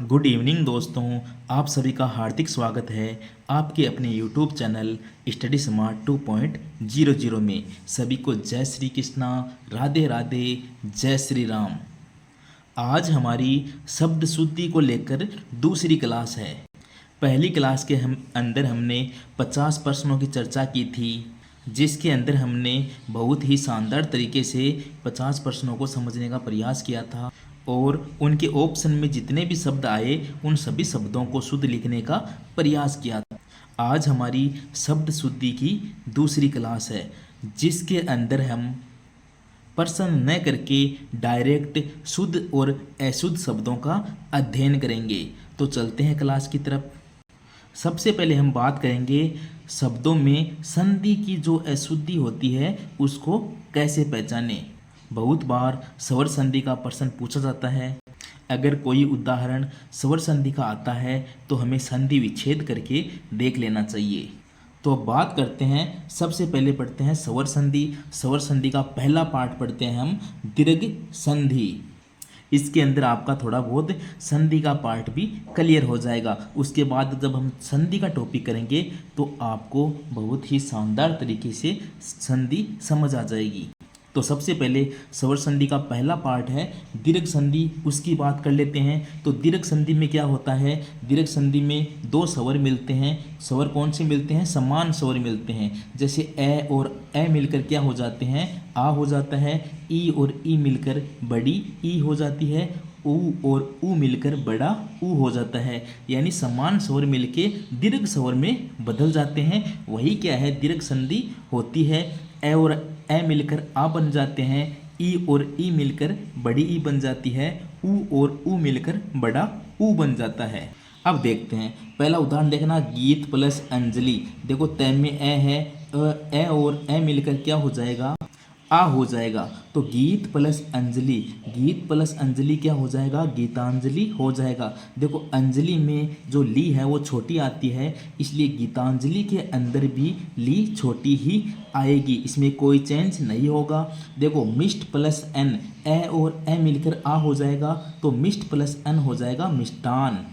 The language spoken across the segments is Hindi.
गुड इवनिंग दोस्तों। आप सभी का हार्दिक स्वागत है आपके अपने यूट्यूब चैनल स्टडी स्मार्ट 2.00 में। सभी को जय श्री कृष्णा, राधे राधे, जय श्री राम। आज हमारी शब्द शुद्धि को लेकर दूसरी क्लास है। पहली क्लास के अंदर हमने 50 प्रश्नों की चर्चा की थी, जिसके अंदर हमने बहुत ही शानदार तरीके से 50 प्रश्नों को समझने का प्रयास किया था और उनके ऑप्शन में जितने भी शब्द आए उन सभी शब्दों को शुद्ध लिखने का प्रयास किया था। आज हमारी शब्द शुद्धि की दूसरी क्लास है, जिसके अंदर हम प्रश्न न करके डायरेक्ट शुद्ध और अशुद्ध शब्दों का अध्ययन करेंगे। तो चलते हैं क्लास की तरफ। सबसे पहले हम बात करेंगे शब्दों में संधि की जो अशुद्धि होती है उसको कैसे पहचानें। बहुत बार स्वर संधि का प्रश्न पूछा जाता है। अगर कोई उदाहरण स्वर संधि का आता है तो हमें संधि विच्छेद करके देख लेना चाहिए। तो अब बात करते हैं, सबसे पहले पढ़ते हैं स्वर संधि। स्वर संधि का पहला पार्ट पढ़ते हैं हम, दीर्घ संधि। इसके अंदर आपका थोड़ा बहुत संधि का पार्ट भी क्लियर हो जाएगा। उसके बाद जब हम संधि का टॉपिक करेंगे तो आपको बहुत ही शानदार तरीके से संधि समझ आ जाएगी। तो सबसे पहले स्वर संधि का पहला पार्ट है दीर्घ संधि, उसकी बात कर लेते हैं। तो दीर्घ संधि में क्या होता है? दीर्घ संधि में दो स्वर मिलते हैं। स्वर कौन से मिलते हैं? समान स्वर मिलते हैं। जैसे ए और ए मिलकर क्या हो जाते हैं? आ हो जाता है। ई और ई मिलकर बड़ी ई हो जाती है। ऊ और ऊ मिलकर बड़ा ऊ हो जाता है। यानी समान स्वर मिलके दीर्घ स्वर में बदल जाते हैं। वही क्या है? दीर्घ संधि होती है। ए और ए मिलकर आ बन जाते हैं। ई और ई मिलकर बड़ी ई बन जाती है। ऊ और ऊ मिलकर बड़ा ऊ बन जाता है। अब देखते हैं, पहला उदाहरण देखना, गीत प्लस अंजलि। देखो तय में ए है, ए और ए मिलकर क्या हो जाएगा? आ हो जाएगा। तो गीत प्लस अंजलि, गीत प्लस अंजलि क्या हो जाएगा? गीतांजलि हो जाएगा। देखो अंजलि में जो ली है वो छोटी आती है, इसलिए गीतांजलि के अंदर भी ली छोटी ही आएगी, इसमें कोई चेंज नहीं होगा। देखो मिष्ट प्लस एन, ए और ए मिलकर आ हो जाएगा, तो मिष्ट प्लस एन हो जाएगा मिष्टान।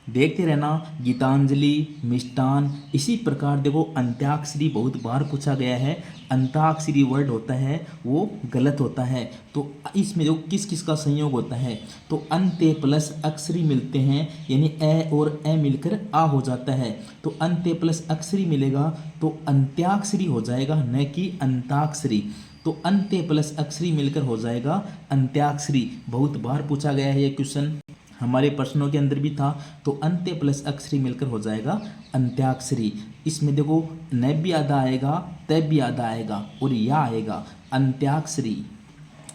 देखते रहना, गीतांजलि, मिष्टान। इसी प्रकार देखो अंत्याक्षरी बहुत बार पूछा गया है। अंताक्षरी वर्ड होता है वो गलत होता है। तो इसमें जो किस किस का संयोग होता है? तो अंत्य प्लस अक्षरी मिलते हैं, यानी ए और ए मिलकर आ हो जाता है। तो अंत्य प्लस अक्षरी मिलेगा तो अंत्याक्षरी हो जाएगा, न कि अंताक्षरी। तो अंत्य प्लस अक्षरी मिलकर हो जाएगा अंत्याक्षरी। बहुत बार पूछा गया है ये क्वेश्चन, हमारे प्रश्नों के अंदर भी था। तो अंत्य प्लस अक्षरी मिलकर हो जाएगा अंत्याक्षरी। इसमें देखो न भी आधा आएगा, तय भी आधा आएगा और या आएगा अंत्याक्षरी।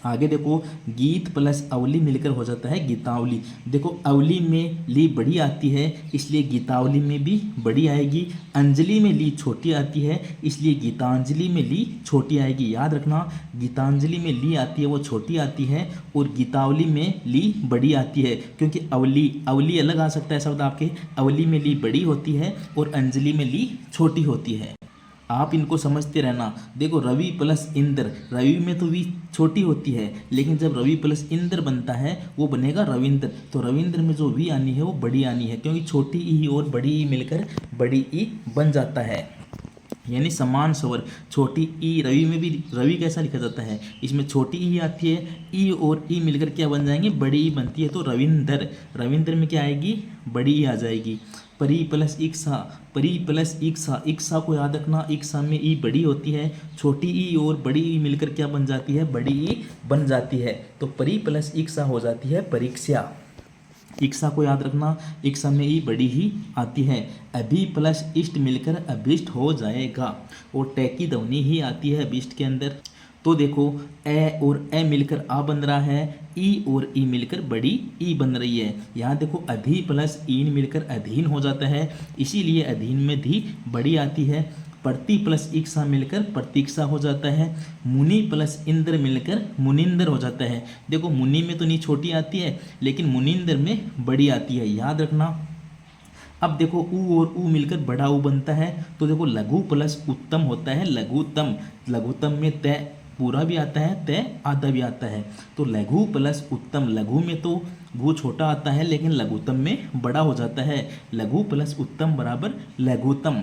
आगे देखो गीत प्लस अवली मिलकर हो जाता है गीतावली। देखो अवली में ली बड़ी आती है, इसलिए गीतावली में भी बड़ी आएगी। अंजलि में ली छोटी आती है, इसलिए गीतांजलि में ली छोटी आएगी। याद रखना, गीतांजलि में ली आती है वो छोटी आती है और गीतावली में ली बड़ी आती है, क्योंकि अवली अवली अलग आ सकता है शब्द आपके। अवली में ली बड़ी होती है और अंजलि में ली छोटी होती है। आप इनको समझते रहना। देखो रवि प्लस इंद्र, रवि में तो वी छोटी होती है, लेकिन जब रवि प्लस इंद्र बनता है वो बनेगा रविंद्र। तो रविंद्र में जो वी आनी है वो बड़ी आनी है, क्योंकि छोटी ई और बड़ी ई मिलकर बड़ी ई बन जाता है। यानी समान स्वर, छोटी ई। रवि में भी रवि कैसा लिखा जाता है? इसमें छोटी ई आती है, ई और ई मिलकर क्या बन जाएंगे? बड़ी ई बनती है। तो रविंदर, रविंद्र में क्या आएगी? बड़ी ई आ जाएगी। परी प्लस इक्सा, परी प्लस इक्सा, इक्सा को याद रखना, इक्सा में ई बड़ी होती है, छोटी ई और बड़ी ई मिलकर क्या बन जाती है? बड़ी ई बन जाती है। तो परी प्लस इक्सा हो जाती है परीक्षा। इक्सा को याद रखना, इक्सा में ई बड़ी ही आती है। अभी प्लस इष्ट मिलकर अभिष्ट हो जाएगा और टैकी ध्वनि ही आती है अभिष्ट के अंदर। तो देखो ए और ए मिलकर आ बन रहा है, ई और ई मिलकर बड़ी ई बन रही है। यहाँ देखो अभी प्लस ईन मिलकर अधीन हो जाता है, इसीलिए अधीन में धी बड़ी आती है। प्रति प्लस इक्सा मिलकर प्रतीक्षा हो जाता है। मुनि प्लस इंद्र मिलकर मुनिंदर हो जाता है। देखो मुनि में तो नहीं छोटी आती है, लेकिन मुनिंदर में बड़ी आती है, याद रखना। अब देखो ऊ और ऊ मिलकर बड़ा ऊ बनता है। तो देखो लघु प्लस उत्तम होता है लघुतम, लघुतम में तय पूरा भी आता है, तय आधा भी आता है। तो लघु प्लस उत्तम, लघु में तो भू छोटा आता है लेकिन लघुत्तम में बड़ा हो जाता है। लघु प्लस उत्तम बराबर लघुत्तम।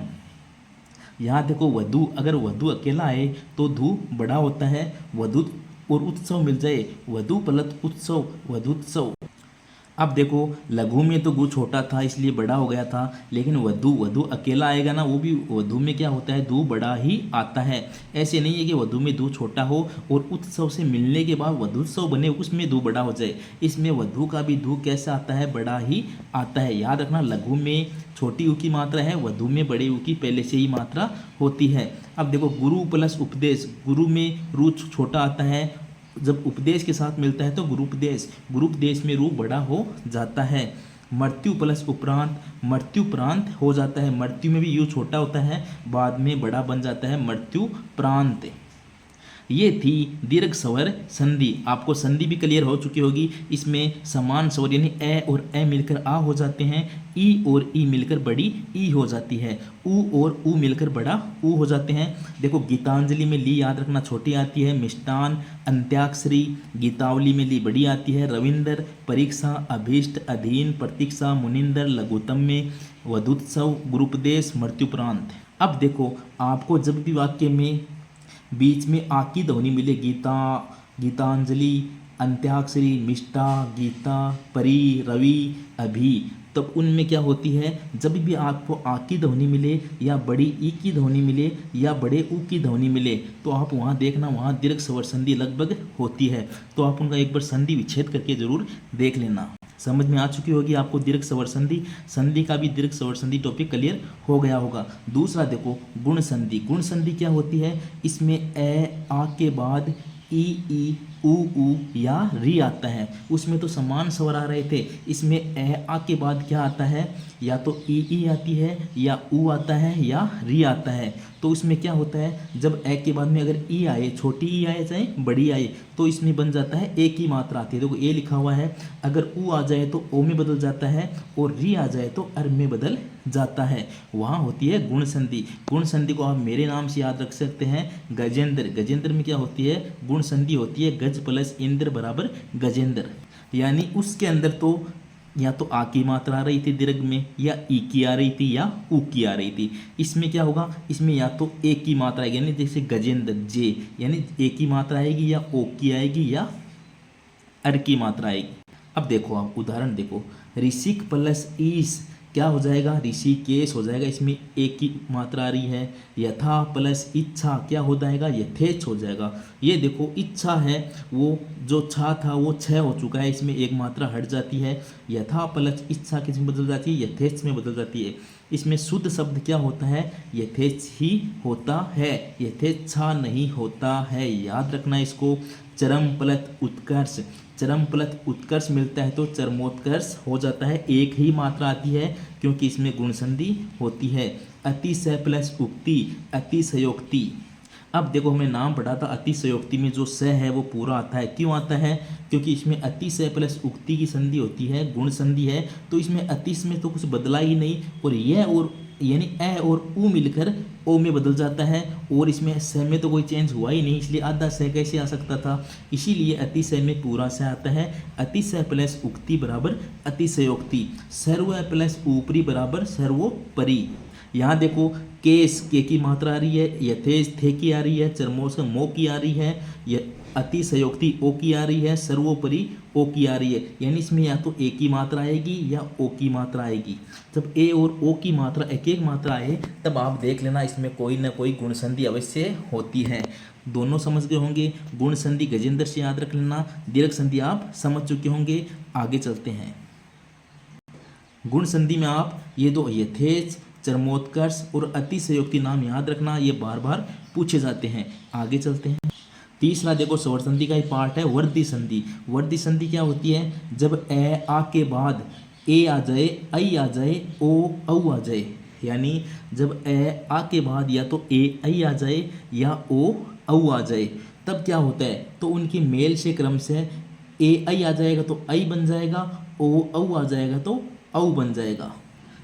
यहाँ देखो वधु, अगर वधु अकेला आए तो धु बड़ा होता है, वधु और उत्सव मिल जाए, वधु प्लस उत्सव वधुत्सव। अब देखो लघु में तो गु छोटा था इसलिए बड़ा हो गया था, लेकिन वधु, वधु अकेला आएगा ना, वो भी वधु में क्या होता है, दु बड़ा ही आता है। ऐसे नहीं है कि वधु में दु छोटा हो और उत्सव से मिलने के बाद वधुत्सव बने उसमें दु बड़ा हो जाए। इसमें वधु का भी दु कैसा आता है, बड़ा ही आता है। याद रखना लघु में छोटी ऊ की मात्रा है, वधु में बड़े ऊ की पहले से ही मात्रा होती है। अब देखो गुरु प्लस उपदेश, गुरु में रू छोटा आता है, जब उपदेश के साथ मिलता है तो गुरुपदेश, गुरुपदेश में रू बड़ा हो जाता है। मृत्यु प्लस उपरांत, मृत्युप्रांत हो जाता है, मृत्यु में भी यू छोटा होता है बाद में बड़ा बन जाता है मृत्युप्रांत। ये थी दीर्घ स्वर संधि। आपको संधि भी क्लियर हो चुकी होगी। इसमें समान स्वर यानी ए और ए मिलकर आ हो जाते हैं, ई और ई मिलकर बड़ी ई हो जाती है, ऊ और ऊ मिलकर बड़ा ऊ हो जाते हैं। देखो गीतांजलि में ली याद रखना छोटी आती है, मिष्टान अंत्याक्षरी, गीतावली में ली बड़ी आती है, रविंद्र परीक्षा अभीष्ट अधीन प्रतीक्षा मुनिंदर लघुत्तम में वधुत्सव गुरुपदेश मृत्युप्रांत। अब देखो आपको जब भी वाक्य में बीच में आ की ध्वनि मिले, गीता, गीतांजलि, अंत्याक्षरी, मिष्टा, गीता, परी, रवि, अभी, तब उनमें क्या होती है, जब भी आपको आ की ध्वनि मिले या बड़ी ई की ध्वनि मिले या बड़े ऊ की ध्वनि मिले तो आप वहाँ देखना वहाँ दीर्घ स्वर संधि लगभग होती है। तो आप उनका एक बार संधि विच्छेद करके जरूर देख लेना। समझ में आ चुकी होगी आपको दीर्घ स्वर संधि, संधि का भी दीर्घ स्वर संधि टॉपिक क्लियर हो गया होगा। दूसरा देखो गुण संधि, गुण संधि क्या होती है, इसमें ए आ के बाद ई ऊ या री आता है। उसमें तो समान स्वर आ रहे थे, इसमें ए आ के बाद क्या आता है, या तो ई आती है या ऊ आता है या री आता है। तो इसमें क्या होता है, जब ए के बाद में अगर ई आए, छोटी ई आए चाहे बड़ी आए, तो इसमें बन जाता है ए की मात्रा आती है। देखो ए लिखा हुआ है, अगर ऊ आ जाए तो ओ में बदल जाता है और री आ जाए तो अर में बदल जाता है, वहाँ होती है गुण संधि। गुण संधि को आप मेरे नाम से याद रख सकते हैं, गजेंद्र। गजेंद्र में क्या होती है, गुण संधि होती है, गज प्लस इंद्र बराबर गजेंद्र। यानी उसके अंदर तो या तो आ की मात्रा आ रही थी दीर्घ में, या ई की आ रही थी या ऊ की आ रही थी। इसमें क्या होगा, इसमें या तो ए की मात्रा आएगी, यानी जैसे गजेंद्र जे, यानी ए की मात्रा आएगी या ओ की आएगी या अर की मात्रा आएगी। अब देखो आप उदाहरण देखो, ऋषिक प्लस ईस क्या हो जाएगा, ऋषिकेश हो जाएगा, इसमें एक की मात्रा आ रही है। यथा प्लस इच्छा क्या हो जाएगा, यथेच हो जाएगा। ये देखो इच्छा है, वो जो छा था वो छह हो चुका है, इसमें एक मात्रा हट जाती है। यथा प्लस इच्छा किस में बदल जाती है, यथेच में बदल जाती है। इसमें शुद्ध शब्द क्या होता है, यथेच ही होता है, यथेच्छा नहीं होता है। याद रखना इसको। चरम प्लस उत्कर्ष, चरम प्लस उत्कर्ष मिलता है तो चरमोत्कर्ष हो जाता है, एक ही मात्रा आती है क्योंकि इसमें गुण संधि होती है। अतिशय प्लस उक्ति, अतिशयोक्ति। अब देखो हमने नाम पढ़ा था, अतिशयोक्ति में जो स है वो पूरा आता है। क्यों आता है, क्योंकि इसमें अतिशय प्लस उक्ति की संधि होती है, गुण संधि है, तो इसमें अतिश में तो कुछ बदला ही नहीं, और यह और यानी ए और ऊ मिलकर ओ में बदल जाता है, और इसमें स में तो कोई चेंज हुआ ही नहीं, इसलिए आधा स कैसे आ सकता था, इसीलिए अतिशय में पूरा स आता है। अतिशय प्लस उक्ति बराबर अतिशयोक्ति। सर्व प्लस ऊपरी बराबर सर्वोपरि। यहाँ देखो केस के की मात्रा आ रही है, यथेच थे की आ रही है, चरमोस मो की आ रही है, अतिशयोक्ति ओ की आ रही है, सर्वोपरि ओ की आ रही है। यानी इसमें या तो ए की मात्रा आएगी या ओ की मात्रा आएगी। जब ए और ओ की मात्रा एक एक मात्रा आए तब आप देख लेना इसमें कोई ना कोई गुण संधि अवश्य होती है। दोनों समझ गए होंगे। गुण संधि गजेंद्र से याद रख लेना, दीर्घ संधि आप समझ चुके होंगे। आगे चलते हैं। गुण संधि में आप ये दो यथेच, चरमोत्कर्ष और अतिशयोक्ति नाम याद रखना, ये बार बार पूछे जाते हैं। आगे चलते हैं। तीसरा देखो स्वर संधि का ही पार्ट है वर्धी संधि। वर्धी संधि क्या होती है, जब ए आ के बाद ए आ जाए, आई आ जाए, ओ औ आ जाए। यानी जब ए आ के बाद या तो ए आई आ जाए या ओ औ आ जाए, तब क्या होता है, तो उनकी मेल से क्रम से ए आई आ जाएगा तो आई बन जाएगा, ओ औ आ जाएगा तो औ बन जाएगा।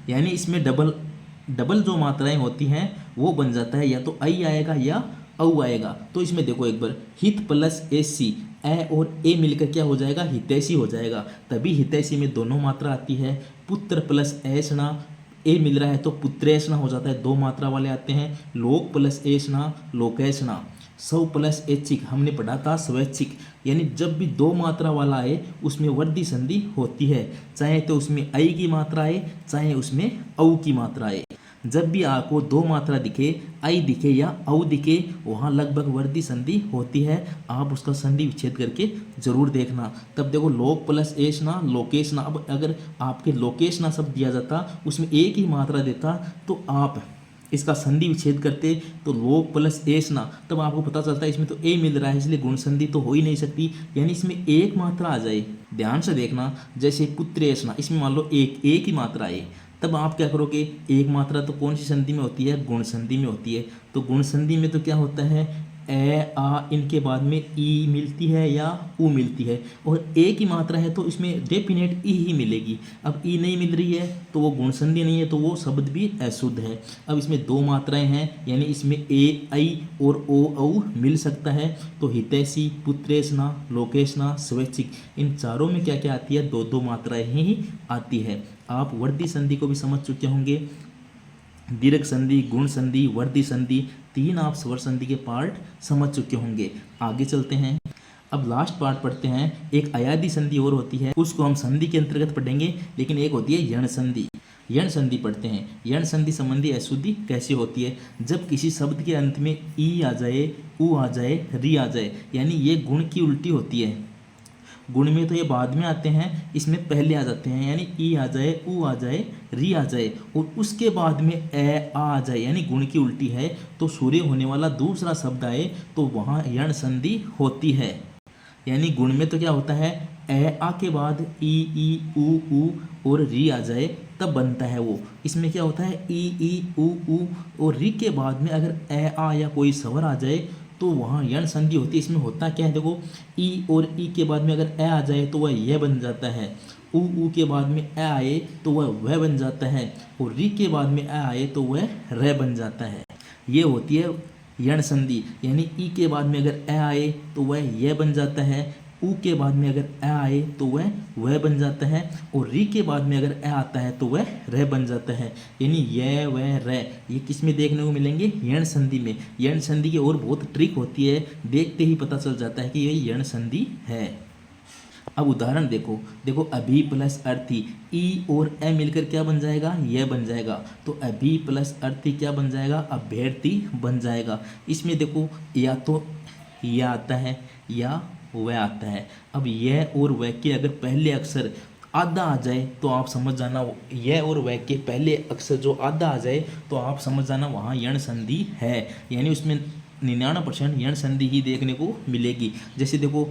यानी इसमें डबल जो मात्राएं होती हैं वो बन जाता है, या तो आई आएगा या औ आएगा। तो इसमें देखो एक बार, हित प्लस एसी, ए और ए मिलकर क्या हो जाएगा, हितैषी हो जाएगा। तभी हितैषी में दोनों मात्रा आती है। पुत्र प्लस ऐषणा, ए मिल रहा है तो पुत्रेषणा हो जाता है, दो मात्रा वाले आते हैं। लोक प्लस ऐषणा, लोकेषणा। स्व प्लस ऐच्छिक, हमने पढ़ा था स्वैच्छिक, यानी जब भी दो मात्रा वाला आए उसमें वर्धी संधि होती है, चाहे तो उसमें ऐ की मात्रा आए चाहे उसमें औ की मात्रा आए। जब भी आपको दो मात्रा दिखे, आई दिखे या औ दिखे, वहाँ लगभग वर्धी संधि होती है। आप उसका संधि विच्छेद करके जरूर देखना। तब देखो लोक प्लस ऐषणा, लोकेशना। अब अगर आपके लोकेशना शब्द दिया जाता, उसमें एक ही मात्रा देता, तो आप इसका संधि विच्छेद करते तो लोक प्लस ऐषणा, तब आपको पता चलता है इसमें तो ए मिल रहा है, इसलिए गुण संधि तो हो ही नहीं सकती, यानी इसमें एक मात्रा आ जाए। ध्यान से देखना, जैसे पुत्रेषणा, इसमें मान लो एक ही मात्रा आए, तब आप क्या करोगे, एक मात्रा तो कौन सी संधि में होती है, गुण संधि में होती है। तो गुण संधि में तो क्या होता है, ए आ, इनके बाद में ई मिलती है या ऊ मिलती है, और एक ही मात्रा है तो इसमें डेफिनेट ई ही मिलेगी। अब ई नहीं मिल रही है तो वो गुण संधि नहीं है, तो वो शब्द भी अशुद्ध है। अब इसमें दो मात्राएं हैं, यानी इसमें ए आई और ओ औ मिल सकता है। तो हितैषी, पुत्रेषणा, लोकेशना, स्वैच्छिक, इन चारों में क्या क्या आती है, दो दो मात्राएं ही आती है। आप वर्धी संधि को भी समझ चुके होंगे, दीर्घ संधि, गुण संधि, वर्धी संधि, तीन आप स्वर संधि के पार्ट समझ चुके होंगे। आगे चलते हैं, अब लास्ट पार्ट पढ़ते हैं। एक अयादी संधि और होती है, उसको हम संधि के अंतर्गत पढ़ेंगे, लेकिन एक होती है यण संधि। यण संधि पढ़ते हैं। यण संधि संबंधी अशुद्धि कैसे होती है, जब किसी शब्द के अंत में ई आ जाए, ऊ आ जाए, री आ जाए, यानी ये गुण की उल्टी होती है। गुण में तो ये बाद में आते हैं, इसमें पहले आ जाते हैं, यानी ई आ जाए, ऊ आ जाए, री आ जाए, और उसके बाद में ए आ जाए, यानी गुण की उल्टी है, तो सूर्य होने वाला दूसरा शब्द आए तो वहाँ यण संधि होती है। यानी गुण में तो क्या होता है, ए आ के बाद ई ऊ और री आ जाए, तब बनता है वो। इसमें क्या होता है, ई ऊ और री के बाद में अगर ए आ या कोई स्वर आ जाए तो वहाँ यण संधि होती है। इसमें होता क्या है, देखो ई और ई के बाद में अगर ए आ जाए तो वह यह बन जाता है, ऊ के बाद में ए आए तो वह बन जाता है, और री के बाद में ए आए तो वह र बन जाता है। ये होती है यण संधि, यानी ई के बाद में अगर ए आए तो वह यह बन जाता है, ऊ के बाद में अगर ए आए तो वह बन जाता है, और री के बाद में अगर ए आता है तो वह र बन जाता है। यानी यह वह र, ये किस में देखने को मिलेंगे, यण संधि में। यण संधि की और बहुत ट्रिक होती है, देखते ही पता चल जाता है कि यह यण संधि है। अब उदाहरण देखो, देखो अभी प्लस अर्थी, ई और ए मिलकर क्या बन जाएगा, यह बन जाएगा। तो अभी प्लस अर्थी क्या बन जाएगा, अभ्यर्थी बन जाएगा। इसमें देखो या तो यह आता है या वह आता है। अब यह और वह के अगर पहले अक्षर आधा आ जाए तो आप समझ जाना, यह और वह के पहले अक्षर जो आधा आ जाए तो आप समझ जाना वहाँ यण संधि है, यानी उसमें 99% यण संधि ही देखने को मिलेगी। जैसे देखो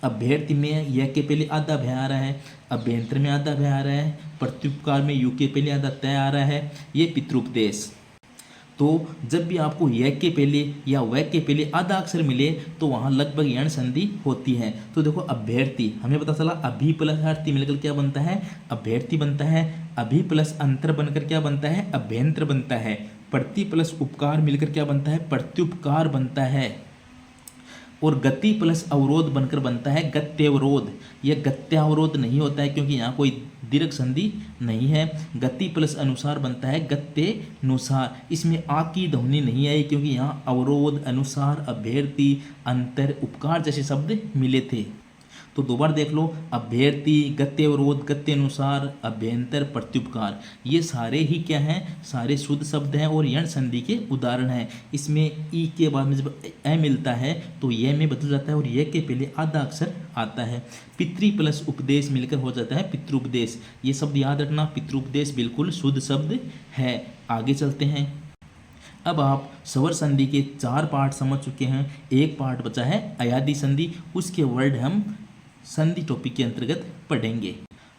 अभ्यर्थी में यह के पहले आधा भय आ रहा है, अभ्यंतर में आधा भय आ रहा है, प्रत्युपकार में यू के पहले आधा तय आ रहा है, ये पितृपदेश। तो जब भी आपको यह के पहले या वह के पहले आधा अक्षर मिले तो वहाँ लगभग यण संधि होती है। तो देखो अभ्यर्थी, हमें पता चला अभी प्लस अर्थी मिलकर क्या बनता है, अभ्यर्थी बनता है। अभी प्लस अंतर बनकर क्या बनता है, अभ्यंतर बनता है। प्रति प्लस उपकार मिलकर क्या बनता है, प्रत्युपकार बनता है। और गति प्लस अवरोध बनकर बनता है गत्यवरोध। यह गत्यावरोध नहीं होता है क्योंकि यहाँ कोई दीर्घ संधि नहीं है। गति प्लस अनुसार बनता है गत्यनुसार। इसमें आ की ध्वनि नहीं आई क्योंकि यहाँ अवरोध, अनुसार, अभ्यर्थी, अंतर, उपकार जैसे शब्द मिले थे। तो दोबारा देख लो, अभ्यर्थी, गत्यवरोध, गत्यनुसार, अभ्यंतर, प्रत्युपकार, ये सारे ही क्या हैं, सारे शुद्ध शब्द हैं और यण संधि के उदाहरण हैं। इसमें ई के बाद में जब ए मिलता है तो ये में बदल जाता है और ये के पहले आधा अक्षर आता है। पितृ प्लस उपदेश मिलकर हो जाता है पितृपदेश। ये शब्द याद रखना, पितृपदेश बिल्कुल शुद्ध शब्द है। आगे चलते हैं। अब आप स्वर संधि के 4 पार्ट समझ चुके हैं, एक पार्ट बचा है अयादी संधि, उसके वर्ड हम संधि टॉपिक के अंतर्गत पढ़ेंगे।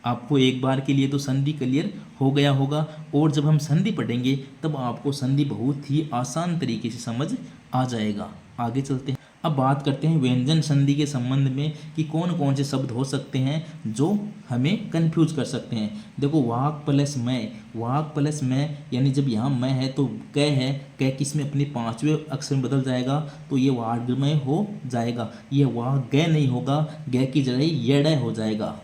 आपको एक बार के लिए तो संधि क्लियर हो गया होगा और जब हम संधि पढ़ेंगे तब आपको संधि बहुत ही आसान तरीके से समझ आ जाएगा। आगे चलते हैं। अब बात करते हैं व्यंजन संधि के संबंध में कि कौन कौन से शब्द हो सकते हैं जो हमें कंफ्यूज कर सकते हैं। देखो वाक प्लस मैं, वाक प्लस मैं यानी जब यहाँ मैं है तो क है, क किस में अपने पांचवें अक्षर में बदल जाएगा तो ये वाग्मय हो जाएगा। ये वाग ग नहीं होगा, ग की जगह यड़ हो जाएगा।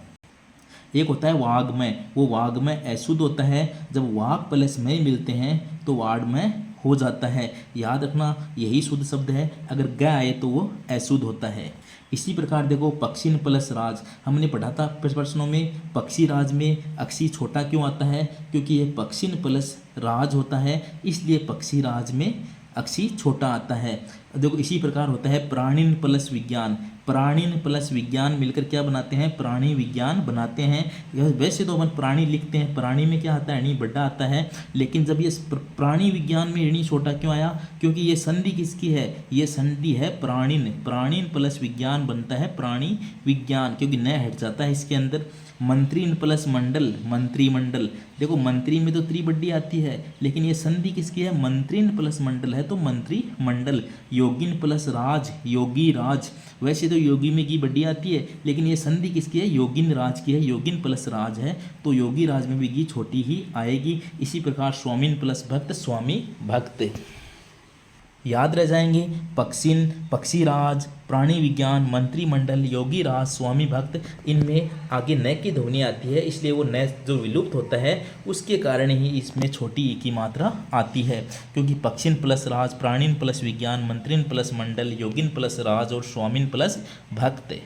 एक होता है वाग्मय, वो वाग्मय अशुद्ध होता है, जब वाग प्लस मय मिलते हैं तो वाग्मय हो जाता है। याद रखना यही शुद्ध शब्द है, अगर ग आए तो वो अशुद्ध होता है। इसी प्रकार देखो पक्षी प्लस राज, हमने पढ़ा था प्रश्नों में पक्षी राज में अक्षी छोटा क्यों आता है, क्योंकि ये पक्षी प्लस राज होता है, इसलिए पक्षी राज में अक्षी छोटा आता है। देखो इसी प्रकार होता है प्राणीन प्लस विज्ञान, प्राणीन प्लस विज्ञान मिलकर क्या बनाते हैं, प्राणी विज्ञान बनाते हैं। वैसे तो अपन प्राणी लिखते हैं, प्राणी में क्या आता है णी बड़ा आता है, लेकिन जब ये प्राणी विज्ञान में णी छोटा क्यों आया, क्योंकि ये संधि किसकी है, ये संधि है प्राणीन, प्राणीन प्लस विज्ञान बनता है प्राणी विज्ञान, क्योंकि न हट जाता है इसके अंदर। मंत्रीन प्लस मंडल, मंत्रिमंडल, देखो मंत्री में तो त्रिबड्डी आती है, लेकिन ये संधि किसकी है, मंत्रीन प्लस मंडल है तो मंत्री मंडल। योगिन प्लस राज, योगी राज, वैसे तो योगी में की बड्डी आती है, लेकिन ये संधि किसकी है, योगिन राज की है, योगिन प्लस राज है तो योगी राज में भी की छोटी ही आएगी। इसी प्रकार स्वामीन प्लस भक्त, स्वामी भक्त। याद रह जाएंगे पक्षीन, पक्षीराज, प्राणी विज्ञान, मंत्रिमंडल, योगी राज, स्वामी भक्त, इनमें आगे न की ध्वनि आती है, इसलिए वो न जो विलुप्त होता है उसके कारण ही इसमें छोटी ई की मात्रा आती है, क्योंकि पक्षीन प्लस राज, प्राणीन प्लस विज्ञान, मंत्रीन प्लस मंडल, योगिन प्लस राज और स्वामीन प्लस भक्त।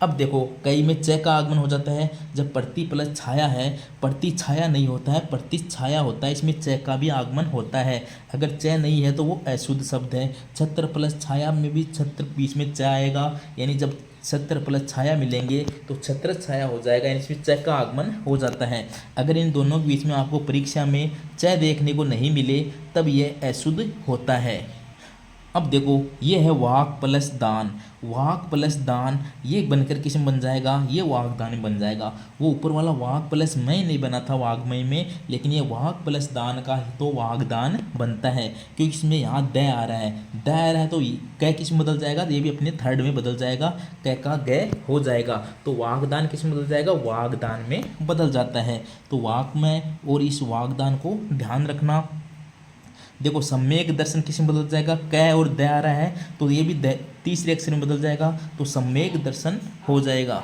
अब देखो कई में च का आगमन हो जाता है जब प्रति प्लस छाया है, प्रति छाया नहीं होता है, प्रति छाया होता है, इसमें च का भी आगमन होता है। अगर च नहीं है तो वो अशुद्ध शब्द है। छत्र प्लस छाया में भी छत्र बीच में च आएगा, यानी जब छत्र प्लस छाया मिलेंगे तो छत्र छाया हो जाएगा, यानी इसमें च का आगमन हो जाता है। अगर इन दोनों के बीच में आपको परीक्षा में च देखने को नहीं मिले तब ये अशुद्ध होता है। अब देखो ये है वाक प्लस दान, वाक प्लस दान ये बनकर किस में बन जाएगा, ये वागदान बन जाएगा। वो ऊपर वाला वाक प्लस मय नहीं बना था वाग्मय में, लेकिन ये वाक प्लस दान का तो वागदान बनता है, क्योंकि इसमें यहाँ द आ रहा है, द आ रहा है तो क किस में बदल जाएगा, ये भी अपने थर्ड में बदल जाएगा, क का ग हो जाएगा, तो वागदान किस में बदल जाएगा, वागदान में बदल जाता है। तो वाकमय और इस वागदान को ध्यान रखना। देखो सम्यक दर्शन किस में बदल जाएगा, क और द आ रहा है तो ये भी तीसरे अक्षर में बदल जाएगा, तो सम्यक दर्शन हो जाएगा।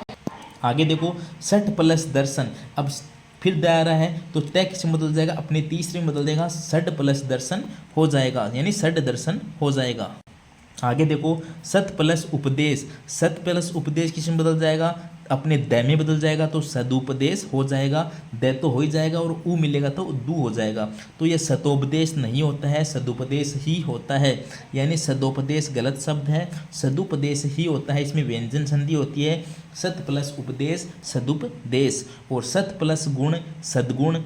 आगे देखो सठ प्लस दर्शन, अब फिर द आ रहा है तो तय किस में बदल जाएगा, अपने तीसरे में बदल जाएगा, सठ प्लस दर्शन हो जाएगा, यानी सठ दर्शन हो जाएगा। आगे देखो सत प्लस उपदेश, सत प्लस उपदेश किस में बदल जाएगा, अपने द में बदल जाएगा तो सदुपदेश हो जाएगा, द तो हो ही जाएगा और उ मिलेगा तो दु हो जाएगा, तो ये सतोपदेश नहीं होता है, सदुपदेश ही होता है, यानी सदोपदेश गलत शब्द है, सदुपदेश ही होता है। इसमें व्यंजन संधि होती है, सत प्लस उपदेश सदुपदेश, और सत प्लस गुण सद्गुण।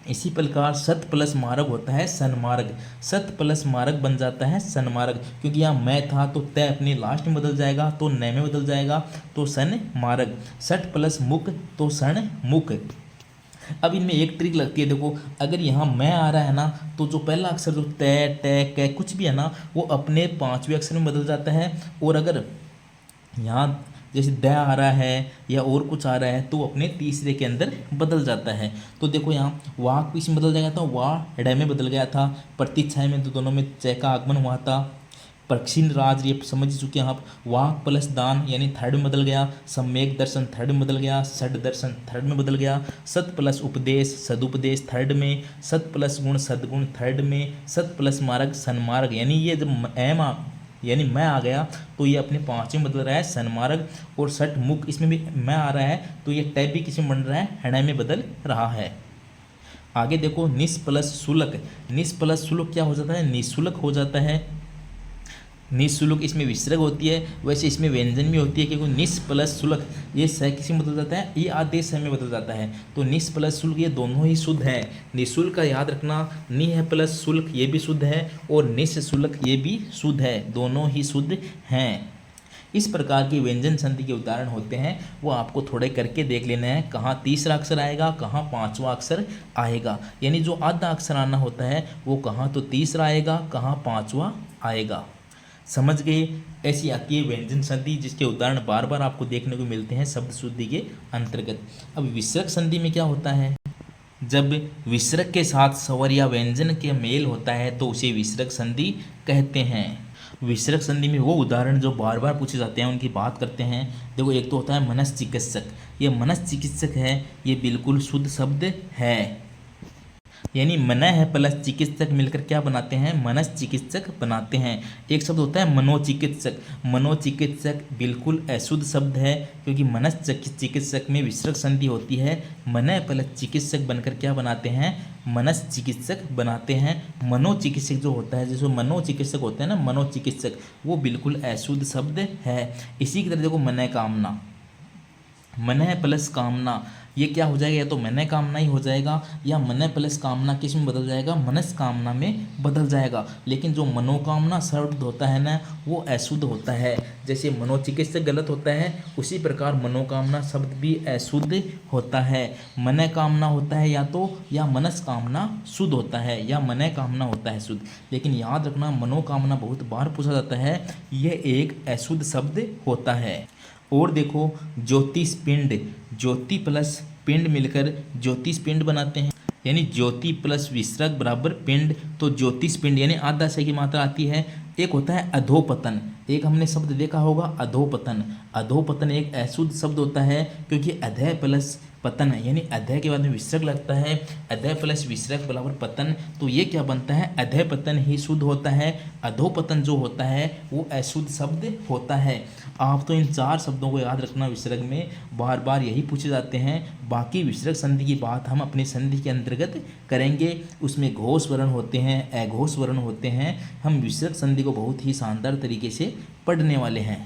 इसी प्रकार सत प्लस मार्ग होता है सन्मार्ग, सत प्लस मार्ग बन जाता है सन्मार्ग, क्योंकि यहाँ मैं था तो तय अपने लास्ट में बदल जाएगा तो न में बदल जाएगा तो सन मार्ग। सठ प्लस मुख तो सन मुख। अब इनमें एक ट्रिक लगती है, देखो अगर यहाँ मैं आ रहा है ना तो जो पहला अक्षर जो तय ट क कुछ भी है ना वो अपने पांचवें अक्षर में बदल जाता है, और अगर यहाँ जैसे द आ रहा है या और कुछ आ रहा है तो अपने तीसरे के अंदर बदल जाता है। तो देखो यहाँ वाक किस में बदल जाएगा था, वाह ड में बदल गया था, प्रतिच्छाया में तो दोनों में च का आगमन हुआ था। पक्षीन राज ये समझ चुके हैं आप, वाक प्लस दान यानी थर्ड में बदल गया, सम्यक दर्शन थर्ड में बदल गया, षड दर्शन थर्ड में बदल गया, सत प्लस उपदेश सदुपदेश थर्ड में, सत प्लस गुण सद्गुण थर्ड में, सत प्लस मार्ग सन्मार्ग, यानी ये जब एम यानी मैं आ गया तो ये अपने पांचवें बदल रहा है सन्मार्ग, और सठ मुख इसमें भी मैं आ रहा है तो ये टैब भी किसमें बन रहा है, हृदय में बदल रहा है। आगे देखो निस प्लस शुल्क, निस प्लस शुल्क क्या हो जाता है, निःशुल्क हो जाता है। निःशुल्क इसमें विसर्ग होती है, वैसे इसमें व्यंजन भी होती है, क्योंकि निस प्लस शुल्क ये स किसी में बदल जाता है, ये आदेश में बदल जाता है, तो निस प्लस शुल्क ये दोनों ही शुद्ध है। निःशुल्क का याद रखना, नि है प्लस शुल्क ये भी शुद्ध है, और निस शुल्क ये भी शुद्ध है, दोनों ही शुद्ध हैं। इस प्रकार की व्यंजन संधि के उदाहरण होते हैं, वो आपको थोड़े करके देख लेना है, कहाँ तीसरा अक्षर आएगा कहाँ पांचवा अक्षर आएगा, यानी जो आधा अक्षर आना होता है वो कहाँ तो तीसरा आएगा कहाँ पांचवा आएगा। समझ गए। ऐसी आती है व्यंजन संधि, जिसके उदाहरण बार बार आपको देखने को मिलते हैं शब्द शुद्धि के अंतर्गत। अब विसर्ग संधि में क्या होता है, जब विसर्ग के साथ स्वर या व्यंजन के मेल होता है तो उसे विसर्ग संधि कहते हैं। विसर्ग संधि में वो उदाहरण जो बार बार पूछे जाते हैं उनकी बात करते हैं। देखो, एक तो होता है मनस चिकित्सक। ये मनस चिकित्सक है, ये बिल्कुल शुद्ध शब्द है, यानी मन है प्लस चिकित्सक मिलकर क्या बनाते हैं, मनस चिकित्सक बनाते हैं। एक शब्द होता है मनोचिकित्सक। मनोचिकित्सक बिल्कुल अशुद्ध शब्द है, क्योंकि मनस चिकित्सक में विसर्ग संधि होती है। मन प्लस चिकित्सक बनकर क्या बनाते हैं, मनस चिकित्सक बनाते हैं। मनोचिकित्सक जो होता है, जैसे मनोचिकित्सक होते हैं ना, मनोचिकित्सक, वो बिल्कुल अशुद्ध शब्द है। इसी की तरह देखो, मन कामना, मन प्लस कामना, ये क्या हो जाएगा, या तो मन कामना ही हो जाएगा, या मन प्लस कामना किस में बदल जाएगा, मनस कामना में बदल जाएगा। लेकिन जो मनोकामना शब्द होता है ना, वो अशुद्ध होता है। जैसे मनोचिकित्सक गलत होता है, उसी प्रकार मनोकामना शब्द भी अशुद्ध होता है। मन कामना होता है या तो, या मनस कामना शुद्ध होता है, या मन कामना होता है शुद्ध। लेकिन याद रखना, मनोकामना बहुत बार पूछा जाता है, यह एक अशुद्ध शब्द होता है। और देखो, ज्योतिष पिंड, ज्योति प्लस पिंड मिलकर ज्योतिष पिंड बनाते हैं, यानी ज्योति प्लस विसर्ग बराबर पिंड, तो ज्योतिष पिंड यानी आधा से की मात्रा आती है। एक होता है अधोपतन, एक हमने शब्द देखा होगा अधोपतन। अधोपतन एक अशुद्ध शब्द होता है, क्योंकि अधय प्लस पतन, यानी अधय के बाद में विसर्ग लगता है, अधय प्लस विसर्ग बराबर पतन, तो ये क्या बनता है, अधय पतन ही शुद्ध होता है। अधोपतन जो होता है वो अशुद्ध शब्द होता है। आप तो इन 4 शब्दों को याद रखना, विसर्ग में बार बार यही पूछे जाते हैं। बाकी विसर्ग संधि की बात हम अपनी संधि के अंतर्गत करेंगे, उसमें घोष वर्ण होते हैं, अघोष वर्ण होते हैं। हम विसर्ग संधि को बहुत ही शानदार तरीके से पढ़ने वाले हैं।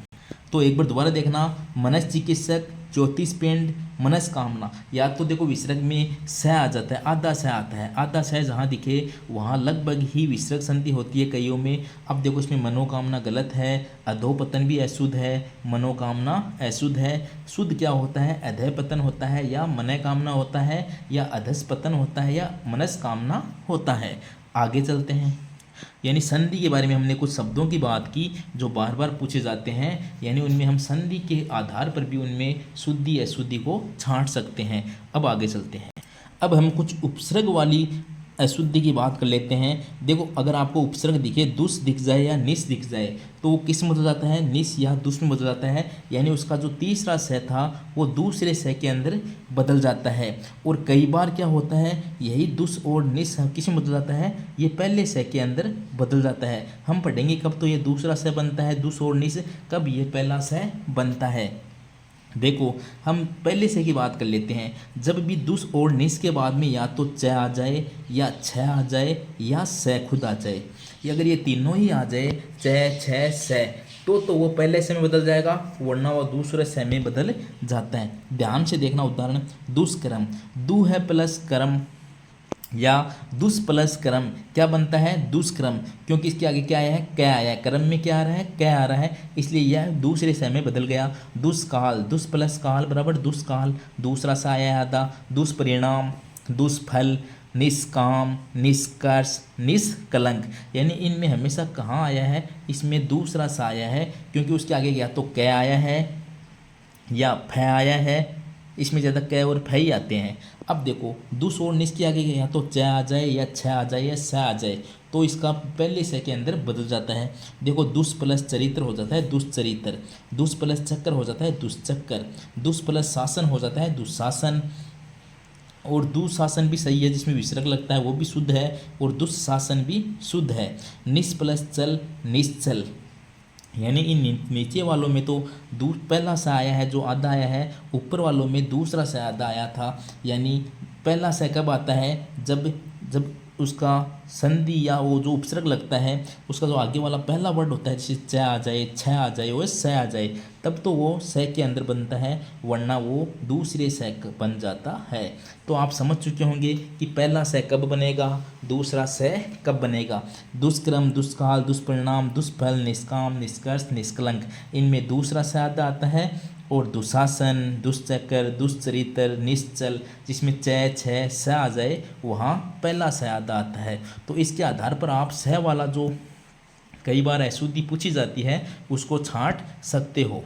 तो एक बार दोबारा देखना, मनस चिकित्सक, ज्योतिष पिंड, मनस कामना। या तो देखो विसर्ग में स आ जाता है, आधा स आता है, आधा स जहाँ दिखे वहाँ लगभग ही विसर्ग संधि होती है कईयों में। अब देखो, इसमें मनोकामना गलत है, अधोपतन भी अशुद्ध है, मनोकामना अशुद्ध है। शुद्ध क्या होता है, अधय पतन होता है, या मन कामना होता है, या अधस पतन होता है, या मनस कामना होता है। आगे चलते हैं, यानी संधि के बारे में हमने कुछ शब्दों की बात की जो बार बार पूछे जाते हैं, यानी उनमें हम संधि के आधार पर भी उनमें शुद्धि अशुद्धि को छांट सकते हैं। अब आगे चलते हैं, अब हम कुछ उपसर्ग वाली अशुद्धि की बात कर लेते हैं। देखो, अगर आपको उपसर्ग दिखे, दुस दिख जाए या निस दिख जाए, तो वो किस में बदल जाता है, निस या दुस में बदल जाता है, यानी उसका जो तीसरा स था वो दूसरे स के अंदर बदल जाता है। और कई बार क्या होता है, यही दुस और निस किस में बदल जाता है, ये पहले स के अंदर बदल जाता है। हम पढ़ेंगे कब तो ये दूसरा स बनता है दुस और निस, कब ये पहला स बनता है। देखो, हम पहले से की बात कर लेते हैं। जब भी दुस और निस के बाद में या तो च आ जाए, या छ आ जाए, या स खुद आ जाए, या अगर ये तीनों ही आ जाए, च छ स, तो वो पहले से में बदल जाएगा, वरना वो दूसरे से में बदल जाता है। ध्यान से देखना उदाहरण, दुष्कर्म, दु है प्लस कर्म, या दुष् प्लस कर्म क्या बनता है, दुष्कर्म, क्योंकि इसके आगे क्या आया है, क आया है, कर्म में क्या आ रहा है, क आ रहा है, इसलिए यह दूसरे से में बदल गया। दुष्काल, दुष् प्लस काल बराबर दुष्काल, दूसरा सा आया है आधा, दुष्परिणाम, दुष्फल, निष्काम, निष्कर्ष, निष्कलंक, यानी इनमें हमेशा कहाँ आया है, इसमें दूसरा सा आया है, क्योंकि उसके आगे या तो क आया है या फ आया है, इसमें ज़्यादा क और फ ही आते हैं। अब देखो, दुस और निस के आगे या तो च आ जाए, या छ आ जाए, या स आ जाए, तो इसका पहले से के अंदर बदल जाता है। देखो, दुस प्लस चरित्र हो जाता है दुष्चरित्र, दुस प्लस चक्कर हो जाता है दुष्चक्कर, दुस प्लस शासन हो जाता है दुशासन, और दुशासन भी सही है, जिसमें विसर्ग लगता है वो भी शुद्ध है, और दुशासन भी शुद्ध है। निस प्लस चल, निश्चल, यानी इन नीचे वालों में तो पहला सा आया है जो आधा आया है, ऊपर वालों में दूसरा सा आधा आया था। यानी पहला सा कब आता है, जब जब उसका संधि या वो जो उपसर्ग लगता है, उसका जो आगे वाला पहला वर्ड होता है, जैसे च आ जाए, छ आ जाए, और स आ जाए, तब तो वो स के अंदर बनता है, वरना वो दूसरे स बन जाता है। तो आप समझ चुके होंगे कि पहला स कब बनेगा, दूसरा स कब बनेगा। दुष्कर्म, दुष्काल, दुष्परिणाम, दुष्फल, निष्काम, निष्कर्ष, निष्कलंक, इनमें दूसरा स आता है। और दुशासन, दुष्चक्र, दुष्चरित्र, निश्चल, जिसमें च छ स आ जाए, वहाँ पहला स आता है। तो इसके आधार पर आप स वाला जो कई बार अशुद्धि पूछी जाती है, उसको छांट सकते हो।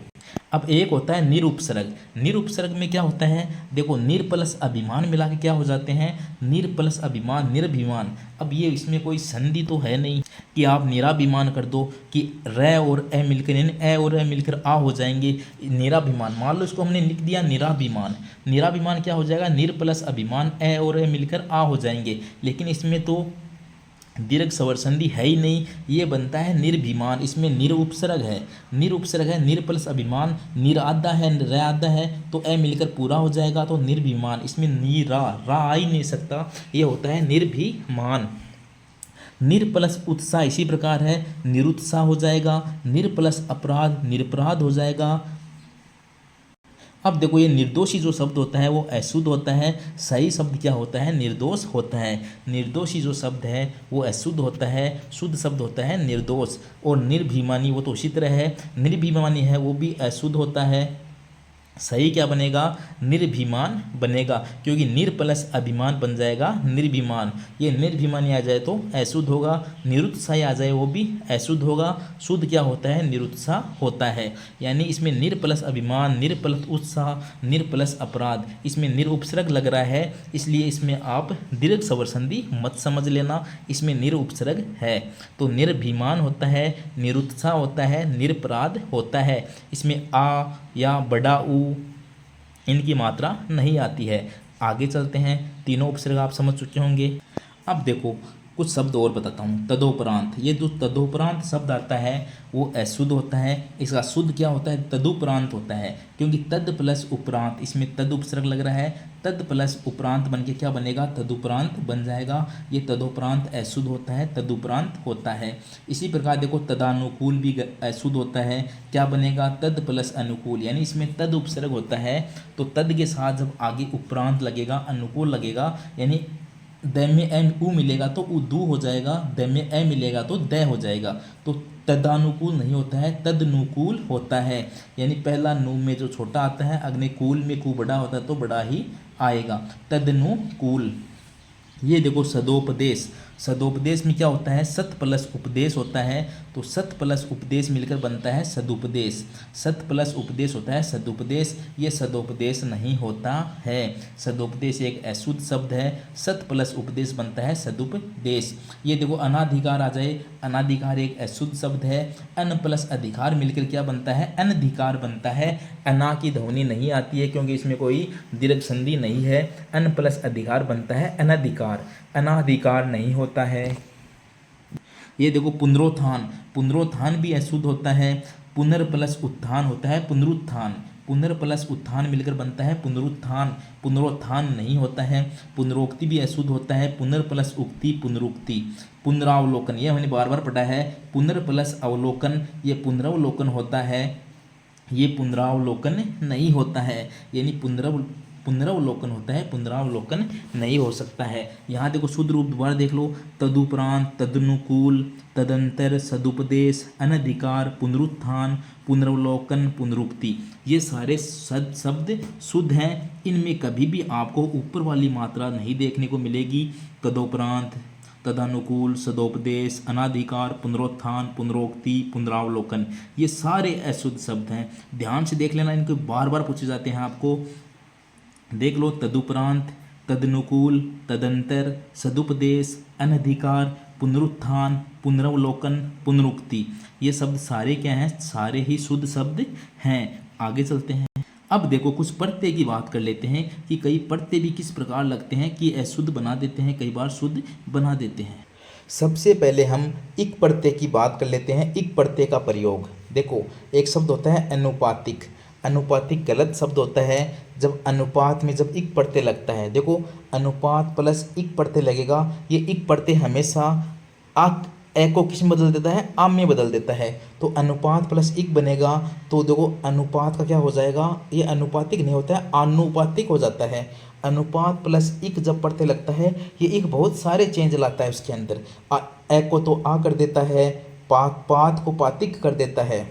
अब एक होता है निरुपसर्ग। निरुपसर्ग में क्या होता है, देखो निर प्लस अभिमान मिला के क्या हो जाते हैं, निर प्लस अभिमान निर्भिमान। अब ये इसमें कोई संधि तो है नहीं कि आप निराभिमान कर दो कि र और ए मिलकर, यानी ए और ए मिलकर आ हो जाएंगे निराभिमान। मान लो इसको हमने लिख दिया निराभिमान, निराभिमान क्या हो जाएगा, निर प्लस अभिमान ए और ए मिलकर आ हो जाएंगे। लेकिन इसमें तो दीर्घ स्वर संधि है ही नहीं, ये बनता है निर्भिमान। इसमें निर उपसर्ग है, निर उपसर्ग है, निर प्लस अभिमान, निर आधा है, र आधा है, तो ए मिलकर पूरा हो जाएगा, तो निर्भिमान। इसमें नीरा रा आ ही नहीं सकता, ये होता है निर्भिमान। निर प्लस उत्साह इसी प्रकार है, निरुत्साह हो जाएगा। निर प्लस अपराध निरपराध हो जाएगा। अब देखो ये निर्दोषी जो शब्द होता है वो अशुद्ध होता है, सही शब्द क्या होता है, निर्दोष होता है। निर्दोषी जो शब्द है वो अशुद्ध होता है, शुद्ध शब्द होता है निर्दोष। और निर्भिमानी वो तो उसी तरह है, निर्भिमानी है वो भी अशुद्ध होता है। सही क्या बनेगा, निर्भिमान बनेगा, क्योंकि निर प्लस अभिमान बन जाएगा निर्भिमान। ये निर्भिमानी आ जाए तो अशुद्ध होगा, निरुत्साही आ जाए वो भी अशुद्ध होगा। शुद्ध क्या होता है, निरुत्साह होता है। यानी इसमें निर प्लस अभिमान, निर प्लस उत्साह, निर प्लस अपराध, इसमें निर उपसर्ग लग रहा है, इसलिए इसमें आप दीर्घ स्वर संधि मत समझ लेना, इसमें निर उपसर्ग है। तो निर्भिमान होता है, निरुत्साह होता है, निरपराध होता है। इसमें आ या बड़ा ऊ इनकी मात्रा नहीं आती है। आगे चलते हैं, तीनों उपसर्ग आप समझ चुके होंगे। अब देखो कुछ शब्द और बताता हूँ। तदोपरांत, ये जो तदोपरांत शब्द आता है वो अशुद्ध होता है। इसका शुद्ध क्या होता है, तदुपरांत होता है, क्योंकि तद प्लस उपरांत, इसमें तद उपसर्ग लग रहा है, तद प्लस उपरांत बन के क्या बनेगा, तदुपरांत बन जाएगा। ये तदोपरांत अशुद्ध होता है, तदुपरांत होता है। इसी प्रकार देखो तदानुकूल भी अशुद्ध होता है, क्या बनेगा, तद प्लस अनुकूल, यानी इसमें तद उपसर्ग होता है, तो तद के साथ जब आगे उपरांत लगेगा, अनुकूल लगेगा, यानी द में एम ऊ मिलेगा तो उ दू हो जाएगा, द में ए मिलेगा तो द हो जाएगा। तो तदानुकूल नहीं होता है, तदनुकूल होता है। यानी पहला नू में जो छोटा आता है, अग्नि कूल में कू बड़ा होता है तो बड़ा ही आएगा, तदनुकूल। ये देखो सदोपदेश, सदोपदेश में क्या होता है, सत प्लस उपदेश होता है, तो सत प्लस उपदेश मिलकर बनता है सदुपदेश। सत प्लस उपदेश होता है सदुपदेश, ये सदोपदेश नहीं होता है। सदोपदेश एक अशुद्ध शब्द है, सत प्लस उपदेश बनता है सदुपदेश। ये देखो अनाधिकार आ जाए, अनाधिकार एक अशुद्ध शब्द है, अन प्लस अधिकार मिलकर क्या बनता है, अनधिकार बनता है। अना की ध्वनि नहीं आती है क्योंकि इसमें कोई दीर्घ संधि नहीं है, अन प्लस अधिकार बनता है अनधिकार, अनाधिकार नहीं होता है। ये देखो पुनरोत्थान, पुनरोत्थान भी अशुद्ध होता है, पुनर प्लस उत्थान होता है पुनरुत्थान, पुनर प्लस उत्थान मिलकर बनता है पुनरुत्थान, पुनरोत्थान नहीं होता है। पुनरोक्ति भी अशुद्ध होता है, पुनर प्लस उक्ति पुनरुक्ति। पुनरावलोकन, ये हमने बार बार पढ़ा है, पुनर प्लस अवलोकन, ये पुनरावलोकन होता है, ये पुनरावलोकन नहीं होता है। यानी पुनरावलोकन होता है, पुनरावलोकन नहीं हो सकता है। यहाँ देखो शुद्ध रूप दोबारा देख लो, तदुपरांत, तदनुकूल, तदंतर, सदुपदेश, अनधिकार, पुनरुत्थान, पुनरावलोकन, पुनरुक्ति, ये सारे शब्द शुद्ध हैं। इनमें कभी भी आपको ऊपर वाली मात्रा नहीं देखने को मिलेगी। तदोपरांत, तदानुकूल, सदोपदेश, अनाधिकार, पुनरुत्थान, पुनरोक्ति, पुनरावलोकन, ये सारे अशुद्ध शब्द हैं। ध्यान से देख लेना, इनको बार बार पूछे जाते हैं आपको। देख लो, तदुपरांत, तदनुकूल, तदंतर, सदुपदेश, अनधिकार, पुनरुत्थान, पुनरावलोकन, पुनरुक्ति, ये शब्द सारे क्या हैं, सारे ही शुद्ध शब्द हैं। आगे चलते हैं। अब देखो कुछ प्रत्यय की बात कर लेते हैं कि कई प्रत्यय भी किस प्रकार लगते हैं कि अशुद्ध बना देते हैं, कई बार शुद्ध बना देते हैं। सबसे पहले हम इक प्रत्यय की बात कर लेते हैं। इक प्रत्यय का प्रयोग देखो, एक शब्द होता है अनुपातिक, अनुपातिक गलत शब्द होता है जब अनुपात में जब इक प्रत्यय लगता है। देखो अनुपात प्लस इक प्रत्यय लगेगा, ये इक प्रत्यय हमेशा ए को किस में बदल देता है, आम में बदल देता है। तो अनुपात प्लस इक बनेगा, तो देखो अनुपात का क्या हो जाएगा, ये अनुपातिक नहीं होता है, आनुपातिक हो जाता है। अनुपात प्लस इक जब प्रत्यय लगता है, ये एक बहुत सारे चेंज लाता है उसके अंदर। ए को तो आ कर देता है, पात को पातिक कर देता है,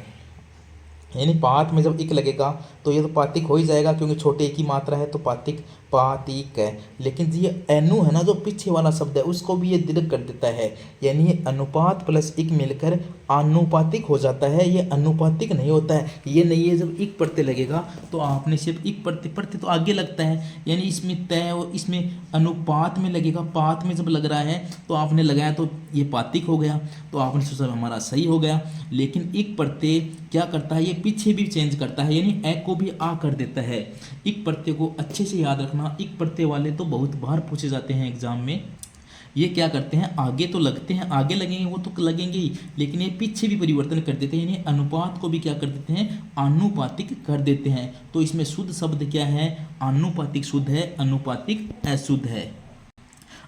यानी पात में जब इक लगेगा तो ये तो पातिक हो ही जाएगा, क्योंकि छोटे एक ही मात्रा है तो पातिक पातिक है। लेकिन ये एनु है ना, जो पीछे वाला शब्द है, उसको भी ये दीर्घ कर देता है, यानी ये अनुपात प्लस इक मिलकर आनुपातिक हो जाता है। ये अनुपातिक नहीं होता है, ये नहीं है। जब इक प्रत्यय लगेगा तो आपने सिर्फ इक प्रत्यय, प्रत्यय तो आगे लगता है, यानी इसमें तय और इसमें अनुपात में लगेगा। पात में जब लग रहा है तो आपने लगाया तो ये पातिक हो गया, तो आपने सोचा हमारा सही हो गया। लेकिन इक प्रत्यय क्या करता है, ये पीछे भी चेंज करता है, यानी ए को भी आ कर देता है। इक प्रत्यय को अच्छे से याद रखना, इक प्रत्यय वाले तो बहुत बार पूछे जाते हैं एग्जाम में। ये क्या करते हैं, आगे तो लगते हैं, आगे लगेंगे वो तो लगेंगे ही, लेकिन ये पीछे भी परिवर्तन कर देते हैं, यानी अनुपात को भी क्या कर देते हैं, आनुपातिक कर देते हैं। तो इसमें शुद्ध शब्द क्या है, आनुपातिक शुद्ध है, अनुपातिक अशुद्ध है।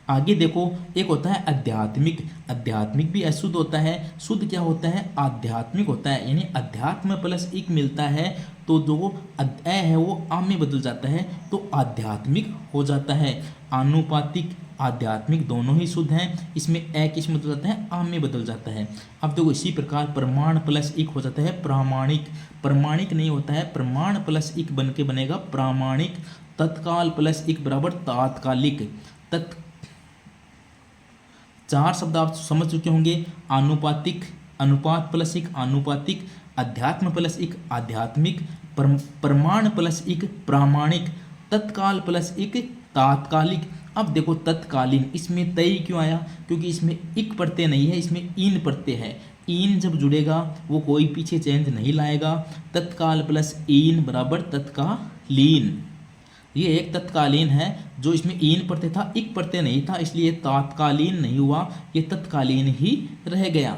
आगे देखो, एक होता है आध्यात्मिक, आध्यात्मिक भी अशुद्ध होता है। शुद्ध क्या होता है, आध्यात्मिक होता है, यानी अध्यात्म प्लस इक मिलता है तो जो अ है वो आ में बदल जाता है तो आध्यात्मिक हो जाता है। आनुपातिक आध्यात्मिक दोनों ही शुद्ध हैं, इसमें ए किस में बदल जाता है, आ में बदल जाता है। अब देखो इसी प्रकार प्रमाण प्लस इक हो जाता है प्रामाणिक, प्रमाणिक नहीं होता है, प्रमाण प्लस इक बन के बनेगा प्रामाणिक। तत्काल प्लस इक बराबर तात्कालिक, चार शब्द आप समझ चुके होंगे। आनुपातिक, अनुपात प्लस इक आनुपातिक, अध्यात्म प्लस इक आध्यात्मिक, प्रमाण प्लस इक प्रामाणिक, तत्काल प्लस इक तात्कालिक। अब देखो तत्कालीन, इसमें तय क्यों आया, क्योंकि इसमें इक प्रत्यय नहीं है, इसमें ईन प्रत्यय है। ईन जब जुड़ेगा वो कोई पीछे चेंज नहीं लाएगा। तत्काल प्लस ईन बराबर तत्कालीन, ये एक तत्कालीन है, जो इसमें ईन प्रत्यय था, इक प्रत्यय नहीं था, इसलिए तात्कालीन नहीं हुआ, ये तत्कालीन ही रह गया।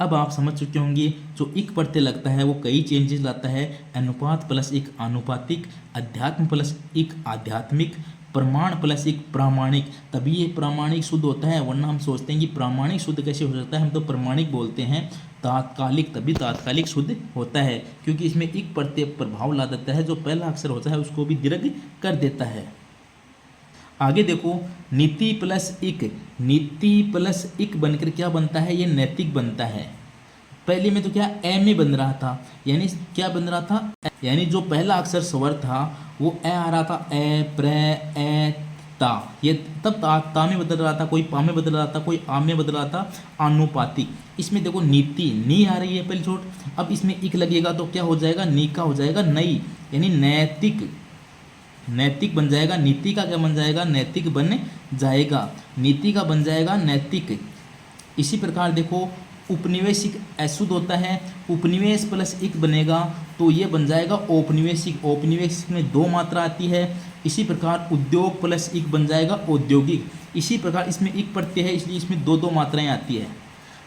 अब आप समझ चुके होंगे, जो इक प्रत्यय लगता है वो कई चेंजेस लाता है। अनुपात प्लस इक आनुपातिक, अध्यात्म प्लस इक आध्यात्मिक, प्रमाण प्लस एक प्रामाणिक, तभी ये प्रामाणिक शुद्ध होता है। वरना हम सोचते हैं कि प्रामाणिक शुद्ध कैसे हो जाता है, हम तो प्रमाणिक बोलते हैं। तात्कालिक, तभी तात्कालिक शुद्ध होता है, क्योंकि इसमें एक प्रत्यय प्रभाव ला देता है, जो पहला अक्षर होता है उसको भी दीर्घ कर देता है। आगे देखो, नीति प्लस इक, नीति प्लस इक बनकर क्या बनता है, ये नैतिक बनता है। पहले में तो क्या ए में बन रहा था, यानी क्या बन रहा था, यानी जो पहला अक्षर स्वर था वो ए आ रहा था, ए प्र ए ता, ये तब ता में बदल रहा था, कोई पा में बदल रहा था, कोई आ में बदल रहा था, आनुपातिक। इसमें देखो नीति, नी आ रही है पहली छोट, अब इसमें इक लगेगा तो क्या हो जाएगा, नी का हो जाएगा नई, यानी नैतिक, नैतिक बन जाएगा। नीति का क्या बन जाएगा, नैतिक बन जाएगा, नीति का बन जाएगा नैतिक। इसी प्रकार देखो, उपनिवेशिक अशुद्ध होता है, उपनिवेश प्लस इक बनेगा तो ये बन जाएगा औपनिवेशिक, औपनिवेशिक में दो मात्रा आती है। इसी प्रकार उद्योग प्लस इक बन जाएगा औद्योगिक। इसी प्रकार इसमें इक प्रत्यय है, इसलिए इसमें दो दो मात्राएं आती है,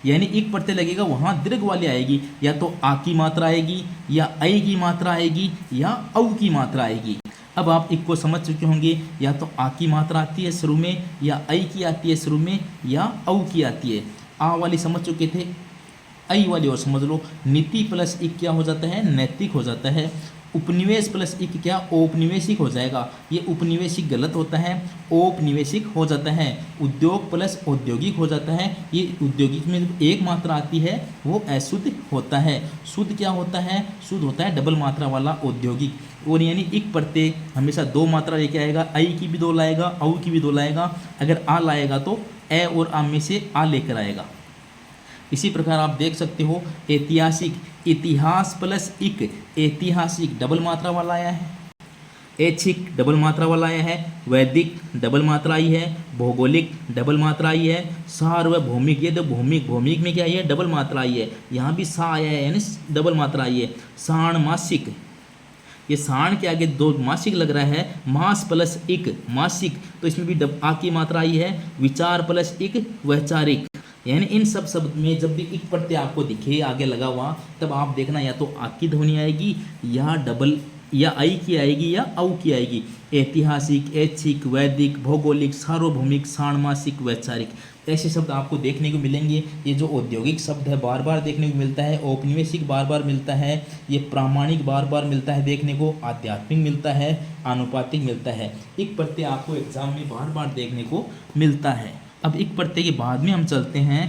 यानी इक प्रत्यय लगेगा वहाँ दीर्घ वाली आएगी, या तो आ की मात्रा आएगी, या ऐ की मात्रा आएगी, या औ की मात्रा आएगी। अब आप इक को समझ चुके होंगे, या तो आ की मात्रा आती है शुरू में, या ऐ की आती है शुरू में, या औ की आती है। आ वाली समझ चुके थे, ऐ वाली और समझ लो। नीति प्लस इक क्या हो जाता है, नैतिक हो जाता है। उपनिवेश प्लस इक क्या, औपनिवेशिक हो जाएगा, ये उपनिवेशिक गलत होता है, औपनिवेशिक हो जाता है। उद्योग प्लस औद्योगिक हो जाता है, ये औद्योगिक में जब एक मात्रा आती है वो अशुद्ध होता है। शुद्ध क्या होता है, शुद्ध होता है डबल मात्रा वाला औद्योगिक। और यानी इक प्रत्यय हमेशा दो मात्रा लेके आएगा, ऐ की भी दो लाएगा, औ की भी दो लाएगा, अगर आ लाएगा तो ए और आ में से आ लेकर आएगा। इसी प्रकार आप देख सकते हो, ऐतिहासिक, इतिहास प्लस इक, ऐतिहासिक डबल मात्रा वाला आया है, ऐच्छिक डबल मात्रा वाला आया है, वैदिक डबल मात्रा आई है, भौगोलिक डबल मात्रा आई है, सार्वभौमिक, ये तो भौमिक, भौमिक में क्या आई है, डबल मात्रा आई है, यहाँ भी सा आया है यानी डबल मात्रा आई है। षाण्मासिक, ये षाण के आगे दो मासिक लग रहा है, मास प्लस इक मासिक, तो इसमें भी आ की मात्रा आई है। विचार प्लस इक वैचारिक, यानी इन सब शब्द में जब भी इक प्रत्यय आपको दिखे आगे लगा हुआ, तब आप देखना या तो आ की ध्वनि आएगी, या डबल, या आई की आएगी, या औ की आएगी। ऐतिहासिक, ऐच्छिक, वैदिक, भौगोलिक, सार्वभौमिक, षाण्मासिक, वैचारिक, ऐसे शब्द आपको देखने को मिलेंगे। ये जो औद्योगिक शब्द है बार बार देखने को मिलता है, औपनिवेशिक बार बार मिलता है, ये प्रामाणिक बार बार मिलता है देखने को, आध्यात्मिक मिलता है, आनुपातिक मिलता है। इक प्रत्यय आपको एग्जाम में बार बार देखने को मिलता है। अब इक प्रत्यय के बाद में हम चलते हैं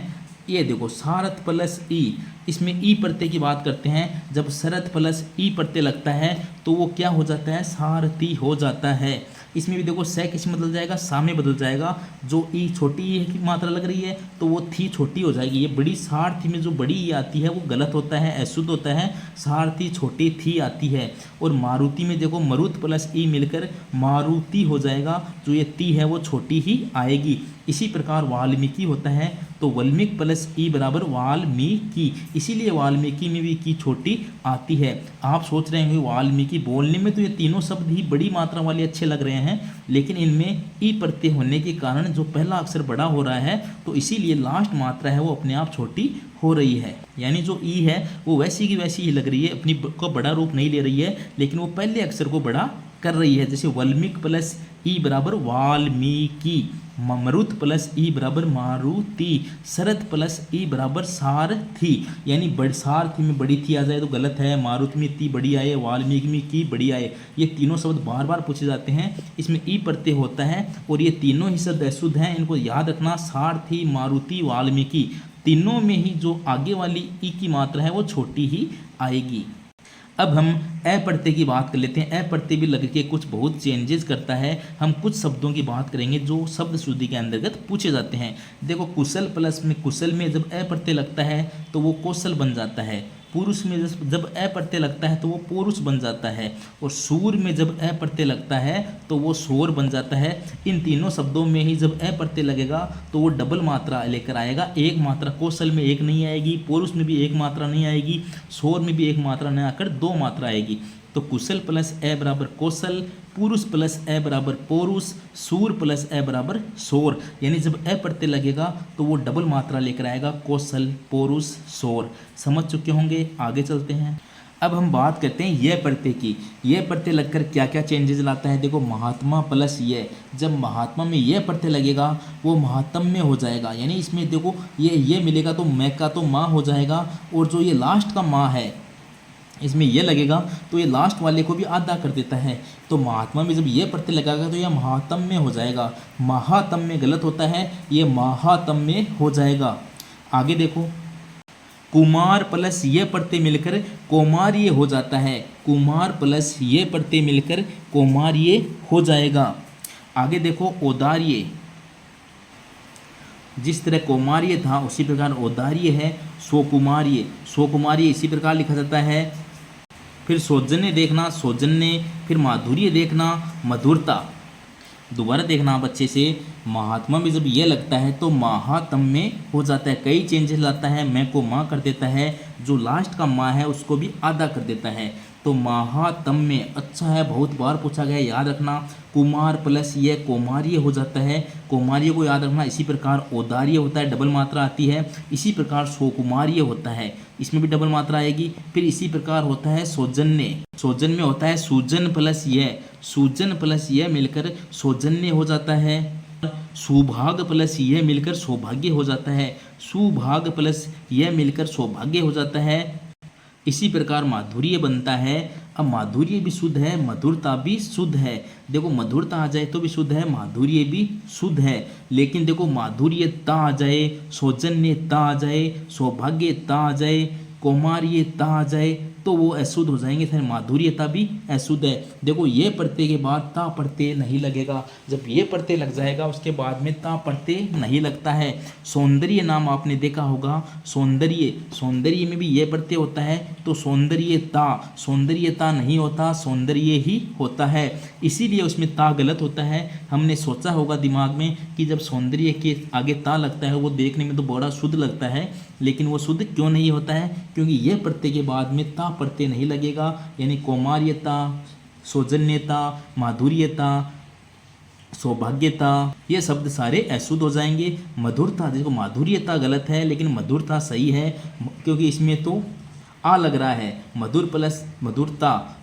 ये देखो सारथ प्लस ई, इसमें ई प्रत्यय की बात करते हैं। जब सरथ प्लस ई प्रत्यय लगता है तो वो क्या हो जाता है, सारथी हो जाता है। इसमें भी देखो से किस में बदल जाएगा, सामने बदल जाएगा। जो ई छोटी ई की मात्रा लग रही है तो वो थी छोटी हो जाएगी। ये बड़ी सारथी में जो बड़ी ई आती है वो गलत होता है, अशुद्ध होता है। सारथी छोटी थी आती है। और मारुति में देखो मरुत प्लस ई मिलकर मारुति हो जाएगा, जो ये ती है वो छोटी ही आएगी। इसी प्रकार वाल्मीकि होता है तो वल्मीक प्लस ई बराबर वाल्मीकि, इसीलिए वाल्मीकि में भी की छोटी आती है। आप सोच रहे हैं वाल्मीकि बोलने में तो ये तीनों शब्द ही बड़ी मात्रा वाले अच्छे लग रहे हैं, लेकिन इनमें ई प्रत्यय होने के कारण जो पहला अक्षर बड़ा हो रहा है तो इसीलिए लास्ट मात्रा है वो अपने आप छोटी हो रही है। यानी जो ई है वो वैसी की वैसी ही लग रही है, अपनी को बड़ा रूप नहीं ले रही है, लेकिन वो पहले अक्षर को बड़ा कर रही है। जैसे वल्मीक प्लस ई बराबर वाल्मीकि, मरुत प्लस ई बराबर मारुति, शरद प्लस ई बराबर सारथी। यानी बड़ सारथी में बड़ी थी आ जाए तो गलत है, मारुति में ती बड़ी आए, वाल्मीकि में की बड़ी आए। ये तीनों शब्द बार बार पूछे जाते हैं, इसमें ई प्रत्यय होता है और ये तीनों ही शब्द अशुद्ध हैं। इनको याद रखना, सारथी, मारुति, वाल्मीकि, तीनों में ही जो आगे वाली ई की मात्रा है वो छोटी ही आएगी। अब हम अ प्रत्यय की बात कर लेते हैं। अ प्रत्यय भी लग के कुछ बहुत चेंजेस करता है। हम कुछ शब्दों की बात करेंगे जो शब्द शुद्धि के अंतर्गत पूछे जाते हैं। देखो कुशल प्लस में, कुशल में जब अ प्रत्यय लगता है तो वो कौशल बन जाता है। पुरुष में जब अ प्रत्यय लगता है तो वो पुरुष बन जाता है। और सूर में जब अ प्रत्यय लगता है तो वो शोर बन जाता है। इन तीनों शब्दों में ही जब अ प्रत्यय लगेगा तो वो डबल मात्रा लेकर आएगा। एक मात्रा कौशल में एक नहीं आएगी, पुरुष में भी एक मात्रा नहीं आएगी, शोर में भी एक मात्रा नहीं आकर दो मात्रा आएगी। तो कुशल प्लस अ बराबर कौशल, पुरुष प्लस अ बराबर पौरुष, सूर प्लस अ बराबर शोर। यानी जब अ प्रत्यय लगेगा तो वो डबल मात्रा लेकर आएगा, कौशल, पौरुष, शोर। समझ चुके होंगे, आगे चलते हैं। अब हम बात करते हैं ये प्रत्यय की। ये प्रत्यय लगकर क्या क्या चेंजेस लाता है। देखो महात्मा प्लस ये, जब महात्मा में ये प्रत्यय लगेगा वो महात्म्य हो जाएगा। यानी इसमें देखो ये मिलेगा तो मैं का तो माँ हो जाएगा, और जो ये लास्ट का माँ है इसमें ये लगेगा तो ये लास्ट वाले को भी आधा कर देता है। तो महात्मा में जब ये प्रत्यय लगाएगा तो यह महात्म्य हो जाएगा। महात्म्य गलत होता है, ये महात्म्य हो जाएगा। आगे देखो कुमार प्लस ये प्रत्यय मिलकर कौमार्य हो जाता है। कुमार प्लस ये प्रत्यय मिलकर कौमार्य हो जाएगा। आगे देखो औदार्य, जिस तरह कौमार्य था उसी प्रकार औदार्य है। स्वकुमार्य, स्वकुमार्य इसी प्रकार लिखा जाता है। फिर सौजन्य देखना, सौजन्य, फिर माधुर्य देखना, मधुरता। दोबारा देखना आप अच्छे से, महात्मा में जब ये लगता है तो महात्म्य हो जाता है। कई चेंजेस लाता है, मैं को माँ कर देता है, जो लास्ट का माँ है उसको भी आधा कर देता है। तो महात्म्य अच्छा है, बहुत बार पूछा गया, याद रखना। कुमार प्लस ये कौमार्य हो जाता है, कौमार्य को याद रखना। इसी प्रकार औदार्य होता है, डबल मात्रा आती है। इसी प्रकार स्वकुमार्य होता है, इसमें भी डबल मात्रा आएगी। फिर इसी प्रकार होता है सौजन्य, सौजन्य होता है सूजन प्लस ये, सूजन प्लस ये मिलकर सौजन्य हो जाता है। सुभाग प्लस ये मिलकर सौभाग्य हो जाता है, सुभाग प्लस ये मिलकर सौभाग्य हो जाता है। इसी प्रकार माधुर्य बनता है। अब माधुर्य भी शुद्ध है, मधुरता भी शुद्ध है। देखो मधुरता आ जाए तो भी शुद्ध है, माधुर्य भी शुद्ध है। लेकिन देखो माधुर्यता आ जाए, सौजन्यता आ जाए, सौभाग्यता आ जाए, कौमार्यता आ जाए तो वो अशुद्ध हो जाएंगे। फिर माधुर्यता भी अशुद्ध है। देखो ये प्रत्यय के बाद ता प्रत्यय नहीं लगेगा। जब ये प्रत्यय लग जाएगा उसके बाद में ता प्रत्यय नहीं लगता है। सौंदर्य नाम आपने देखा होगा, सौंदर्य, सौंदर्य में भी ये प्रत्यय होता है तो सौंदर्यता, सौंदर्यता नहीं होता, सौंदर्य ही होता है। इसीलिए उसमें ता गलत होता है। हमने सोचा होगा दिमाग में कि जब सौंदर्य के आगे ता लगता है वो देखने में तो बड़ा शुद्ध लगता है, लेकिन वो शुद्ध क्यों नहीं होता है, क्योंकि ये प्रत्यय के बाद में ता प्रत्यय नहीं लगेगा। यानी कौमार्यता, सौजन्यता, माधुर्यता, सौभाग्यता, ये शब्द सारे अशुद्ध हो जाएंगे। मधुरता, देखो माधुर्यता गलत है लेकिन मधुरता सही है, क्योंकि इसमें तो आ लग रहा है, मधुर प्लस मधुरता,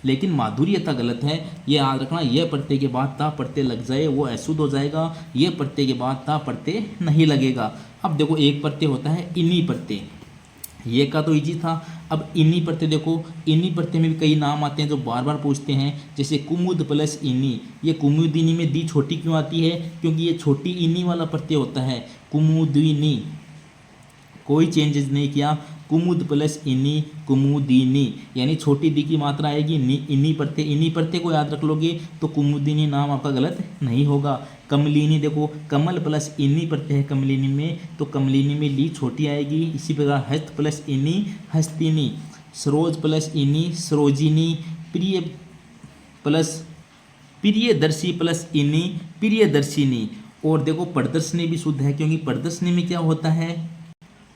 लेकिन माधुर्यता गलत है। ये याद रखना, ये प्रत्यय के बाद ता प्रत्यय लग जाए वो अशुद्ध हो जाएगा, ये प्रत्यय के बाद ता प्रत्यय नहीं लगेगा। अब देखो एक प्रत्यय होता है इन्हीं प्रत्यय, ये का तो इजी था। अब इन्हीं प्रत्यय देखो, इन्हीं प्रत्यय में भी कई नाम आते हैं जो बार बार पूछते हैं। जैसे कुमुद प्लस इन्हीं, ये कुमुदिनी में दी छोटी क्यों आती है, क्योंकि ये छोटी इन्हीं वाला प्रत्यय होता है, कुमुदिनी। कोई चेंजेस नहीं किया। कुमुद प्लस इनी कुमुदिनी, यानी छोटी दी की मात्रा आएगी इन्हीं प्रत्यय को याद रख लोगे तो कुमुदिनी नाम आपका गलत नहीं होगा। कमलिनी, देखो कमल प्लस इनी प्रत्यय है कमलिनी में, तो कमलिनी में ली छोटी आएगी। इसी प्रकार हस्त प्लस इनी हस्तिनी, सरोज प्लस इनी सरोजिनी, प्रिय प्लस प्रियदर्शी प्लस इनी प्रियदर्शिनी। और देखो प्रदर्शनी भी शुद्ध है, क्योंकि प्रदर्शनी में क्या होता है,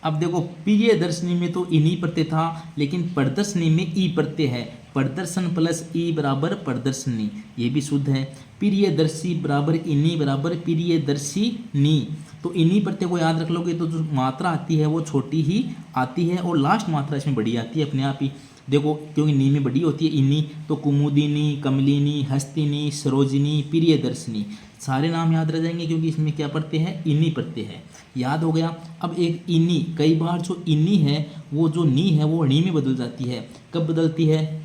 अब देखो प्रियदर्शनी में तो इन्हीं प्रत्यय था, लेकिन प्रदर्शनी में ई प्रत्यय है। प्रदर्शन प्लस ई बराबर प्रदर्शनी, ये भी शुद्ध है। प्रियदर्शी बराबर इन्हीं बराबर प्रियदर्शिनी, तो इन्हीं प्रत्यय को याद रख लोगे तो जो मात्रा आती है वो छोटी ही आती है और लास्ट मात्रा इसमें बड़ी आती है अपने आप ही। देखो क्योंकि नी में बड़ी होती है इन्हीं, तो कुमुदिनी, कमलिनी, हस्तिनी, सरोजिनी, प्रियदर्शिनी, सारे नाम याद रह जाएंगे क्योंकि इसमें क्या प्रत्यय है, इन्हीं प्रत्यय है। याद हो गया। अब एक इन्हीं, कई बार जो इन्हीं है वो जो नी है वो णी में बदल जाती है। कब बदलती है,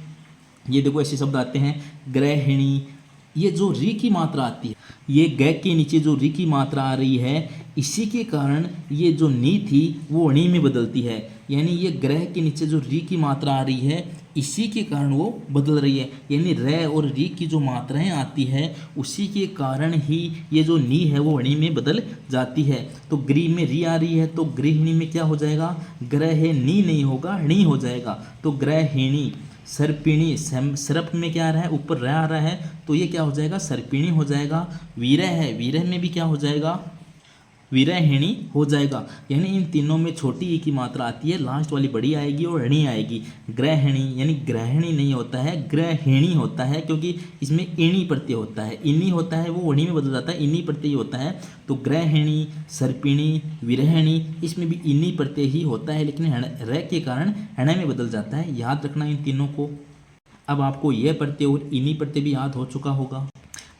ये देखो ऐसे शब्द आते हैं ग्रहिणी, ये जो री की मात्रा आती है, ये ग के नीचे जो री की मात्रा आ रही है, इसी के कारण ये जो नी थी वो णी में बदलती है। यानी ये ग्रह के नीचे जो री की मात्रा आ रही है, इसी के कारण वो बदल रही है। यानी र और री की जो मात्राएं आती है उसी के कारण ही ये जो नी है वो णी में बदल जाती है। तो गृह में री आ रही है तो गृहिणी में क्या हो जाएगा, ग्रह नी नहीं होगा, णी हो जाएगा। तो गृहिणी। सर्पिणी, सर्प में क्या आ रहा है, ऊपर रह आ रहा है, तो ये क्या हो जाएगा, सर्पिणी हो जाएगा। वीरह है, वीरह में भी क्या हो जाएगा, विरहिणी हो जाएगा। यानी इन तीनों में छोटी ई की मात्रा आती है, लास्ट वाली बड़ी आएगी और णी आएगी। ग्रहिणी यानी ग्रहिणी नहीं होता है, ग्रहिणी होता है, क्योंकि इसमें इणी प्रत्यय होता है, इन्हीं होता है वो णी में बदल जाता है, इन्हीं प्रत्यय होता है। तो ग्रहिणी, सर्पिणी, विरहिणी, इसमें भी इन्हीं प्रत्यय ही होता है, लेकिन र के कारण हण में बदल जाता है। याद रखना इन तीनों को। अब आपको यह प्रत्यय और इन्हीं प्रत्यय भी याद हो चुका होगा।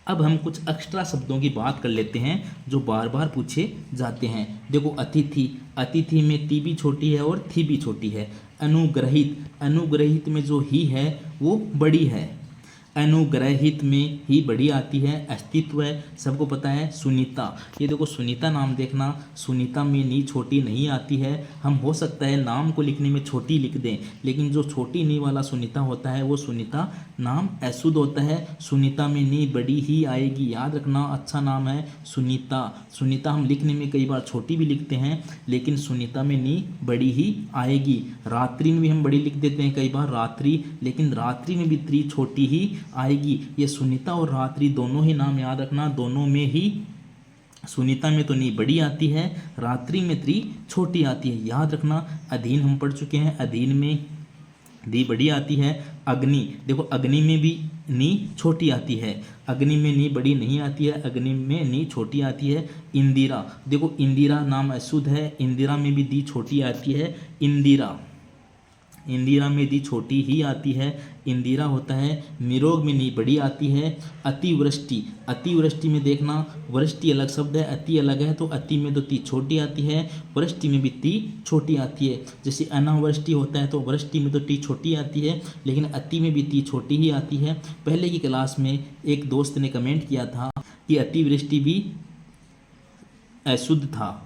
अब हम कुछ एक्स्ट्रा शब्दों की बात कर लेते हैं जो बार बार पूछे जाते हैं। देखो अतिथि, अतिथि में ती भी छोटी है और थी भी छोटी है। अनुग्रहित, अनुग्रहित में जो ही है वो बड़ी है, अनुग्रहित में ही बड़ी आती है। अस्तित्व है, सबको पता है। सुनीता, ये देखो सुनीता नाम देखना, सुनीता में नी छोटी नहीं आती है। हम हो सकता है नाम को लिखने में छोटी लिख दें, लेकिन जो छोटी नी वाला सुनीता होता है वो सुनीता नाम अशुद्ध होता है। सुनीता में नी बड़ी ही आएगी, याद रखना, अच्छा नाम है सुनीता। सुनीता हम लिखने में कई बार छोटी भी लिखते हैं, लेकिन सुनीता में नी बड़ी ही आएगी। रात्रि में भी हम बड़ी लिख देते हैं कई बार रात्रि, लेकिन रात्रि में भी त्री छोटी ही आएगी। ये सुनीता और रात्रि दोनों ही नाम याद रखना, दोनों में ही सुनीता में तो नी बड़ी आती है, रात्रि में त्री छोटी आती है, याद रखना। अधीन हम पढ़ चुके हैं, अधीन में दी बड़ी आती है। अग्नि, देखो अग्नि में भी नी छोटी आती है, अग्नि में नी बड़ी नहीं आती है, अग्नि में नी छोटी आती है। इंदिरा, देखो इंदिरा नाम अशुद्ध है, इंदिरा में भी दी छोटी आती है। इंदिरा, इंदिरा में दी छोटी ही आती है, इंदिरा होता है। निरोग में नी बड़ी आती है। अतिवृष्टि, अतिवृष्टि में देखना वृष्टि अलग शब्द है, अति अलग है, तो अति में तो ती छोटी आती है, वृष्टि में भी ती छोटी आती है। जैसे अनावृष्टि होता है तो वृष्टि में तो टी छोटी आती है, लेकिन अति में भी ती छोटी ही आती है। पहले की क्लास में एक दोस्त ने कमेंट किया था कि अतिवृष्टि भी अशुद्ध था।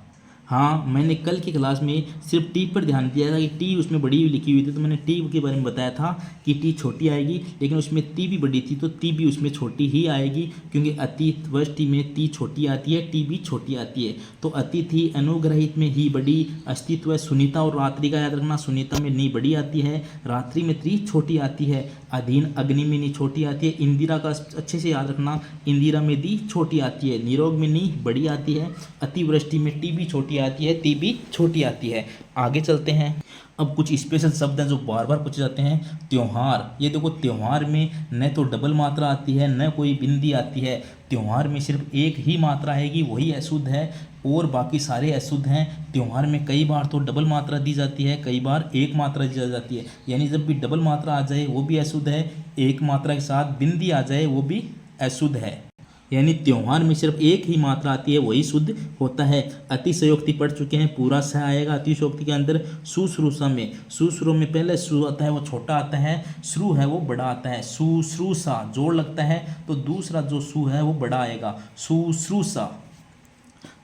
हाँ, मैंने कल की क्लास में सिर्फ टी पर ध्यान दिया था कि टी उसमें बड़ी लिखी हुई थी, तो मैंने टी के बारे में बताया था कि टी छोटी आएगी, लेकिन उसमें ती भी बड़ी थी तो ती भी उसमें छोटी ही आएगी, क्योंकि अतिवृष्टि में ती छोटी आती है, टी भी छोटी आती है। तो अतिथि, अनुग्रहित में ही बड़ी, अस्तित्व है। सुनीता और रात्रि का याद रखना, सुनीता में नी बड़ी आती है, रात्रि में ती छोटी आती है। अधीन, अग्नि में नी छोटी आती है। इंदिरा का अच्छे से याद रखना, इंदिरा में दी छोटी आती है। निरोग में नी बड़ी आती है। अतिवृष्टि में टी भी छोटी आती है, ती भी छोटी आती है। आगे चलते हैं। अब कुछ स्पेशल शब्द हैं जो बार बार पूछे जाते हैं। त्योहार, ये देखो त्योहार में न तो डबल मात्रा आती है न कोई बिंदी आती है, त्योहार में सिर्फ एक ही मात्रा आएगी, वही अशुद्ध है, और बाकी सारे अशुद्ध हैं। त्योहार में कई बार तो डबल मात्रा दी जाती है, कई बार एक मात्रा दी जाती है, यानी जब भी डबल मात्रा आ जाए वो भी अशुद्ध है, एक मात्रा के साथ बिंदी आ जाए वो भी अशुद्ध है। यानी त्योहार में सिर्फ एक ही मात्रा आती है, वही शुद्ध होता है। अतिशयोक्ति पढ़ चुके हैं, पूरा स आएगा अतिशयोक्ति के अंदर। शुश्रूषा में, शुश्रू में पहले श्रु आता है वो छोटा आता है, श्रु है वो बड़ा आता है। शुश्रूषा जोड़ लगता है तो दूसरा जो सु है वो बड़ा आएगा, शुश्रूषा।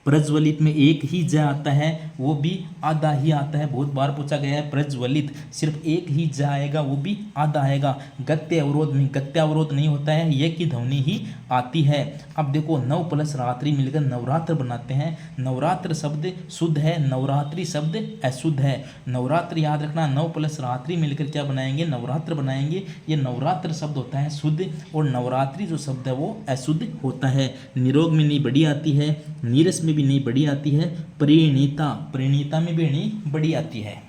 प्रज्वलित में एक ही ज आता है, वो भी आधा ही आता है। बहुत बार पूछा गया है प्रज्वलित, सिर्फ एक ही ज आएगा, वो भी आधा आएगा। गत्य अवरोध में गत्य अवरोध नहीं होता है, ये की ध्वनि ही आती है। अब देखो नव प्लस रात्रि मिलकर नवरात्र बनाते हैं। नवरात्र शब्द शुद्ध है, नवरात्रि शब्द अशुद्ध है। नवरात्र याद रखना, नव प्लस रात्रि मिलकर क्या बनाएंगे, नवरात्र बनाएंगे। ये नवरात्र शब्द होता है शुद्ध, और नवरात्रि जो शब्द है वो अशुद्ध होता है। निरोग में नहीं बड़ी आती है, नीरस में भी नहीं बड़ी आती है, परिणीता परिणीता में भी नहीं बड़ी आती है।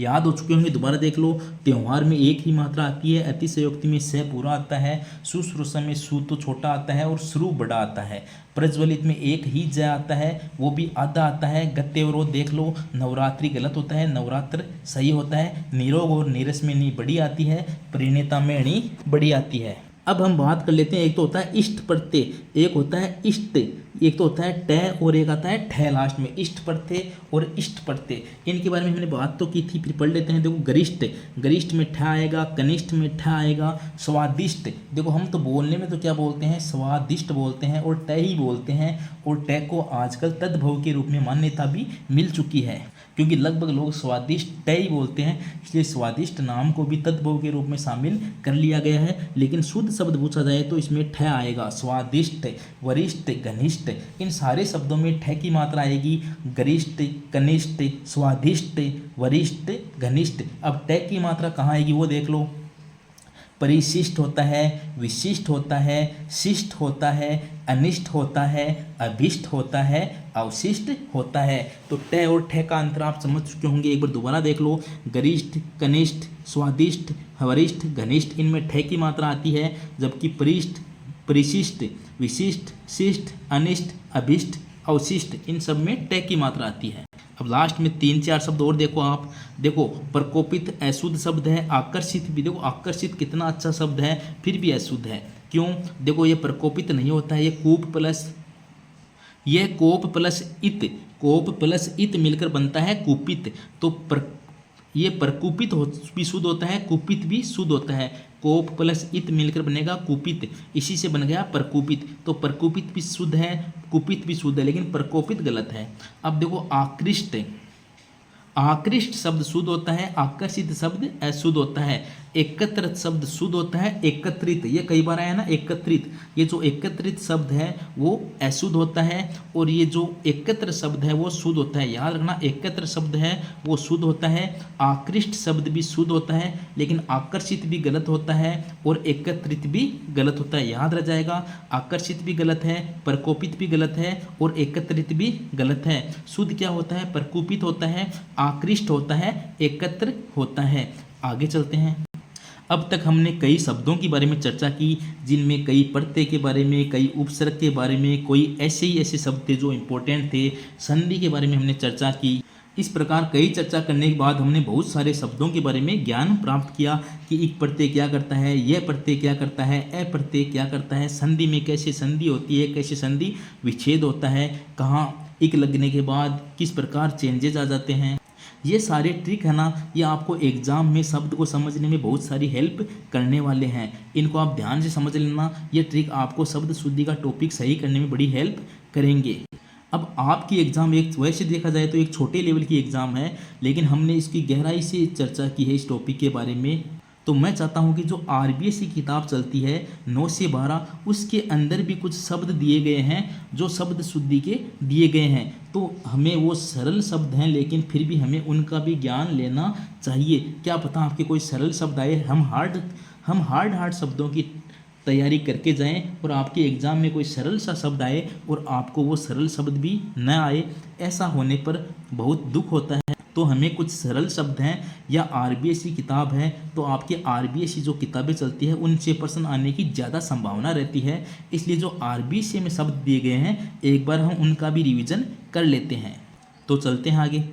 याद हो चुके होंगे, दोबारा देख लो। त्योहार में एक ही मात्रा आती है, अतिशयोक्ति में स पूरा आता है, शुश्रूषा में सु तो छोटा आता है और श्रु बड़ा आता है। प्रज्वलित में एक ही ज आता है, वो भी आधा आता है। गत्यवरोध देख लो, नवरात्रि गलत होता है, नवरात्र सही होता है। निरोग और नीरस में नहीं बड़ी आती है, परिणीता में नहीं बड़ी आती है। अब हम बात कर लेते हैं, एक तो होता है इष्ट प्रत्यय, एक होता है इष्ट, एक तो होता है ट और एक आता है ठ लास्ट में। इष्ट प्रत्यय और इष्ट प्रत्यय, इनके बारे में हमने बात तो की थी, फिर पढ़ लेते हैं। देखो गरिष्ठ, गरिष्ठ में ठ आएगा, कनिष्ठ में ठ आएगा। स्वादिष्ट, देखो हम तो बोलने में तो क्या बोलते हैं, स्वादिष्ट बोलते हैं और ट ही बोलते हैं, और ट को आजकल तद्भव के रूप में मान्यता भी मिल चुकी है, क्योंकि लगभग लोग स्वादिष्ट ट ही बोलते हैं, इसलिए स्वादिष्ट नाम को भी तद्भव के रूप में शामिल कर लिया गया है। लेकिन शुद्ध शब्द पूछा जाए तो इसमें ठ आएगा। स्वादिष्ट, वरिष्ठ, घनिष्ठ, इन सारे शब्दों में ठ की मात्रा आएगी। गरिष्ठ, कनिष्ठ, स्वादिष्ट, वरिष्ठ, घनिष्ठ। अब ट की मात्रा कहाँ आएगी वो देख लो। परिशिष्ट होता है, विशिष्ट होता है, शिष्ट होता है, अनिष्ट होता है, अभिष्ट होता है, अवशिष्ट होता है। तो ट और ठ का अंतर आप समझ चुके होंगे, एक बार दोबारा देख लो। गरिष्ठ, कनिष्ठ, स्वादिष्ट, वरिष्ठ, घनिष्ठ, इनमें ठ की मात्रा आती है, जबकि परिष्ठ, परिशिष्ट, विशिष्ट, शिष्ट, अनिष्ट, अभिष्ट, अवशिष्ट, इन सब में ट की मात्रा आती है। अब लास्ट में 3-4 शब्द और देखो आप। देखो प्रकोपित अशुद्ध शब्द है, आकर्षित भी, देखो आकर्षित कितना अच्छा शब्द है, फिर भी अशुद्ध है। क्यों, देखो ये प्रकोपित नहीं होता है, ये कोप प्लस इत, कोप प्लस इत मिलकर बनता है कुपित। तो ये प्रकुपित भी शुद्ध होता है, कुपित भी शुद्ध होता है। कोप प्लस इत मिलकर बनेगा कुपित, इसी से बन गया प्रकुपित। तो प्रकुपित भी शुद्ध है, कुपित भी शुद्ध है, लेकिन प्रकोपित गलत है। अब देखो आकृष्ट, आकृष्ट शब्द शुद्ध होता है, आकर्षित शब्द अशुद्ध होता है। एकत्रित शब्द शुद्ध होता है, एकत्रित, ये कई बार आया ना एकत्रित, ये जो एकत्रित शब्द है वो अशुद्ध होता है, और ये जो एकत्र शब्द है वो शुद्ध होता है। याद रखना, एकत्र शब्द है वो शुद्ध होता है। आकृष्ट शब्द भी शुद्ध होता है, लेकिन आकर्षित भी गलत होता है और एकत्रित भी गलत होता है। याद रह जाएगा, आकर्षित भी गलत है, प्रकोपित भी गलत है और एकत्रित भी गलत है। शुद्ध क्या होता है, प्रकोपित होता है, आकृष्ट होता है, एकत्र होता है। आगे चलते हैं। अब तक हमने कई शब्दों के बारे में चर्चा की, जिनमें कई प्रत्यय के बारे में, कई उपसर्ग के बारे में, कोई ऐसे शब्द थे जो इम्पोर्टेंट थे। संधि के बारे में हमने चर्चा की। इस प्रकार कई चर्चा करने के बाद हमने बहुत सारे शब्दों के बारे में ज्ञान प्राप्त किया कि इक प्रत्यय क्या करता है, यह प्रत्यय क्या करता है, अ प्रत्यय क्या करता है, संधि में कैसे संधि होती है, कैसे संधि विच्छेद होता है, कहाँ इक लगने के बाद किस प्रकार चेंजेज आ जाते हैं। ये सारे ट्रिक है ना, ये आपको एग्जाम में शब्द को समझने में बहुत सारी हेल्प करने वाले हैं। इनको आप ध्यान से समझ लेना, ये ट्रिक आपको शब्द शुद्धि का टॉपिक सही करने में बड़ी हेल्प करेंगे। अब आपकी एग्ज़ाम एक वैसे देखा जाए तो एक छोटे लेवल की एग्ज़ाम है, लेकिन हमने इसकी गहराई से चर्चा की है इस टॉपिक के बारे में। तो मैं चाहता हूं कि जो RBS की किताब चलती है 9 से 12, उसके अंदर भी कुछ शब्द दिए गए हैं जो शब्द शुद्धि के दिए गए हैं। तो हमें वो सरल शब्द हैं, लेकिन फिर भी हमें उनका भी ज्ञान लेना चाहिए। क्या पता आपके कोई सरल शब्द आए, हम हार्ड शब्दों की तैयारी करके जाएं और आपके एग्ज़ाम में कोई सरल सा शब्द आए और आपको वो सरल शब्द भी न आए। ऐसा होने पर बहुत दुख होता है। तो हमें कुछ सरल शब्द हैं, या RBS की किताब है तो आपके RBS की जो किताबें चलती है उनसे प्रश्न आने की ज़्यादा संभावना रहती है। इसलिए जो RBS में शब्द दिए गए हैं एक बार हम उनका भी रिवीजन कर लेते हैं। तो चलते हैं आगे।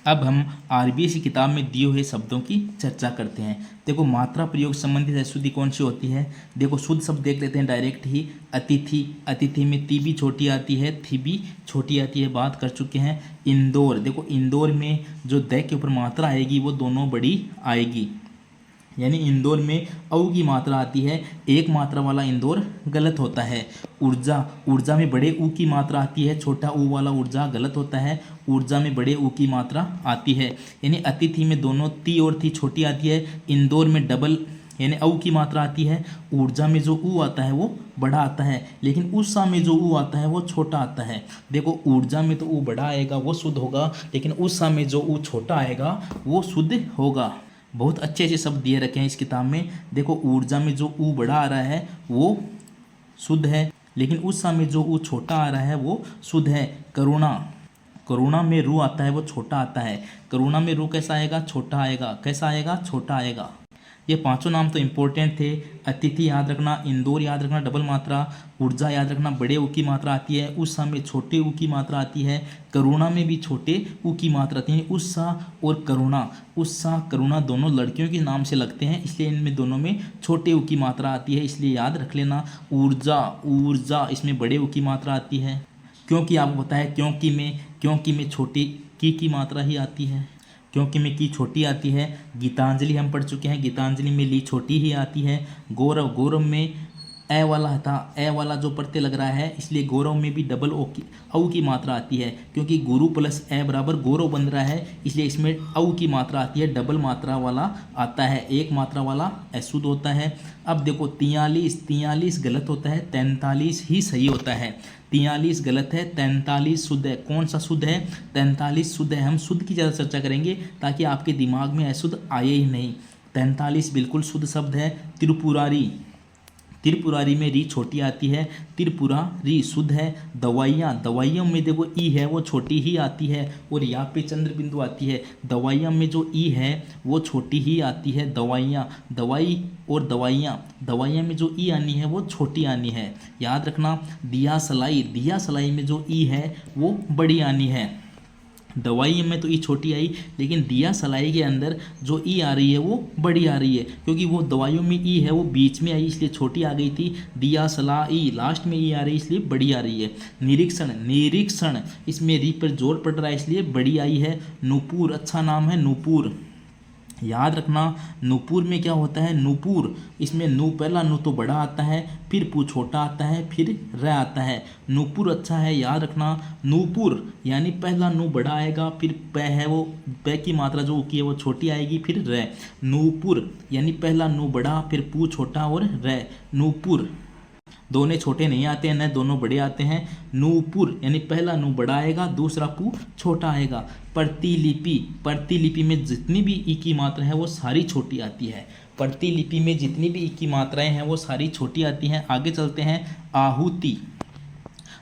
अब हम RBS की किताब में दिए हुए शब्दों की चर्चा करते हैं। देखो मात्रा प्रयोग संबंधित अशुद्धि कौन सी होती है। देखो शुद्ध शब्द देख लेते हैं डायरेक्ट ही। अतिथि, अतिथि में ती भी छोटी आती है, थी भी छोटी आती है, बात कर चुके हैं। इंदौर, देखो इंदौर में जो द के ऊपर मात्रा आएगी वो दोनों बड़ी आएगी। यानी इंदौर में औ की मात्रा आती है, एक मात्रा वाला इंदौर गलत होता है। ऊर्जा, ऊर्जा में बड़े ऊ की मात्रा आती है, छोटा ऊ वाला ऊर्जा गलत होता है। ऊर्जा में बड़े ऊ की मात्रा आती है। यानी अतिथि में दोनों ती और थी छोटी आती है। इंदौर में डबल यानी औ की मात्रा आती है। ऊर्जा में जो ऊ आता है वो बड़ा आता है, लेकिन उषा में जो ऊ आता है वो छोटा आता है। देखो ऊर्जा में तो ऊ बड़ा आएगा वो शुद्ध होगा, लेकिन उषा में जो ऊ छोटा आएगा वो शुद्ध होगा। बहुत अच्छे अच्छे शब्द दिए रखे हैं इस किताब में। देखो ऊर्जा में जो ऊ बड़ा आ रहा है वो शुद्ध है, लेकिन उषा में जो ऊ छोटा आ रहा है वो शुद्ध है। करुणा, करुणा में रू आता है वो छोटा आता है। करुणा में रू कैसा आएगा? छोटा आएगा। कैसा आएगा? छोटा आएगा। ये पांचों नाम तो इम्पोर्टेंट थे। अतिथि याद रखना, इंदौर याद रखना डबल मात्रा, ऊर्जा याद रखना बड़े ऊ की मात्रा आती है, उषा में छोटे ऊ की मात्रा आती है, करुणा में भी छोटे ऊ की मात्रा आती है। उषा और करुणा, उषा करुणा दोनों लड़कियों के नाम से लगते हैं, इसलिए इनमें दोनों में छोटे ऊ की मात्रा आती है, इसलिए याद रख लेना। ऊर्जा, ऊर्जा इसमें बड़े ऊ की मात्रा आती है, क्योंकि आपको पता है क्योंकि में छोटी की मात्रा ही आती है, क्योंकि में की छोटी आती है। गीतांजलि हम पढ़ चुके हैं, गीतांजलि में ली छोटी ही आती है। गौरव, गौरव में ए वाला था, ए वाला जो प्रत्यय लग रहा है, इसलिए गौरव में भी डबल औ की मात्रा आती है, क्योंकि गुरु प्लस ए बराबर गौरव बन रहा है, इसलिए इसमें औ की मात्रा आती है, डबल मात्रा वाला आता है, एक मात्रा वाला अशुद्ध होता है। अब देखो 43, 43 गलत होता है, 43 ही सही होता है। 43 गलत है, 43 शुद्ध है। कौन सा शुद्ध है? 43 शुद्ध है। हम शुद्ध की ज़्यादा चर्चा करेंगे ताकि आपके दिमाग में अशुद्ध आए ही नहीं। 43 बिल्कुल शुद्ध शब्द है। त्रिपुरारी, त्रिपुरारी में री छोटी आती है, त्रिपुरारी शुद्ध है। दवाइयाँ, दवाइयों में देखो ई है वो छोटी ही आती है, और यहाँ पे चंद्र बिंदु आती है। दवाइयाँ में जो ई है वो छोटी ही आती है। दवाइयाँ, दवाई और दवाइयाँ, दवाइयाँ में जो ई आनी है वो छोटी आनी है, याद रखना। दिया सलाई, दिया सलाई में जो ई है वो बड़ी आनी है। दवाई में तो ई छोटी आई, लेकिन दिया सलाई के अंदर जो ई आ रही है वो बड़ी आ रही है, क्योंकि वो दवाइयों में ई है वो बीच में आई इसलिए छोटी आ गई थी। दिया सलाई लास्ट में ई आ रही है इसलिए बड़ी आ रही है। निरीक्षण, निरीक्षण इसमें री पर जोर पड़ रहा है इसलिए बड़ी आई है। नूपुर, अच्छा नाम है नूपुर, याद रखना। नूपुर में क्या होता है? नूपुर, इसमें नू पहला नू तो बड़ा आता है, फिर पू छोटा आता है, फिर र आता है। नूपुर अच्छा है, याद रखना। नूपुर यानी पहला नू बड़ा आएगा, फिर प है वो प की मात्रा जो की है वो छोटी आएगी, फिर र। नूपुर यानी पहला नू बड़ा, फिर पू छोटा और र। नूपुर, दोनों छोटे नहीं आते हैं न दोनों बड़े आते हैं। नूपुर यानी पहला नू बड़ा आएगा, दूसरा पू छोटा आएगा। प्रतिलिपि, प्रतिलिपि में जितनी भी ई की मात्रा है वो सारी छोटी आती है। प्रतिलिपि में जितनी भी ई की मात्राएं हैं वो सारी छोटी आती हैं। आगे चलते हैं। आहुति,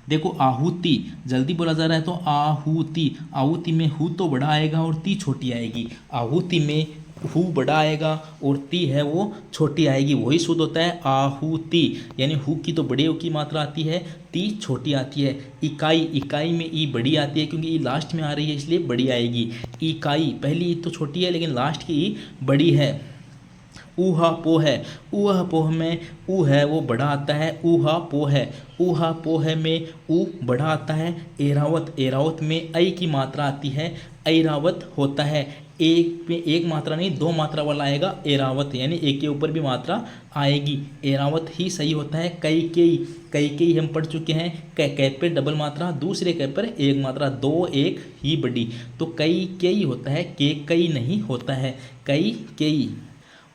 देखो आहुति जल्दी बोला जा रहा है तो आहुति, आहुति में हु तो बड़ा आएगा और ती छोटी आएगी। आहुति में हु बड़ा आएगा और ती है वो छोटी आएगी, वही शुद्ध होता है आहुति। यानी हु की तो बड़े की मात्रा आती है, ती छोटी आती है। इकाई, इकाई में ई बड़ी आती है क्योंकि ई लास्ट में आ रही है इसलिए बड़ी आएगी। इकाई, पहली ई तो छोटी है लेकिन लास्ट की ई बड़ी है। ऊहा पोह है, ऊहा पोह में ऊ है वो बड़ा आता है, ऊहा पोह है। ऊहा पोह में ऊ बड़ा आता है। एरावत, एरावत में ऐ की मात्रा आती है, ऐरावत होता है। एक में एक मात्रा नहीं दो मात्रा वाला आएगा एरावत, यानी एक के ऊपर भी मात्रा आएगी, एरावत ही सही होता है। कैकेयी, कैकेयी हम पढ़ चुके हैं। कै पे डबल मात्रा, दूसरे कै पर एक मात्रा, दो एक ही बड़ी, तो कैकेयी होता है, के कई नहीं होता है, कैकेयी।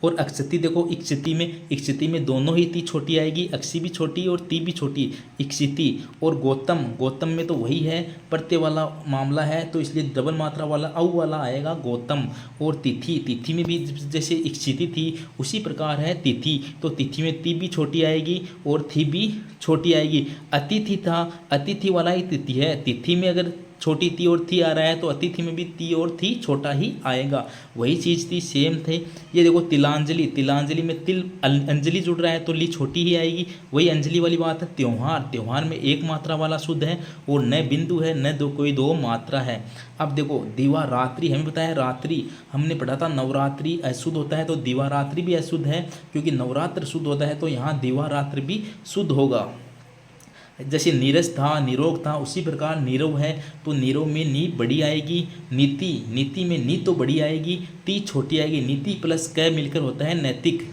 और अक्षति, देखो इक्षिति में दोनों ही ती छोटी आएगी, अक्षी भी छोटी और ती भी छोटी, इक्षिति। और गौतम, गौतम में तो वही है प्रत्यय वाला मामला है तो इसलिए डबल मात्रा वाला औ वाला आएगा गौतम। और तिथि, तिथि में भी जैसे इक्षिति थी उसी प्रकार है तिथि, तो तिथि में ती भी छोटी आएगी और थी भी छोटी आएगी। अतिथि था, अतिथि वाला ही तिथि है, तिथि में अगर छोटी ती और थी आ रहा है तो अतिथि में भी ती और थी छोटा ही आएगा, वही चीज़ थी, सेम थे। ये देखो तिलांजलि, तिलांजलि में तिल अंजलि जुड़ रहा है तो ली छोटी ही आएगी, वही अंजलि वाली बात है। त्योहार, त्योहार में एक मात्रा वाला शुद्ध है और न बिंदु है न कोई दो मात्रा है। अब देखो दिवारात्रि, हमें बताया रात्रि, हमने पढ़ा था नवरात्रि अशुद्ध होता है तो दिवारात्रि भी अशुद्ध है, क्योंकि नवरात्र शुद्ध होता है तो यहाँ दिवारात्र भी शुद्ध होगा। जैसे नीरस था, निरोग था, उसी प्रकार नीरव है तो नीरव में नी बड़ी आएगी। नीति, नीति में नी तो बड़ी आएगी, ती छोटी आएगी। नीति प्लस क मिलकर होता है नैतिक,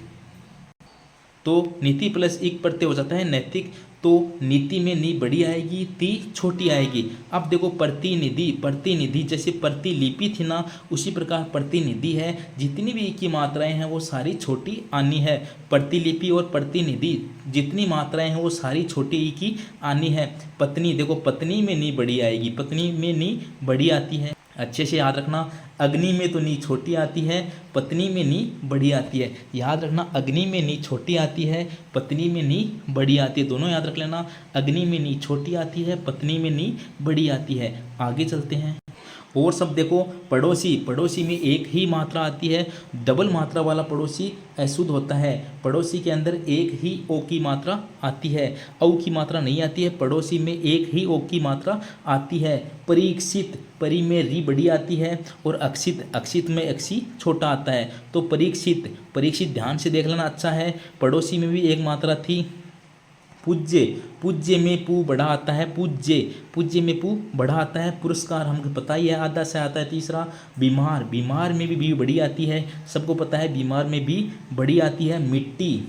तो नीति प्लस एक प्रत्यय हो जाता है नैतिक। तो नीति में नी बड़ी आएगी, ती छोटी आएगी। अब देखो प्रतिनिधि, प्रतिनिधि जैसे प्रतिलिपि थी ना, उसी प्रकार प्रतिनिधि है। जितनी भी की मात्राएं हैं वो सारी छोटी आनी है। प्रतिलिपि और प्रतिनिधि जितनी मात्राएं हैं वो सारी छोटी ई की आनी है। पत्नी, देखो पत्नी में नी बड़ी आएगी, पत्नी में नी बड़ी आती है। अच्छे से याद रखना, अग्नि में तो नी छोटी आती है, पत्नी में नी बड़ी आती है। याद रखना, अग्नि में नी छोटी आती है, पत्नी में नी बड़ी आती है। दोनों याद रख लेना, अग्नि में नी छोटी आती है, पत्नी में नी बड़ी आती है। आगे चलते हैं। और सब देखो, पड़ोसी, पड़ोसी में एक ही मात्रा आती है। डबल मात्रा वाला पड़ोसी अशुद्ध होता है। पड़ोसी के अंदर एक ही ओ की मात्रा आती है, औ की मात्रा नहीं आती है। पड़ोसी में एक ही ओ की मात्रा आती है। परीक्षित, परी में री बड़ी आती है और अक्षित, अक्षित में अक्षी छोटा आता है। तो परीक्षित, परीक्षित ध्यान से देख लेना, अच्छा है। पड़ोसी में भी एक मात्रा थी। पूज्य, पूज्य में पू बड़ा आता है, पूज्य, पूज्य में पू बड़ा आता है। पुरस्कार हमको पता ही है, आधा से आता है। तीसरा बीमार, बीमार में भी बड़ी आती है, सबको पता है बीमार में भी बड़ी आती है। मिट्टी,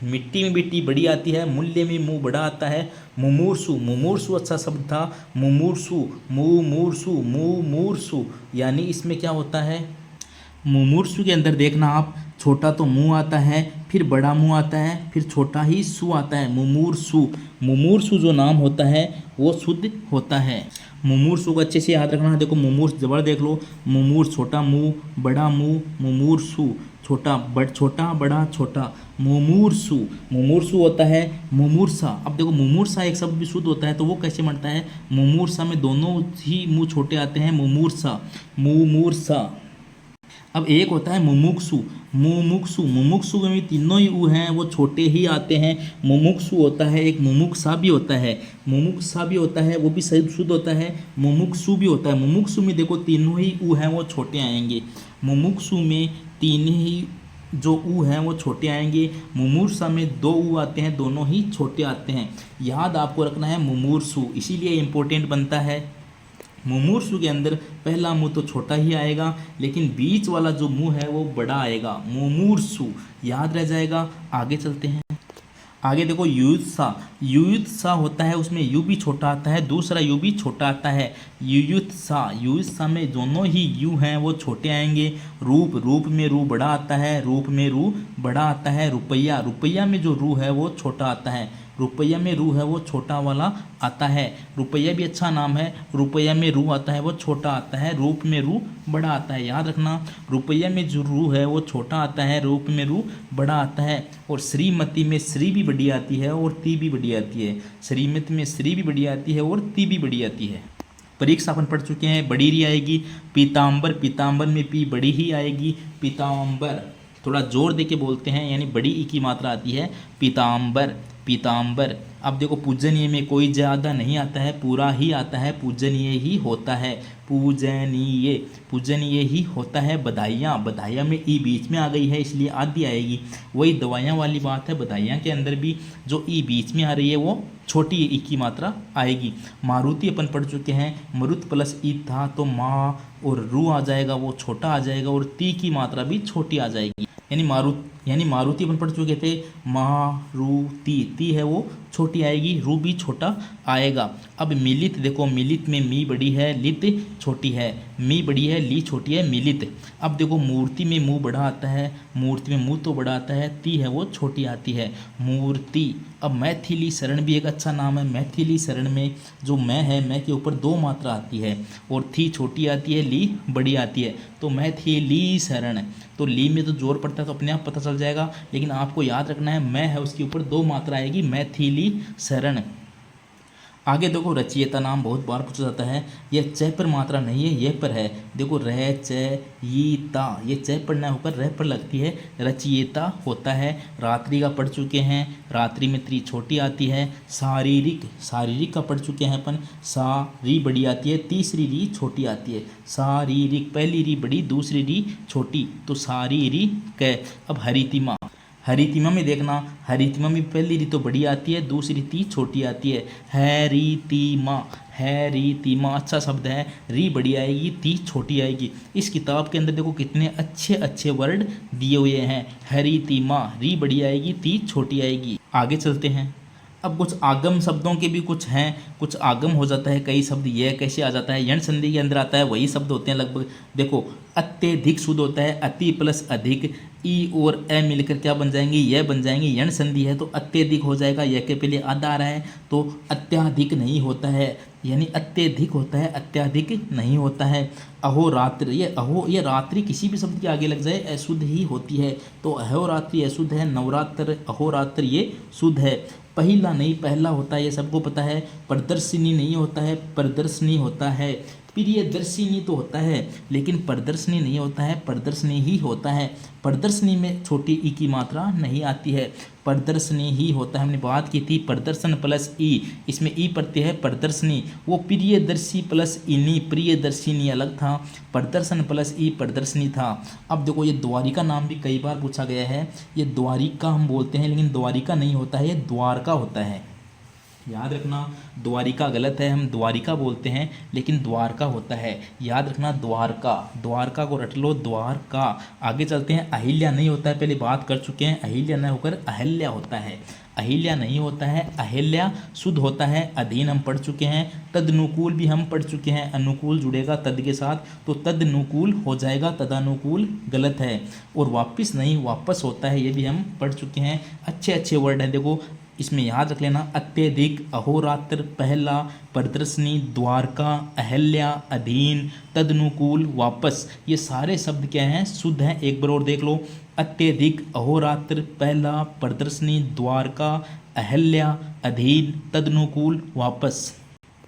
मिट्टी में भी टी बड़ी आती है। मूल्य में मुँह बड़ा आता है। मुमूर्सु, मुमूर्सु अच्छा शब्द था। मुमूर्सु, मुमूर्सु, मुमूर्सु, यानी इसमें क्या होता है, मुमूर्सु के अंदर देखना आप, छोटा तो मुंह आता है, फिर बड़ा मुंह आता है, फिर छोटा ही सु आता है। मुमूर्सु, मुमूर्सु जो नाम होता है वो शुद्ध होता है। मुमूर्सु को अच्छे से याद रखना। देखो मुमूर्स जबर देख लो, मुमूर्स छोटा मुंह, बड़ा मुंह, मुमूर्सु छोटा छोटा बड़ा छोटा, मुमूर्सु, मुमूर्सु होता है मुमूर्सा। अब देखो मुमूर्सा एक शब्द भी शुद्ध होता है, तो वो कैसे बनता है, मुमूर्सा में दोनों ही मुंह छोटे आते हैं, मुमूर्सा, मुमूर्सा। अब एक होता है मुमुक्षु, मुमुक्षु, मुमुक्षु में भी तीनों ही ऊ हैं वो छोटे ही आते हैं। मुमुक्षु होता है, एक मुमुक्षा भी होता है, मुमुक्षा भी होता है, वो भी सही शुद्ध होता है। मुमुक्षु भी होता है। मुमुक्षु में देखो तीनों ही ऊ हैं वो छोटे आएंगे। मुमुक्षु में तीन ही जो ऊ हैं वो छोटे आएंगे। मुमूर्सा में दो ऊ आते हैं, दोनों ही छोटे आते हैं। याद आपको रखना है मुमूर्सु, इसीलिए इम्पोर्टेंट बनता है। मुमूर्सु के अंदर पहला मुंह तो छोटा ही आएगा, लेकिन बीच वाला जो मुंह है वो बड़ा आएगा। मुमूर्सु याद रह जाएगा। आगे चलते हैं। आगे देखो युयुत्सा, युयुत्सा होता है, उसमें यू भी छोटा आता है, दूसरा यू भी छोटा आता है। युयुत्सा, युयुत्सा में दोनों ही यू हैं वो छोटे आएंगे। रूप, रूप में रू बड़ा आता है, रूप में रू बड़ा आता है। रुपया, रुपया में जो रू है वो छोटा आता है, रुपया में रू है वो छोटा वाला आता है। रुपया भी अच्छा नाम है, रुपया में रू आता है वो छोटा आता है, रूप में रू बड़ा आता है। याद रखना, रुपया में जो रू है वो छोटा आता है, रूप में रू बड़ा आता है। और श्रीमती में श्री भी बड़ी आती है और ती भी बड़ी आती है। श्रीमती में श्री भी बड़ी आती है और ती भी बड़ी आती है। परीक्षा अपन पढ़ चुके हैं, बड़ी री आएगी। पीताम्बर, पीताम्बर में पी बड़ी ही आएगी। पीताम्बर थोड़ा जोर दे के बोलते हैं, यानी बड़ी ई की मात्रा आती है। पीताम्बर, पीताम्बर। अब देखो पूजनीय में कोई ज़्यादा नहीं आता है, पूरा ही आता है, पूजनीय ही होता है। पूजनीय, पूजनीय ही होता है। बधाइयाँ, बधाइयाँ में ई बीच में आ गई है इसलिए आदि आएगी। वही दवाइयाँ वाली बात है, बधाइयाँ के अंदर भी जो ई बीच में आ रही है वो छोटी ई की मात्रा आएगी। मारुति अपन पढ़ चुके हैं, मरुत प्लस ई था तो माँ और रू आ जाएगा, वो छोटा आ जाएगा, और ती की मात्रा भी छोटी आ जाएगी। यानी मारुति अपन पढ़ चुके थे, मारुति, ती है वो छोटी आएगी, रू भी छोटा आएगा। अब मिलित देखो, मिलित में मी बड़ी है, लित छोटी है। मी बड़ी है, ली छोटी है, मिलित। अब देखो मूर्ति में मुंह बड़ा आता है, मूर्ति में मुंह तो बड़ा आता है, ती है वो छोटी आती है, मूर्ति। अब मैथिली शरण भी एक अच्छा नाम है। मैथिली शरण में जो मैं है, मैं के ऊपर दो मात्रा आती है और थी छोटी आती है, ली बड़ी आती है, तो मैथिली शरण। तो ली में तो जोर पड़ता है तो अपने आप पता चल जाएगा, लेकिन आपको याद रखना है मैं है उसके ऊपर दो मात्रा आएगी, मैथिली शरण। आगे देखो रचयिता नाम बहुत बार पूछा जाता है, यह च पर मात्रा नहीं है, यह पर है। देखो रह च ये ता, ये च पर न होकर रह पर लगती है, रचयिता होता है। रात्रि का पढ़ चुके हैं, रात्रि में त्री छोटी आती है। शारीरिक, शारीरिक का पढ़ चुके हैं अपन, सा री बड़ी आती है, तीसरी री छोटी आती है। शारीरिक, पहली री बड़ी, दूसरी री छोटी, तो शारीरिक। अब हरितिमा, हरितिमा में देखना, हरितिमा में पहली री तो बड़ी आती है, दूसरी ती छोटी आती है। हैरितिमा, हैरितिमा अच्छा शब्द है, री बड़ी आएगी, ती छोटी आएगी। इस किताब के अंदर देखो कितने अच्छे अच्छे वर्ड दिए हुए हैं। हैरितिमा, री बड़ी आएगी, ती छोटी आएगी। आगे चलते हैं। अब कुछ आगम शब्दों के भी कुछ हैं, कुछ आगम हो जाता है, कई शब्द यह कैसे आ जाता है, यण संधि के अंदर आता है, वही शब्द होते हैं लगभग। देखो अत्यधिक शुद्ध होता है, अति प्लस अधिक, ई और ए मिलकर क्या बन जाएंगे, यह बन जाएंगे। यण संधि है तो अत्यधिक हो जाएगा, यह के पहले आधा आ रहा है तो अत्याधिक नहीं होता है, यानी अत्यधिक होता है, अत्याधिक नहीं होता है। अहोरात्र, ये अहो ये रात्रि किसी भी शब्द के आगे लग जाए अशुद्ध ही होती है, तो अहोरात्रि अशुद्ध है, नवरात्र अहोरात्र ये शुद्ध है। पहिला नहीं पहला होता है, ये सबको पता है। प्रदर्शनी नहीं होता है, प्रदर्शनी होता है। प्रियदर्शिनी तो होता है लेकिन प्रदर्शनी नहीं होता है, प्रदर्शनी ही होता है। प्रदर्शनी में छोटी ई की मात्रा नहीं आती है, प्रदर्शनी ही होता है। हमने बात की थी प्रदर्शन प्लस ई, इसमें ई प्रत्यय है प्रदर्शनी। वो प्रियदर्शी प्लस इनी, प्रियदर्शिनी अलग था, प्रदर्शन प्लस ई प्रदर्शनी था। अब देखो ये द्वारिका नाम भी कई बार पूछा गया है, ये द्वारिका हम बोलते हैं लेकिन द्वारिका नहीं होता है, ये द्वारका होता है। याद रखना, द्वारिका गलत है, हम द्वारिका बोलते हैं लेकिन द्वारका होता है। याद रखना द्वारका, द्वारका को रट लो, द्वारका। आगे चलते हैं। अहिल्या नहीं होता है, पहले बात कर चुके हैं। अहिल्या न होकर अहिल्या होता है, अहिल्या नहीं होता है, अहिल्या शुद्ध होता है। अधीन हम पढ़ चुके हैं, तदनुकूल भी हम पढ़ चुके हैं। अनुकूल जुड़ेगा तद के साथ तो तदनुकूल हो जाएगा, तदानुकूल गलत है। और वापस नहीं, वापस होता है, ये भी हम पढ़ चुके हैं। अच्छे अच्छे वर्ड हैं, देखो इसमें याद रख लेना। अत्यधिक, अहोरात्र, पहला, प्रदर्शनी, द्वारका, अहल्या, अधीन, तदनुकूल, वापस, ये सारे शब्द क्या हैं, शुद्ध हैं। एक बार और देख लो। अत्यधिक, अहोरात्र, पहला, प्रदर्शनी, द्वारका, अहल्या, अधीन, तदनुकूल, वापस।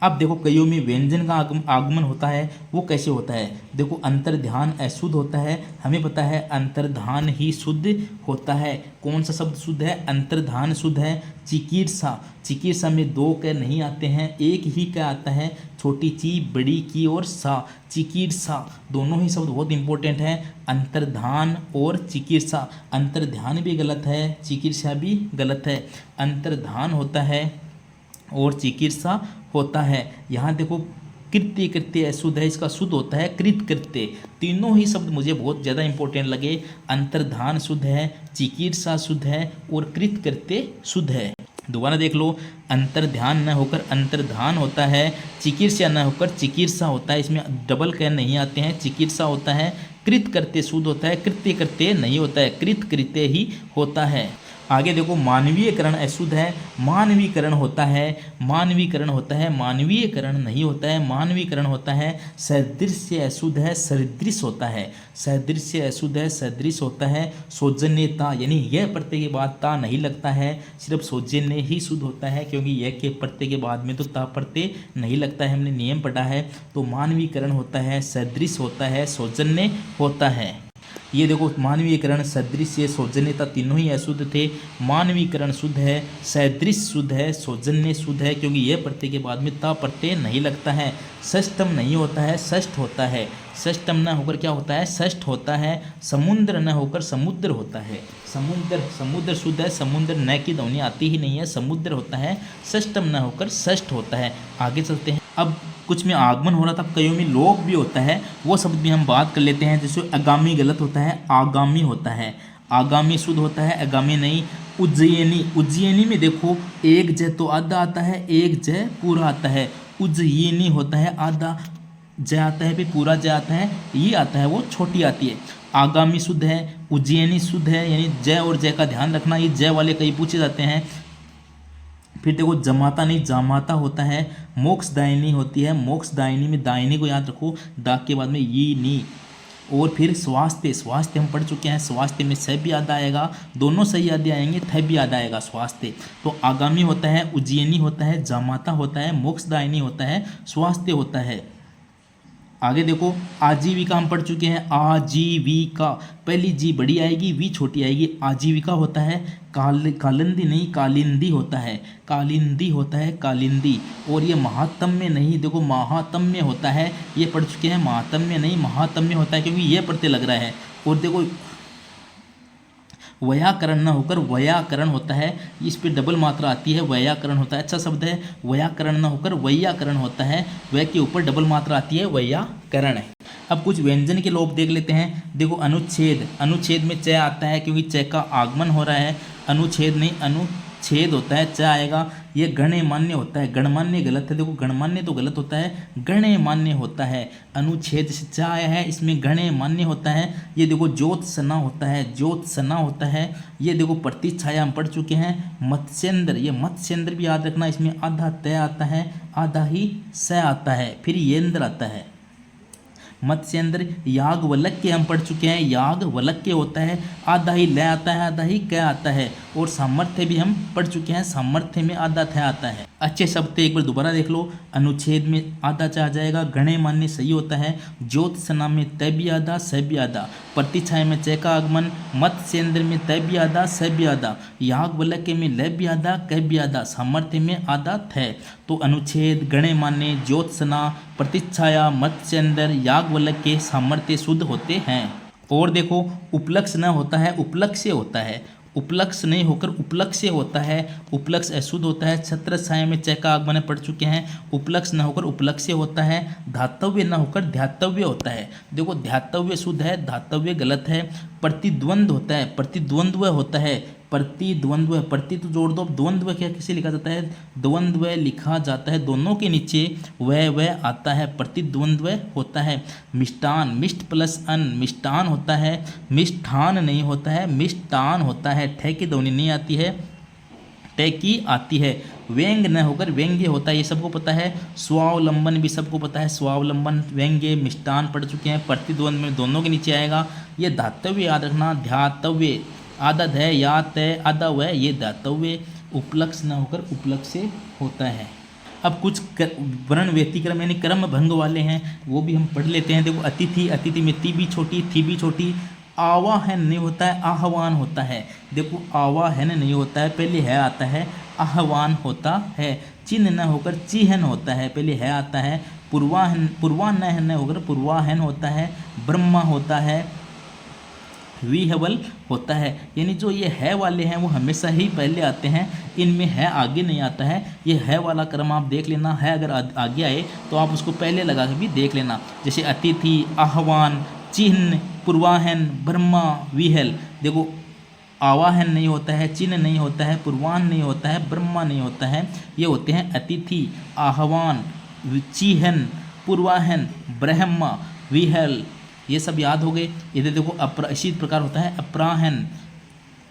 अब देखो कईयों में व्यंजन का आगमन होता है, वो कैसे होता है। देखो अंतर्ध्यान अशुद्ध होता है, हमें पता है अंतर्धान ही शुद्ध होता है। कौन सा शब्द शुद्ध है, अंतर्धान शुद्ध है। चिकीर्षा, चिकीर्षा में दो क नहीं आते हैं, एक ही का आता है, छोटी ची बड़ी की और सा, चिकीर्षा। दोनों ही शब्द बहुत इंपॉर्टेंट हैं, अंतर्धान और चिकीर्षा। अंतर्ध्यान भी गलत है, चिकीर्षा भी गलत है। अंतर्धान होता है और चिकीर्षा होता है। यहाँ देखो कृत्य, कृत्य अशुद्ध है, इसका शुद्ध होता है कृत कृत्य। तीनों ही शब्द मुझे बहुत ज़्यादा इंपॉर्टेंट लगे। अंतर्धान शुद्ध है, चिकीर्षा शुद्ध है और कृत कृत्य शुद्ध है। दोबारा देख लो। अंतर्ध्यान न होकर अंतर्धान होता है, चिकीर्षा न होकर चिकीर्षा होता है, इसमें डबल क नहीं आते हैं, चिकीर्षा होता है। कृत कृत्य शुद्ध होता है, कृत्य कृत्य नहीं होता है, कृत कृत्य ही होता है। आगे देखो मानवीयकरण अशुद्ध है, मानवीकरण होता है, मानवीकरण होता है, मानवीयकरण नहीं होता है, मानवीकरण होता है। सदृश्य अशुद्ध है, सदृश होता है, सदृश्य अशुद्ध है, सदृश होता है। सौजन्यता, यानी यह प्रत्यय के बाद ता नहीं लगता है, सिर्फ सौजन्य ही शुद्ध होता है, क्योंकि यह के प्रत्यय के बाद में तो ता प्रत्यय नहीं लगता है, हमने नियम पढ़ा है। तो मानवीकरण होता है, सदृश होता है, सौजन्य होता है। ये देखो मानवीयकरण, सदृश्य, सौजन्यता तीनों ही अशुद्ध थे। मानवीकरण शुद्ध है, सदृश शुद्ध है, सौजन्य शुद्ध है, क्योंकि यह प्रत्यय के बाद में ता प्रत्यय नहीं लगता है। षष्टम नहीं होता है, षष्ठ होता है। षष्टम न होकर क्या होता है, षष्ठ होता है। समुद्र न होकर समुद्र होता है। समुद्र, समुद्र शुद्ध है, समुद्र न की ध्वनि आती ही नहीं है, समुद्र होता है। षष्टम न होकर षष्ठ होता है। आगे चलते हैं। अब कुछ में आगमन हो रहा था, कईयों में लोप भी होता है, वो शब्द भी हम बात कर लेते हैं। जैसे आगामी गलत होता है, आगामी होता है। आगामी शुद्ध होता है, आगामी नहीं। उज्जयिनी, उज्जयिनी में देखो एक ज तो आधा आता है, एक ज पूरा आता है। उज्जयिनी होता है, आधा ज आता है, फिर पूरा ज आता है, ये आता है वो छोटी आती है। आगामी शुद्ध है, उज्जयिनी शुद्ध है, यानी ज और ज का ध्यान रखना, ये ज वाले कई पूछे जाते हैं। फिर देखो जमाता नहीं, जामाता होता है। मोक्षदायिनी होती है, मोक्षदायिनी में दायिनी को याद रखो, दाग के बाद में ये नी। और फिर स्वास्थ्य, स्वास्थ्य हम पढ़ चुके हैं, स्वास्थ्य में स भी याद आएगा, दोनों सही याद आएंगे, थ भी याद आएगा स्वास्थ्य। तो आगामी होता है, उज्जयिनी होता है, जामाता होता है, मोक्षदायिनी होता है, स्वास्थ्य होता है। आगे देखो आजीविका हम पढ़ चुके हैं, आजीविका, पहली जी बड़ी आएगी, वी छोटी आएगी, आजीविका होता है। कालिंदी नहीं, कालिंदी होता है, कालिंदी होता है, कालिंदी। और ये महात्म्य नहीं, देखो महात्म्य होता है, ये पढ़ चुके हैं, महात्म्य नहीं महात्म्य होता है, क्योंकि ये प्रत्यय लग रहा है। और देखो व्याकरण न होकर व्याकरण होता है, इस पे डबल मात्रा आती है, व्याकरण होता है। अच्छा शब्द है, व्याकरण न होकर व्याकरण होता है, वह के ऊपर डबल मात्रा आती है, व्याकरण है। अब कुछ व्यंजन के लोप देख लेते हैं। देखो अनुच्छेद, अनुच्छेद में च आता है क्योंकि च का आगमन हो रहा है, अनुच्छेद नहीं अनुच्छेद होता है, च आएगा। ये गण्यमान्य होता है, गणमान्य गलत है, देखो गणमान्य तो गलत होता है, गण्यमान्य होता है। अनुच्छेद से च आया है, इसमें गण्यमान्य होता है। ये देखो ज्योत्सना होता है, ज्योत्सना होता है। ये देखो प्रतिच्छाया हम पढ़ चुके हैं। मत्स्येंद्र, ये मत्स्येंद्र भी याद रखना, इसमें आधा तय आता है, आधा ही स आता है, फिर येंद्र आता है। मत्स्येंद्र, याज्ञवल्क्य हम पढ़ चुके हैं, याज्ञवल्क्य होता है, आधा ही ल आता है, आधा ही क आता है। और सामर्थ्य भी हम पढ़ चुके हैं, सामर्थ्य में आधा थ आता है। अच्छे शब्द एक बार दोबारा देख लो। अनुच्छेद में आधा च आ जाएगा, गण्यमान्य सही होता है, ज्योत्सना में त भी आधा स भी आधा, प्रतिच्छाया में च का आगमन, मत्स्येंद्र में त भी आधा स भी आधा, याज्ञवल्क्य में ल भी आधा क भी आधा, सामर्थ्य में आधा थ। तो अनुच्छेद, गण्यमान्य, ज्योत्सना, प्रतिच्छाया, मत्स्येंद्र, याज्ञवल्क्य सामर्थ्य शुद्ध होते हैं। और देखो उपलक्ष न होता है, उपलक्ष्य होता है, उपलक्ष नहीं होकर उपलक्ष्य होता है, उपलक्ष अशुद्ध होता है। छत्रछाया में च का आगमन पढ़ चुके हैं, उपलक्ष न होकर उपलक्ष्य होता है। धातव्य न होकर ध्यातव्य होता है, देखो ध्यातव्य शुद्ध है, धातव्य गलत है। प्रतिद्वंद होता है, प्रतिद्वंद्व होता है, प्रतिद्वंद्व, प्रति तो जोड़ दो, द्वंद्व क्या किसे लिखा जाता है, द्वंद्व लिखा जाता है, दोनों के नीचे वह आता है, प्रतिद्वंद्व होता है। मिष्टान, मिष्ट प्लस अन, मिष्टान होता है, मिष्ठान नहीं होता है, मिष्टान होता है। ठे की ध्वनि नहीं आती है, टे की आती है। व्यंग न होकर व्यंग्य होता है, ये सबको पता है। स्वावलंबन भी सबको पता है, स्वावलंबन, व्यंग्य, मिष्टान पढ़ चुके हैं। प्रतिद्वंद में दोनों के नीचे आएगा। ये धातव्य याद रखना, ध्यातव्य, आधा ध या तय आधा व, ये धातव्य। उपलक्ष न होकर उपलक्ष्य होता है। अब कुछ वर्ण व्यतिक्रम यानी क्रम भंग वाले हैं, वो भी हम पढ़ लेते हैं। देखो अतिथि, अतिथि में ती भी छोटी, थी भी छोटी। आवाहन नहीं होता है, आह्वान होता है। देखो आवाहन नहीं होता है, पहले है आता है, आह्वान होता है। चिन्ह न होकर चिहन होता है, पहले है आता है। पूर्वाहन, पूर्वान्हन न होकर पूर्वाहन होता है। ब्रह्मा होता है, विहवल होता है। यानी जो ये है वाले हैं वो हमेशा ही पहले आते हैं, इनमें है आगे नहीं आता है। ये है वाला क्रम आप देख लेना, है अगर आगे आए तो आप उसको पहले लगा के भी देख लेना। जैसे अतिथि, आह्वान, चिन्ह, पूर्वाहन, ब्रह्मा, विहल। देखो आवाहन नहीं होता है, चिन्ह नहीं होता है, पूर्वाहन नहीं होता है, ब्रह्मा नहीं होता है। ये होते हैं अतिथि, आह्वान, चिहन, पूर्वाहन, ब्रह्मा, विहल। ये सब याद हो गए। इधर देखो इसी प्रकार होता है अपराहन,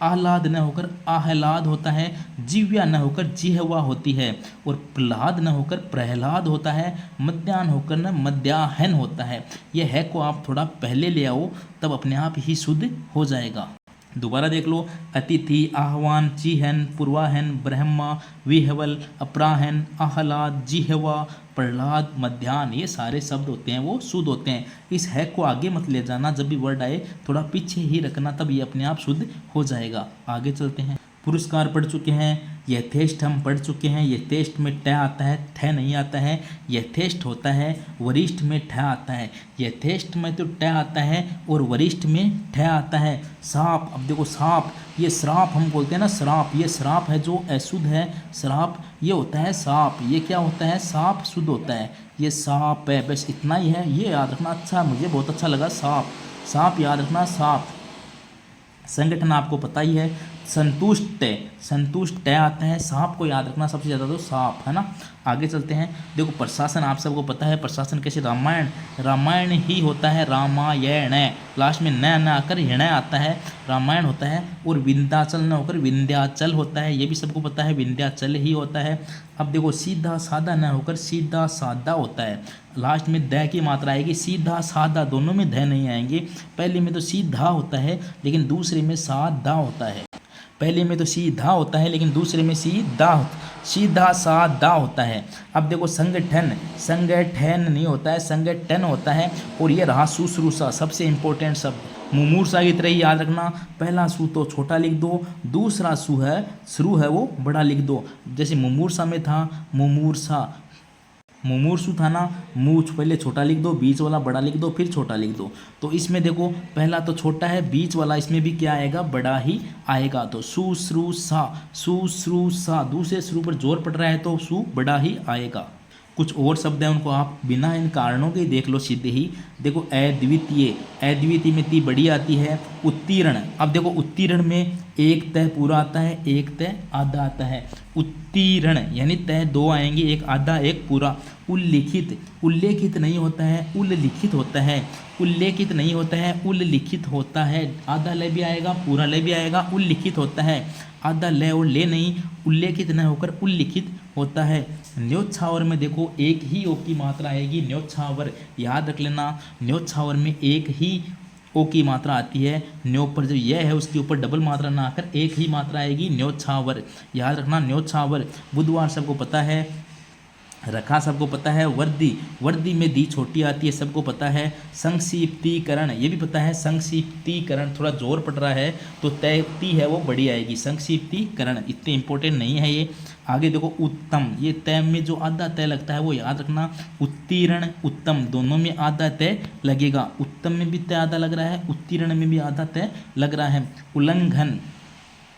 आह्लाद न होकर आह्लाद होता है। जिव्या न होकर जिह्वा होती है। और प्रहलाद न होकर प्रहलाद होता है। मध्याह्न होकर न मध्याह्न होता है। यह है को आप थोड़ा पहले ले आओ, तब अपने आप ही शुद्ध हो जाएगा। दोबारा देख लो। अतिथि, आह्वान, चिहन, पूर्वाहन, ब्रह्मा, विहवल, अपराहन, आह्लाद, जिह्वा, प्रहलाद, मध्याह्न, ये सारे शब्द होते हैं वो शुद्ध होते हैं। इस है को आगे मत ले जाना, जब भी वर्ड आए थोड़ा पीछे ही रखना, तब ये अपने आप शुद्ध हो जाएगा। आगे चलते हैं। पुरस्कार पढ़ चुके हैं, यथेष्ट हम पढ़ चुके हैं। यथेष्ट में ट आता है, थ नहीं आता है। यथेष्ट होता है, वरिष्ठ में ठ आता है। यथेष्ट में तो ट आता है और वरिष्ठ में ठ आता है। साप, अब देखो साप, ये श्राप हम बोलते हैं ना, श्राप, ये श्राप है जो अशुद्ध है, श्राप ये होता है साप। ये क्या होता है, साप शुद्ध होता है, ये साप है। बस इतना ही है, ये याद रखना। अच्छा, मुझे बहुत अच्छा लगा, साप, साप याद रखना, साप। संगठन आपको पता ही है, संतुष्ट, संतुष्ट आता है। सांप को याद रखना सबसे ज़्यादा, तो सांप है ना। आगे चलते हैं। देखो प्रशासन आप सबको पता है, प्रशासन कैसे, रामायण, रामायण ही होता है, रामायण, लास्ट में न आकर हृणय आता है, रामायण होता है। और विंध्याचल न होकर विंध्याचल होता है, ये भी सबको पता है, विंध्याचल ही होता है। अब देखो सीधा साधा न होकर सीधा साधा होता है, लास्ट में द की मात्रा आएगी। सीधा साधा दोनों में ध नहीं आएंगे। पहले में तो सीधा होता है लेकिन दूसरे में साधा होता है। पहले में तो सीधा होता है लेकिन दूसरे में सीधा साधा होता है। अब देखो संगठन, संगठन नहीं होता है, संगठन होता है। और ये रहा शुश्रूषा, सबसे इंपॉर्टेंट शब्द। मुमूर्षा की तरह ही याद रखना, पहला सु तो छोटा लिख दो, दूसरा सु है, श्रु है वो बड़ा लिख दो। जैसे मुमूर्षा में था मुमूर्षा, मुमूर्षु था ना, पहले छोटा लिख दो, बीच वाला बड़ा लिख दो, फिर छोटा लिख दो। तो इसमें देखो पहला तो छोटा है, बीच वाला इसमें भी क्या आएगा, बड़ा ही आएगा। तो सु श्रु सा, दूसरे श्रु पर जोर पड़ रहा है तो सु बड़ा ही आएगा। कुछ और शब्द हैं उनको आप बिना इन कारणों के देख लो सीधे ही। देखो अद्वितीय, अद्वितीय में ती बड़ी आती है। उत्तीर्ण, अब देखो उत्तीर्ण में एक तय पूरा आता है, एक तय आधा आता है। उत्तीर्ण यानी तय दो आएंगे, एक आधा एक पूरा। उल्लिखित, उल्लेखित नहीं होता है, उल्लिखित होता है। उल्लेखित नहीं होता है, उल्लिखित होता है। आधा लय भी आएगा, पूरा लय भी आएगा। उल्लिखित होता है, आधा लय और ले नहीं, उल्लेखित न होकर उल्लिखित होता है। न्योछावर में देखो एक ही ओ की मात्रा आएगी, न्योछावर, याद रख लेना। न्योछावर में एक ही ओ की मात्रा आती है। न्यो पर जो यह है उसके ऊपर डबल मात्रा ना आकर एक ही मात्रा आएगी, न्योछावर, याद रखना न्योछावर। बुधवार सबको पता है, रखा सबको पता है। वर्दी, वर्दी में दी छोटी आती है, सबको पता है। संक्षिप्तीकरण, ये भी पता है। संक्षिप्तीकरण थोड़ा जोर पड़ रहा है तो तय ती है वो बड़ी आएगी। संक्षिप्तीकरण इतने इंपॉर्टेंट नहीं है ये। आगे देखो उत्तम, ये तय में जो आधा तय लगता है वो याद रखना। उत्तीर्ण उत्तम दोनों में आधा तय लगेगा। उत्तम में भी तय आधा लग रहा है, उत्तीर्ण में भी आधा तय लग रहा है। उल्लंघन,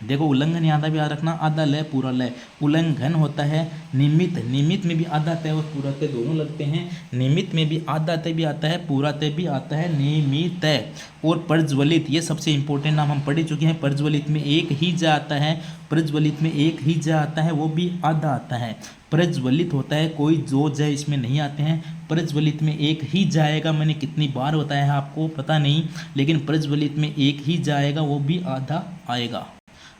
देखो उल्लंघन याद भी याद रखना, आधा लय पूरा लय, उल्लंघन होता है। निमित्त, निमित्त में भी आधा तय और पूरा तय दोनों लगते हैं। निमित्त में भी आधा तय भी आता है, पूरा तय भी आता है, निमित्त। और प्रज्वलित, ये सबसे इंपॉर्टेंट नाम हम पढ़ चुके हैं। प्रज्वलित में एक ही जा आता है, प्रज्वलित में एक ही जा आता है, वो भी आधा आता है। प्रज्वलित होता है, कोई जो जय इसमें नहीं आते हैं। प्रज्वलित में एक ही जाएगा, मैंने कितनी बार बताया है आपको पता नहीं, लेकिन प्रज्वलित में एक ही जाएगा, वो भी आधा आएगा।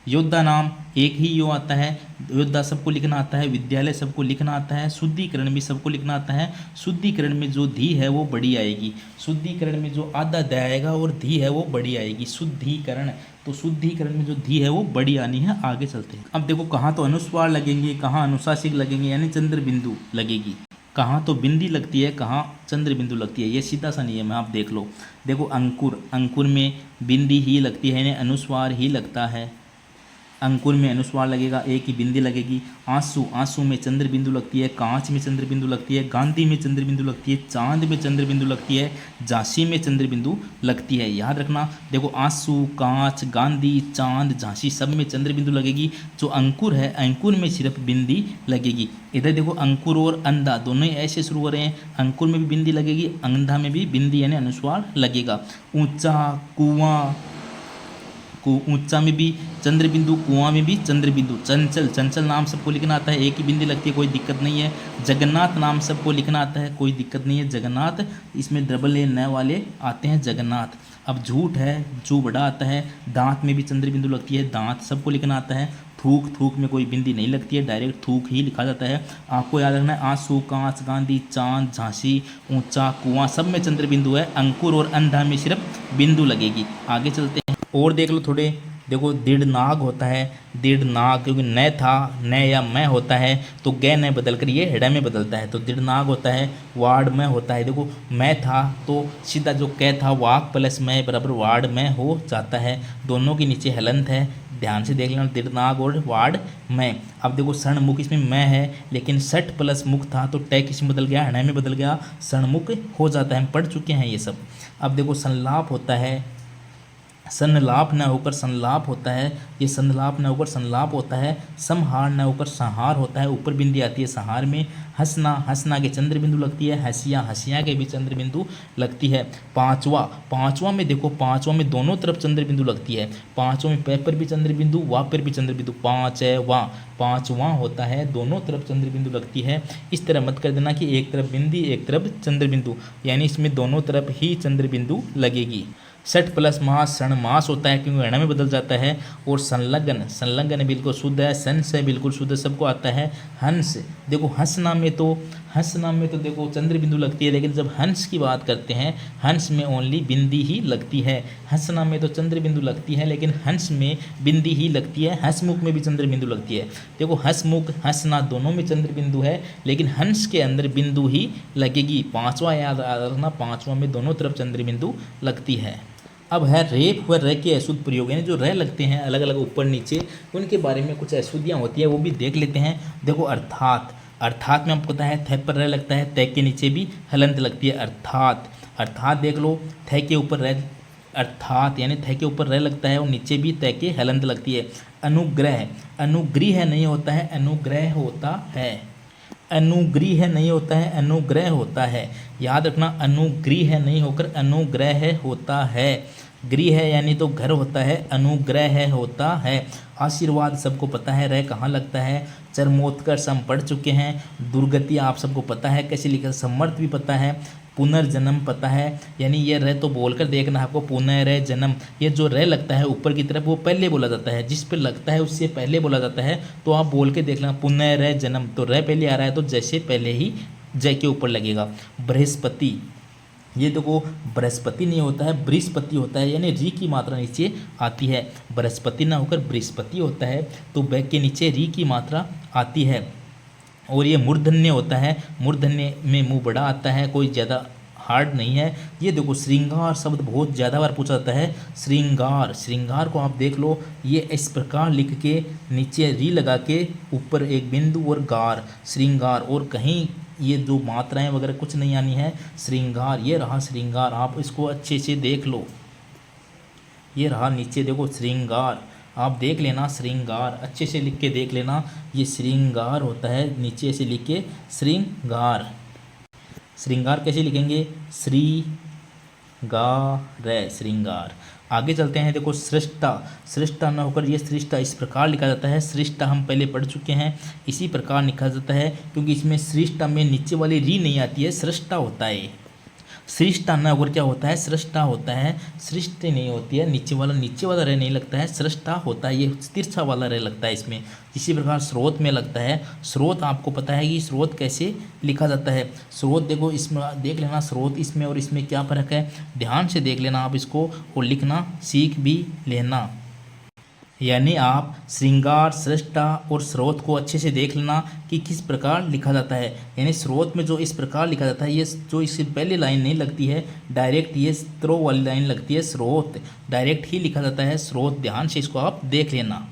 योद्धा नाम एक ही यो आता है, योद्धा सबको लिखना आता है। विद्यालय सबको लिखना आता है। शुद्धिकरण भी सबको लिखना आता है। शुद्धिकरण में जो धी है वो बड़ी आएगी। शुद्धिकरण में जो आधा द आएगा और धी है वो बड़ी आएगी। शुद्धिकरण, तो शुद्धिकरण में जो धी है वो बड़ी आनी है। आगे चलते हैं। अब देखो कहाँ तो अनुस्वार लगेंगे, कहाँ अनुशासिक लगेंगे, यानी चंद्र बिंदु लगेगी। कहाँ तो बिंदी लगती है, कहाँ चंद्र बिंदु लगती है। ये सीधा सा नियम है, आप देख लो। देखो अंकुर, अंकुर में बिंदी ही लगती है, यानी अनुस्वार ही लगता है। अंकुर में अनुस्वार लगेगा, एक ही बिंदी लगेगी। आंसू, आंसू में चंद्र बिंदु लगती है। कांच में चंद्र बिंदु लगती है। गांधी में चंद्र बिंदु लगती है। चांद में चंद्र बिंदु लगती है। झांसी में चंद्र बिंदु लगती है, याद रखना। देखो आंसू, कांच, गांधी, चांद, झांसी सब में चंद्र बिंदु लगेगी। जो अंकुर है, अंकुर में सिर्फ बिंदी लगेगी। इधर देखो अंकुर और अंधा दोनों ही ऐसे शुरू हो रहे हैं। अंकुर में भी बिंदी लगेगी, अंधा में भी बिंदी यानी अनुस्वार लगेगा। ऊंचा, कुआं, ऊंचा में भी चंद्र बिंदु, कुआं में भी चंद्र बिंदु। चंचल, चंचल नाम सबको लिखना आता है, एक ही बिंदी लगती है, कोई दिक्कत नहीं है। जगन्नाथ नाम सबको लिखना आता है, कोई दिक्कत नहीं है। जगन्नाथ, इसमें डबल ए न वाले आते हैं जगन्नाथ। अब झूठ है, जू बड़ा आता है। दांत में भी चंद्र बिंदु लगती है, दांत सबको लिखना आता है। थूक, थूक में कोई बिंदी नहीं लगती है, डायरेक्ट थूक ही लिखा जाता है। आपको याद रखना है आंसू, कांच, गांधी, चांद, झांसी, ऊंचा, कुआं सब में चंद्र बिंदु है। अंकुर और अंधा में सिर्फ बिंदु लगेगी। आगे चलते हैं और देख लो थोड़े। देखो दृढ़ नाग होता है, दृढ़ नाग, क्योंकि न था, न या मैं होता है तो ग न बदल कर ये हेड़ा में बदलता है, तो दृढ़ नाग होता है। वार्ड में होता है, देखो मैं था तो सीधा जो क था वाक प्लस मैं बराबर वार्ड में हो जाता है। दोनों के नीचे हलंत है, ध्यान से देख लेना, दृढ़ नाग और वार्ड में। अब देखो सणमुख, इसमें मैं है लेकिन सठ प्लस मुख था तो टै किस में बदल गया, हृदय में बदल गया, सणमुख हो जाता है। हम पढ़ चुके हैं ये सब। अब देखो संलाप होता है, संलाप न होकर संलाप होता है, ये संलाप न होकर संलाप होता है। संहार न होकर संहार होता है, ऊपर बिंदी आती है संहार में। हंसना, हंसना के चंद्र बिंदु लगती है। हंसिया, हंसिया के भी चंद्र बिंदु लगती है। पांचवा, पांचवा में देखो, पांचवा में दोनों तरफ चंद्र बिंदु लगती है। पांचवा में पै पर भी चंद्र बिंदु, वा पर भी चंद्र बिंदु। पांचवा, पांचवा होता है, दोनों तरफ चंद्र बिंदु लगती है। इस तरह मत कर देना कि एक तरफ बिंदी एक तरफ चंद्र बिंदु, यानी इसमें दोनों तरफ ही चंद्र बिंदु लगेगी। सठ प्लस मास षण मास होता है क्योंकि गणा में बदल जाता है। और संलग्न, संलग्न बिल्कुल शुद्ध है। संस है बिल्कुल शुद्ध, सबको आता है। हंस, देखो हंसना में तो, हंसना में तो देखो चंद्र बिंदु लगती है, लेकिन जब हंस की बात करते हैं हंस में ओनली बिंदी ही लगती है। हंसना में तो चंद्र बिंदु लगती है लेकिन हंस में बिंदी ही लगती है। हंसमुख में भी चंद्र बिंदु लगती है। देखो हंसमुख, हंसना दोनों में चंद्र बिंदु है लेकिन हंस के अंदर बिंदु ही लगेगी। पांचवा याद रखना, पांचवा में दोनों तरफ चंद्र बिंदु लगती है। अब है रेप व र के अशुद्ध प्रयोग, यानी जो र लगते हैं अलग अलग ऊपर नीचे, उनके बारे में कुछ अशुद्धियाँ होती है वो भी देख लेते हैं। देखो अर्थात, अर्थात में आपको पता है थ पर रह लगता है, तय के नीचे भी हलंत लगती है, अर्थात। अर्थात देख लो, थ के ऊपर रह, अर्थात यानी थ के ऊपर रह लगता है और नीचे भी तय के हलंत लगती है। अनुग्रह, अनुग्रह नहीं होता है, अनुग्रह होता है। अनुग्रह नहीं होता है, अनुग्रह होता है। याद रखना, अनुग्रह नहीं होकर अनुग्रह होता है। गृह है यानी तो घर होता है, अनुग्रह होता है। आशीर्वाद सबको पता है, रह कहाँ लगता है। चरमोत्कर्ष हम पढ़ चुके हैं। दुर्गति आप सबको पता है कैसे लिखा, समर्थ भी पता है। पुनर्जन्म पता है, यानी ये रह तो बोलकर देखना आपको, पुनर्जन्म। ये जो रह लगता है ऊपर की तरफ वो पहले बोला जाता है, जिस पर लगता है उससे पहले बोला जाता है, तो आप बोल के देख लेना पुनर्जन्म। तो रह पहले आ रहा है तो जैसे पहले ही जय के ऊपर लगेगा। बृहस्पति, ये देखो बृहस्पति नहीं होता है, बृहस्पति होता है, यानी री की मात्रा नीचे आती है। बृहस्पति ना होकर बृहस्पति होता है तो ब के नीचे री की मात्रा आती है। और ये मूर्धन्य होता है, मूर्धन्य में मुंह बड़ा आता है, कोई ज़्यादा हार्ड नहीं है। ये देखो श्रृंगार शब्द बहुत ज़्यादा बार पूछा जाता है। श्रृंगार, श्रृंगार को आप देख लो, ये इस प्रकार लिख के नीचे री लगा के ऊपर एक बिंदु और गार, श्रृंगार। और कहीं ये जो मात्राएं वगैरह कुछ नहीं आनी है। श्रृंगार, ये रहा श्रृंगार, आप इसको अच्छे से देख लो। ये रहा नीचे देखो श्रृंगार, आप देख लेना श्रृंगार, अच्छे से लिख के देख लेना। ये श्रृंगार होता है, नीचे से लिख के श्रृंगार। श्रृंगार कैसे लिखेंगे, श्रीगार, श्रृंगार। आगे चलते हैं, देखो सृष्टा, सृष्टा न होकर ये सृष्टा इस प्रकार लिखा जाता है। सृष्टा हम पहले पढ़ चुके हैं, इसी प्रकार लिखा जाता है, क्योंकि इसमें सृष्टा में नीचे वाली री नहीं आती है, सृष्टा होता है। सृष्टा न होकर क्या होता है, सृष्टा होता है। सृष्टि नहीं होती है, नीचे वाला रह नहीं लगता है, सृष्टा होता है, ये तिरछा वाला रह लगता है इसमें। इसी प्रकार स्रोत में लगता है। स्रोत आपको पता है कि स्रोत कैसे लिखा जाता है। स्रोत देखो, इसमें देख लेना, स्रोत इसमें और इसमें क्या फ़र्क है, ध्यान से देख लेना आप इसको और लिखना सीख भी लेना। यानी आप श्रृंगार, सृष्टा और स्रोत को अच्छे से देख लेना कि किस प्रकार लिखा जाता है। यानी स्रोत में जो इस प्रकार लिखा जाता है, ये जो इससे पहले लाइन नहीं लगती है, डायरेक्ट ये स्त्रो वाली लाइन लगती है, स्रोत डायरेक्ट ही लिखा जाता है, स्रोत। ध्यान से इसको आप देख लेना।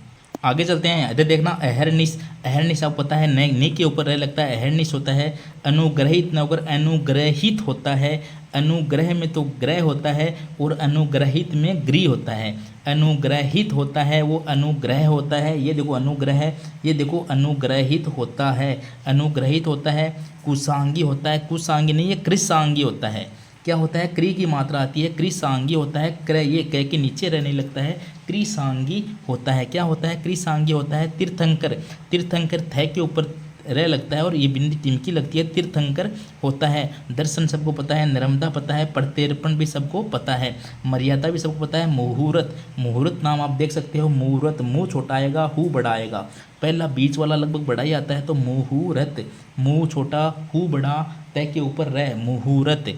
आगे चलते हैं, इधर देखना अहरनिश। अहरनिश आपको पता है ने के ऊपर रह लगता है, अहरनिश होता है। अनुग्रहित न होकर अनुग्रहित होता है। अनुग्रह में तो ग्रह होता है और अनुग्रहित में गृह होता है। अनुग्रहित होता है वो अनुग्रह होता है, ये देखो अनुग्रह, ये देखो अनुग्रहित होता है। अनुग्रहित होता है, कुशांगी होता है, कुशांगी नहीं, ये कृशांगी होता है। क्या होता है, क्री की मात्रा आती है, कृशांगी होता है। क्रय, ये क के नीचे रहने लगता है, कृशांगी होता है। क्या होता है, कृशांगी होता है। तीर्थंकर, तीर्थंकर थ के ऊपर रह लगता है और ये बिंदी टिमकी लगती है, तीर्थंकर होता है। दर्शन सबको पता है, नर्मदा पता है, प्रत्यर्पण भी सबको पता है, मर्यादा भी सबको पता है। मुहूर्त, मुहूर्त नाम आप देख सकते हो, मुहूर्त, मुँह छोटा आएगा, हु बड़ा आएगा, पहला बीच वाला लगभग बड़ा ही आता है, तो मुहूर्त, मुँह छोटा हु बड़ा, तय के ऊपर रह, मुहूर्त।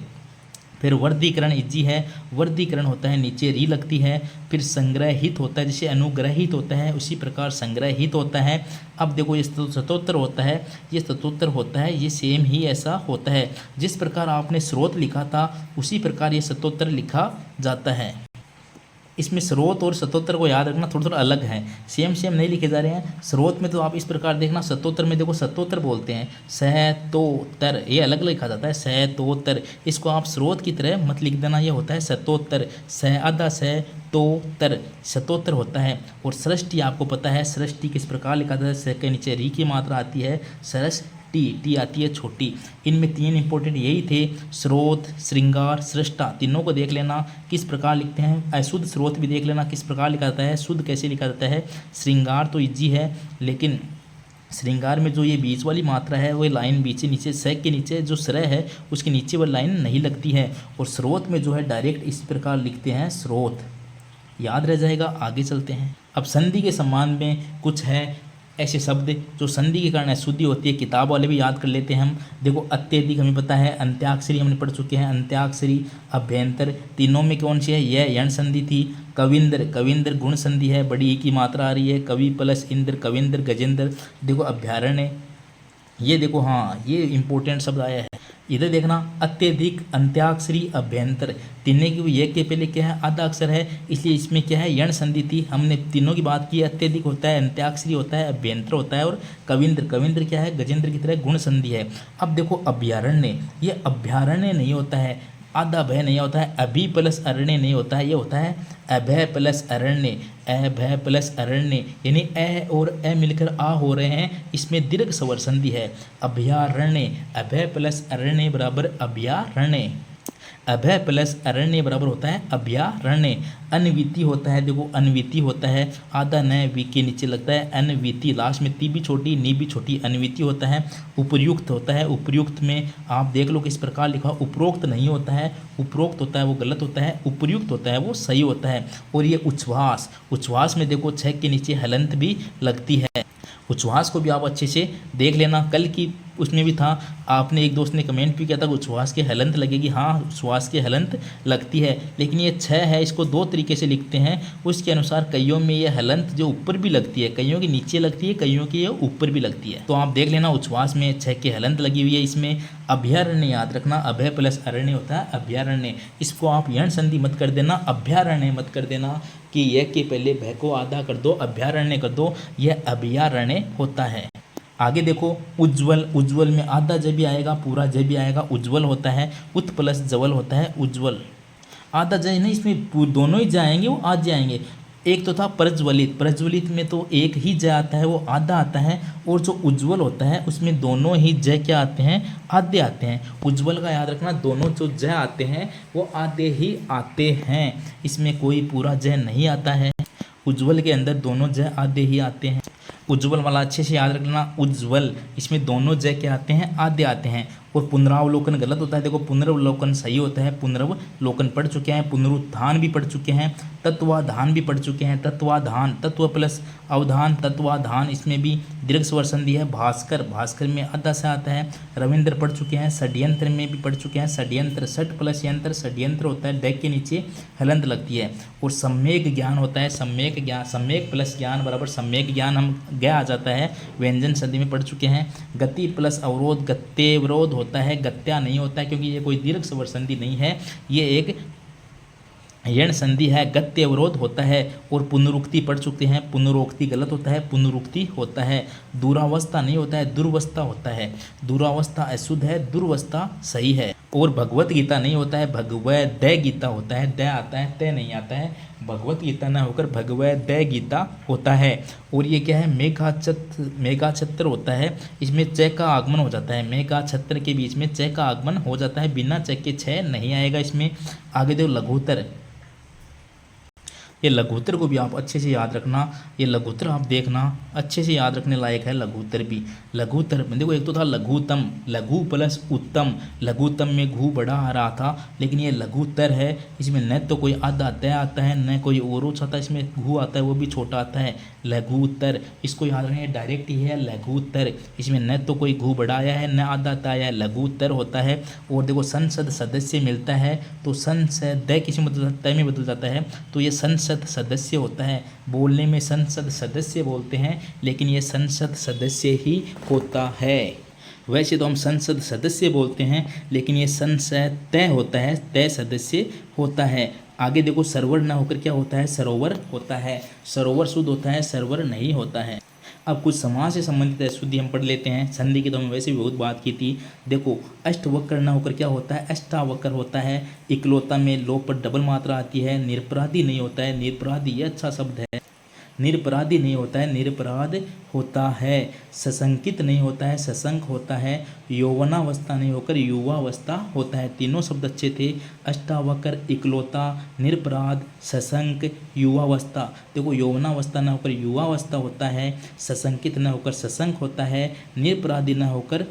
फिर वर्धीकरण इज्जी है, वर्धीकरण होता है, नीचे री लगती है। फिर संग्रहित होता है, जैसे अनुग्रहित होता है उसी प्रकार संग्रहित होता है। अब देखो ये स्तोत्र होता है, ये स्तोत्र होता है, ये सेम ही ऐसा होता है। जिस प्रकार आपने स्रोत लिखा था उसी प्रकार ये स्तोत्र लिखा जाता है। इसमें स्रोत और स्तोत्र को याद रखना थोड़ा थोड़ा अलग है, सेम सेम नहीं लिखे जा रहे हैं। स्रोत में तो आप इस प्रकार देखना, स्तोत्र में देखो स्तोत्र बोलते हैं, सतोतर, ये अलग लिखा जाता है, सतोतर। इसको आप स्रोत की तरह मत लिख देना, ये होता है स्तोत्र, स आधा स तो तर, स्तोत्र होता है। और सृष्टि आपको पता है, सृष्टि किस प्रकार लिखा जाता है, स के नीचे री की मात्रा आती है, सरस टी आती है छोटी। इनमें तीन इंपॉर्टेंट यही थे, स्रोत, श्रृंगार, सृष्टा, तीनों को देख लेना किस प्रकार लिखते हैं। अशुद्ध स्रोत भी देख लेना किस प्रकार लिखा जाता है, शुद्ध कैसे लिखा जाता है। श्रृंगार तो इजी है, लेकिन श्रृंगार में जो ये बीच वाली मात्रा है वो लाइन बीच नीचे स के नीचे जो स्र है उसके नीचे वाली लाइन नहीं लगती है। और स्रोत में जो है डायरेक्ट इस प्रकार लिखते हैं, स्रोत, याद रह जाएगा। आगे चलते हैं, अब संधि के संबंध में कुछ है ऐसे शब्द जो संधि के कारण अशुद्धि होती है, किताब वाले भी याद कर लेते हैं हम। देखो अत्यधिक हमें पता है, अंत्याक्षरी हमने पढ़ चुके हैं, अंत्याक्षरी, अभ्यंतर, तीनों में कौन सी है, यह यण संधि थी। कविंद्र, कविंद्र गुण संधि है, बड़ी ई की मात्रा आ रही है, कवि प्लस इंद्र, कविंद्र, गजेंद्र। देखो अभ्यारण्य, ये देखो, हाँ ये इंपॉर्टेंट शब्द आया है। इधर देखना, अत्यधिक, अंत्याक्षरी, अभ्यंतर, तीनों की ये के पहले क्या है, आधा अक्षर है, इसलिए इसमें क्या है, यण संधि थी। हमने तीनों की बात की, अत्यधिक होता है, अंत्याक्षरी होता है, अभ्यंतर होता है, और कविंद्र, कविंद्र क्या है, गजेंद्र की तरह गुण संधि है। अब देखो अभ्यारण्य, ये अभ्यारण्य नहीं होता है, आधा भय नहीं होता है, अभि प्लस अरण्य नहीं होता है, ये होता है अभय प्लस अरण्य, अभय प्लस अरण्य, यानी अ और अ मिलकर आ हो रहे हैं, इसमें दीर्घ स्वर संधि है। अभयारण्य, अभय प्लस अरण्य बराबर अभयारण्य, अभय प्लस अरण्य बराबर होता है अभयारण्य। अनवीति होता है, देखो अनवीति होता है, आधा न वी के नीचे लगता है, अनवीति, लास्ट में ती भी छोटी नी भी छोटी, अनवीति होता है। उपर्युक्त होता है, उपर्युक्त में आप देख लो किस प्रकार लिखा, उपरोक्त नहीं होता है, उपरोक्त होता है वो गलत होता है, उपर्युक्त होता है वो सही होता है। और ये उच्छ्वास, उच्छ्वास में देखो छ के नीचे हलंत भी लगती है। उच्छ्वास को भी आप अच्छे से देख लेना, कल की उसमें भी था, आपने एक दोस्त ने कमेंट भी किया था कि उच्छ्वास के हलंत लगेगी, हाँ उच्छ्वास के हलंत लगती है, लेकिन ये छः है, इसको दो तरीके से लिखते हैं, उसके अनुसार कईयों में ये हलंत जो ऊपर भी लगती है, कईयों की नीचे लगती है, कईयों की ये ऊपर भी लगती है। तो आप देख लेना उच्छ्वास में छः के हलंत लगी हुई है। इसमें अभयारण्य याद रखना, अभय प्लस अरण्य होता है अभयारण्य, इसको आप यण संधि मत कर देना, अभयारण्य मत कर देना कि यह के पहले भय को आधा कर दो, अभयारण्य कर दो, यह अभयारण्य होता है। आगे देखो, उज्ज्वल, उज्ज्वल में आधा ज भी आएगा, पूरा ज भी आएगा, उज्ज्वल होता है, उत प्लस जवल होता है उज्ज्वल। आधा ज नहीं, इसमें दोनों ही जाएंगे, वो आज जाएंगे। एक तो था प्रज्वलित, प्रज्वलित में तो एक ही ज आता है, वो आधा आता है, और जो उज्ज्वल होता है उसमें दोनों ही ज क्या आते हैं, आधे आते हैं। उज्ज्वल का याद रखना, दोनों जो ज आते हैं वो आधे ही आते हैं, इसमें कोई पूरा ज नहीं आता है। उज्ज्वल के अंदर दोनों ज आधे ही आते हैं। उज्ज्वल वाला अच्छे से याद रखना, उज्ज्वल, इसमें दोनों ज के आते हैं, आधे आते हैं। और पुनरावलोकन गलत होता है, देखो पुनरावलोकन सही होता है, पुनरावलोकन पढ़ चुके हैं, पुनरुत्थान भी पढ़ चुके हैं, तत्वाधान भी पढ़ चुके हैं, तत्वाधान, तत्व प्लस अवधान, तत्वाधान, इसमें भी दीर्घ स्वर संधि है। भास्कर, भास्कर में आधा से आता है, रविंद्र पढ़ चुके हैं, षड्यंत्र में भी पढ़ चुके हैं, षड्यंत्र, षट प्लस यंत्र, षड्यंत्र होता है, ड के नीचे हलंत लगती है। और सम्यक ज्ञान होता है, सम्यक ज्ञान, सम्यक प्लस ज्ञान बराबर सम्यक ज्ञान, हम ज्ञा आ जाता है, व्यंजन संधि में पढ़ चुके हैं। गति प्लस अवरोध, गत्यवरोध होता है, गत्या नहीं होता है, क्योंकि ये कोई दीर्घ स्वर संधि नहीं है, ये एक यण संधि है, गत्य अवरोध होता है। और पुनरुक्ति पढ़ चुके हैं, पुनरोक्ति गलत होता है, पुनरुक्ति होता है। दुरावस्था नहीं होता है, दुर्वस्था होता है, दुरावस्था अशुद्ध है, दुर्वस्था सही है। और भगवत गीता नहीं होता है, भगवद गीता होता है, द आता है, त नहीं आता है, भगवत गीता ना होकर भगवद गीता होता है। और ये क्या है, मेघाछत्र होता है, इसमें च का आगमन हो जाता है, मेघाछत्र के बीच में च का आगमन हो जाता है, बिना च के छ नहीं आएगा इसमें। आगे देखो लघुत्तर, ये लघुत्तर को भी आप अच्छे से याद रखना, ये लघुत्तर आप देखना अच्छे से याद रखने लायक है। लघुत्तर भी, लघुत्तर देखो एक तो था लघुतम, लघु प्लस उत्तम, लघुतम में घू बड़ा आ रहा था, लेकिन ये लघुत्तर है, इसमें न तो कोई आधा तय आता है, न कोई ओरोच आता है, इसमें घू आता है वो भी छोटा आता है, लघुत्तर, इसको याद रखना, डायरेक्ट ही है लघुत्तर, इसमें न तो कोई घू बड़ा आया है, न आधा तय आया है, लघुत्तर होता है। और देखो संसद सदस्य मिलता है, तो संसद द किसी में तय में बदल जाता है, तो ये संसद सदस्य होता है, बोलने में संसद सदस्य बोलते हैं, लेकिन ये संसद सदस्य ही होता है। वैसे तो हम संसद सदस्य बोलते हैं, लेकिन ये संसद तय होता है, तय सदस्य होता है। आगे देखो, सरवर ना होकर क्या होता है, सरोवर होता है, सरोवर शुद्ध होता है, सरवर नहीं होता है। अब कुछ समाज से संबंधित अशुद्धि हम पढ़ लेते हैं, संधि की तो हमने वैसे भी बहुत बात की थी। देखो, अष्टवक्र न होकर क्या होता है, अष्टावक्र होता है। इकलौता में लोप पर डबल मात्रा आती है। निरपराधी नहीं होता है, निरपराधी ये अच्छा शब्द है, निरपराधी नहीं होता है, निरपराध होता है। सशंकित नहीं होता है, सशंक होता है। यौवनावस्था नहीं होकर युवावस्था होता है। तीनों शब्द अच्छे थे, अष्टावक्र, इकलौता, निरपराध, सशंक, युवावस्था। देखो, यौवनावस्था न होकर युवावस्था होता है, सशंकित न होकर सशंक होता है, निरपराधी न होकर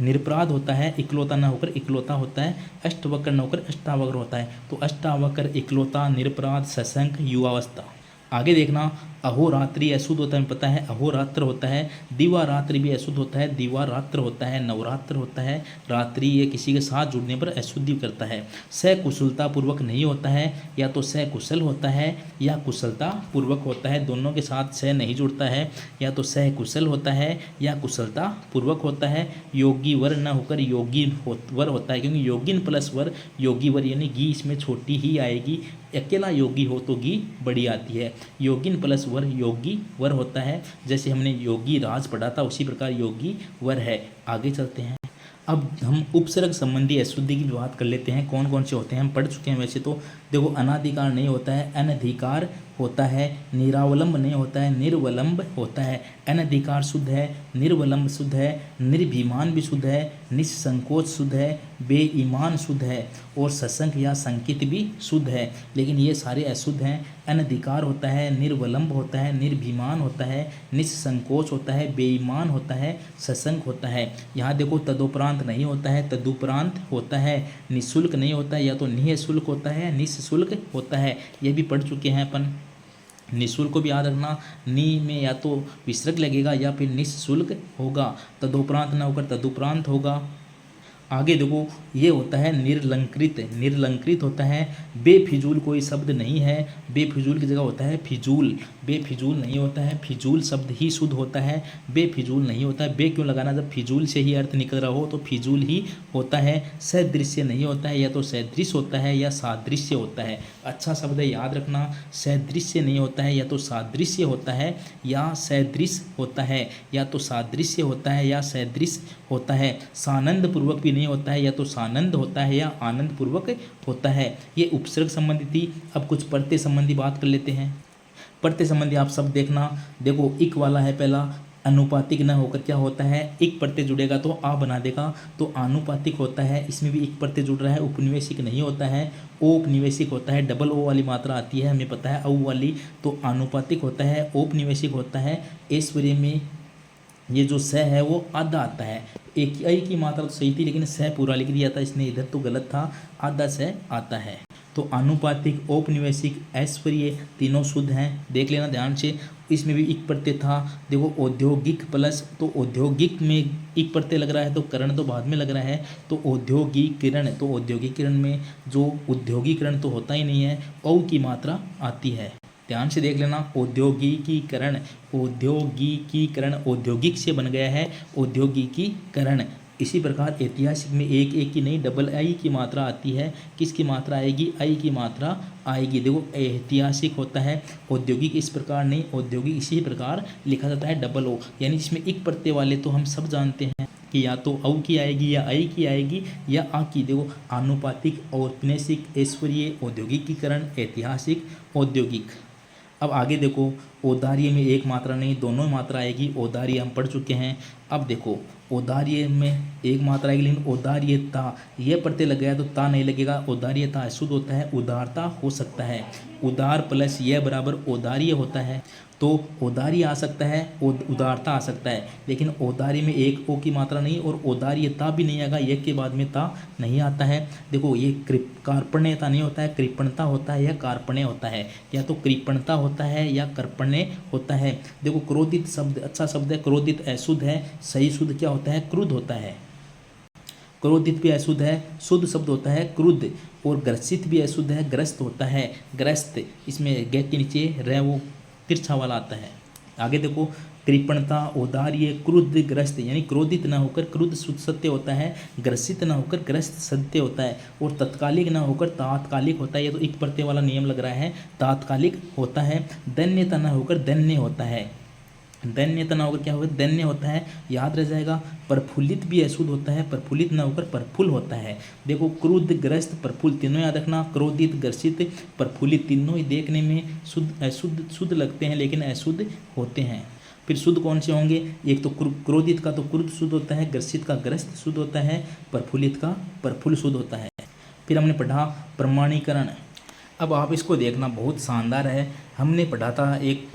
निरपराध होता है, इकलौता न होकर इकलौता होता है, अष्टवक्र न होकर अष्टावक्र होता है। तो अष्टावक्र, इकलौता, निरपराध, सशंक, युवावस्था। आगे देखना, अहोरात्रि अशुद्ध होता है, पता है अहोरात्र होता है। दिवारात्रि भी अशुद्ध होता है, दिवारात्र होता है। नवरात्र होता है, रात्रि ये किसी के साथ जुड़ने पर अशुद्धि करता है। सकुशलता पूर्वक नहीं होता है, या तो सकुशल होता है या कुशलता पूर्वक होता है, दोनों के साथ स नहीं जुड़ता है। या तो सकुशल होता है या कुशलता पूर्वक होता है। योगी वर न होकर योगी वर होता है, क्योंकि योगिन प्लस वर योगी वर, यानी गी इसमें छोटी ही आएगी। अकेला योगी हो तो गी बड़ी आती है। योगिन प्लस वर योगी वर होता है। जैसे हमने योगी राज पढ़ा था उसी प्रकार योगी वर है। आगे चलते हैं। अब हम उपसर्ग संबंधी अशुद्धि की बात कर लेते हैं, कौन कौन से होते हैं हम पढ़ चुके हैं वैसे तो। देखो अनाधिकार नहीं होता है, अनधिकार होता है। निरावलंब नहीं होता है, निर्वलंब होता है। अनधिकार शुद्ध है, निर्वलंब शुद्ध है, निर्भिमान भी शुद्ध है, निस्संकोच शुद्ध है, बेईमान शुद्ध है, और सशंक या संकित भी शुद्ध है। लेकिन ये सारे अशुद्ध हैं। अनधिकार होता है, निर्वलंब होता है, निर्भिमान होता है, निस्संकोच होता है, बेईमान होता है, सशंक होता है। यहाँ देखो तदुपरांत नहीं होता है, तदुपरांत होता है। निःशुल्क नहीं होता है, या तो निःशुल्क होता है, निःशुल्क होता है। ये भी पढ़ चुके हैं अपन। निःशुल्क को भी याद रखना, नी में या तो विसर्ग लगेगा या फिर निःशुल्क होगा। तदुपरांत ना होकर तदुपरांत होगा। आगे देखो ये होता है निर्लंकृत। निर्लंकृत होता है, बेफिजूल कोई शब्द नहीं है, बेफिजूल की जगह होता है फिजूल। बेफिजूल नहीं होता है, फिजूल शब्द ही शुद्ध होता है, बेफिजूल नहीं होता है। बे क्यों लगाना, जब फिजूल से ही अर्थ निकल रहा हो तो फिजूल ही होता है। सदृश्य नहीं होता है, या तो सदृश होता है या सादृश्य होता है। अच्छा शब्द है, याद रखना। सदृश्य नहीं होता है, या तो सादृश्य होता है या सदृश होता है, या तो सादृश्य होता है या सदृश होता है। सानंद पूर्वक भी नहीं होता है, या तो सानंद होता है या आनंद पूर्वक होता है। ये उपसर्ग संबंधी थी। अब कुछ प्रत्यय संबंधी बात कर लेते हैं। प्रत्यय संबंधी आप सब देखना। देखो इक वाला है पहला, अनुपातिक न होकर क्या होता है, एक प्रत्यय जुड़ेगा तो आ बना देगा, तो आनुपातिक होता है। इसमें भी एक प्रत्यय जुड़ रहा है, उपनिवेशिक नहीं होता है, औपनिवेशिक होता है। डबल ओ वाली मात्रा आती है, हमें पता है औ वाली, तो आनुपातिक होता है, औपनिवेशिक होता है। ऐश्वर्य में ये जो स है वो आधा आता है। एक आई की मात्रा तो सही थी, लेकिन स पूरा लिख दिया था इसने, इधर तो गलत था, आधा स आता है। तो आनुपातिक, औपनिवेशिक, ऐश्वर्य तीनों शुद्ध हैं, देख लेना ध्यान से। इसमें भी इक प्रत्यय था। देखो औद्योगिक प्लस, तो औद्योगिक में इक प्रत्यय लग रहा है, तो करण तो बाद में लग रहा है, तो औद्योगिकरण, तो औद्योगिकरण में जो उद्योगीकरण तो होता ही नहीं है, औ की मात्रा आती है। ध्यान से देख लेना। औद्योगिकीकरण, औद्योगिकीकरण औद्योगिक से बन गया है, औद्योगिकीकरण। इसी प्रकार ऐतिहासिक में एक एक की नहीं डबल आई की मात्रा आती है। किसकी मात्रा आएगी, आई की मात्रा आएगी। देखो ऐतिहासिक होता है, औद्योगिक इस प्रकार नहीं, औद्योगिक इसी प्रकार लिखा जाता है डबल ओ। यानी जिसमें एक प्रत्यय वाले तो हम सब जानते हैं कि या तो औ की आएगी या आई की आएगी या आ की। देखो आनुपातिक, औपनिवेशिक, ऐश्वर्य, औद्योगिकीकरण, ऐतिहासिक, औद्योगिक। अब आगे देखो औदार्य में एक मात्रा नहीं, दोनों मात्रा आएगी। औदार्य हम पढ़ चुके हैं। अब देखो औदार्य में एक मात्रा आएगी, लेकिन औदार्यता ये प्रत्यय लग गया तो ता नहीं लगेगा। औदार्यता अशुद्ध होता है, उदारता हो सकता है। उदार प्लस यह बराबर औदार्य होता है, तो औदार्य आ सकता है, उदारता आ सकता है। लेकिन औदार्य में एक ओ की मात्रा नहीं, और औदार्यता भी नहीं आएगा, एक के बाद में ता नहीं आता है। देखो ये कार्पण्यता नहीं होता है, कृपणता होता है या कार्पण्य होता है, या तो कृपणता होता है या कर्पण्य होता है। देखो क्रोधित शब्द अच्छा शब्द है, क्रोधित अशुद्ध है, सही शुद्ध क्या होता है, क्रुद्ध होता है। क्रोधित भी अशुद्ध है, शुद्ध शब्द होता है क्रुद्ध। और ग्रसित भी अशुद्ध है, ग्रस्त होता है, ग्रस्त। इसमें ग के नीचे रह वो तिरछा वाला आता है। आगे देखो कृपणता, औदार्य, क्रुद्ध, ग्रस्त, यानी क्रोधित न होकर क्रुद्ध शुद्ध सत्य होता है, ग्रसित न होकर ग्रस्त सत्य होता है, और तत्कालिक न होकर तात्कालिक होता है। ये तो एक प्रत्यय वाला नियम लग रहा है, तात्कालिक होता है। दैन्यता न होकर दैन्य होता है, दैन्यता न होकर क्या होगा, दैन्य होता है, याद रह जाएगा। प्रफुल्लित भी अशुद्ध होता है, प्रफुल्लित न होकर प्रफुल्ल होता है। देखो क्रुद्ध, ग्रस्त, प्रफुल्ल तीनों याद रखना। क्रोधित, ग्रसित, प्रफुल्लित तीनों ही देखने में शुद्ध लगते हैं, लेकिन अशुद्ध होते हैं। फिर शुद्ध कौन से होंगे, एक तो क्रोधित का तो क्रुद्ध शुद्ध होता है, ग्रसित का ग्रस्त शुद्ध होता है, प्रफुल्लित का प्रफुल्ल शुद्ध होता है। फिर हमने पढ़ा प्रमाणीकरण। अब आप इसको देखना, बहुत शानदार है। हमने पढ़ा था एक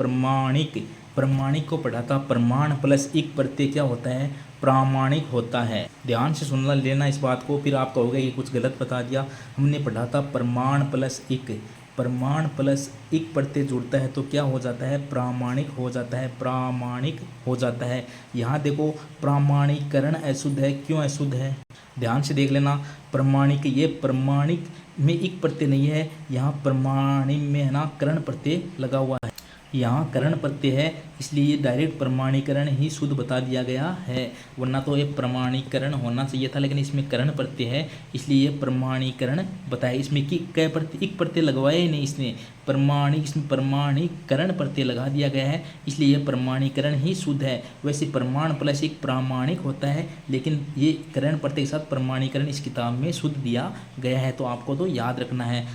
प्रमाणिक को पढ़ा था। प्रमाण प्लस एक प्रत्यय क्या होता है, प्रामाणिक होता है। ध्यान से सुनना लेना इस बात को, फिर आप कहोगे ये कुछ गलत बता दिया। हमने पढ़ा था प्रमाण प्लस एक, प्रमाण प्लस इक प्रत्यय जुड़ता है तो क्या हो जाता है, प्रामाणिक हो जाता है, प्रामाणिक हो जाता है। यहाँ देखो प्रामाणीकरण अशुद्ध है, क्यों अशुद्ध है, ध्यान से देख लेना। प्रमाणिक, ये प्रमाणिक में इक प्रत्यय नहीं है, यहाँ प्रमाणिक में है ना करण प्रत्यय लगा हुआ है, यहाँ करण प्रत्यय है, इसलिए डायरेक्ट प्रमाणीकरण ही शुद्ध बता दिया गया है। वरना तो ये प्रमाणीकरण होना चाहिए था, लेकिन इसमें करण प्रत्यय है इसलिए ये प्रमाणीकरण बताया। इसमें कि कै प्रत्यय, इक प्रत्यय लगवाया ही नहीं इसने, प्रमाणिक, इसमें प्रमाणीकरण प्रत्यय लगा दिया गया है, इसलिए ये प्रमाणीकरण ही शुद्ध है। वैसे प्रमाण प्लस एक प्रामाणिक होता है, लेकिन ये करण प्रत्यय के साथ प्रमाणीकरण इस किताब में शुद्ध दिया गया है, तो आपको तो याद रखना है।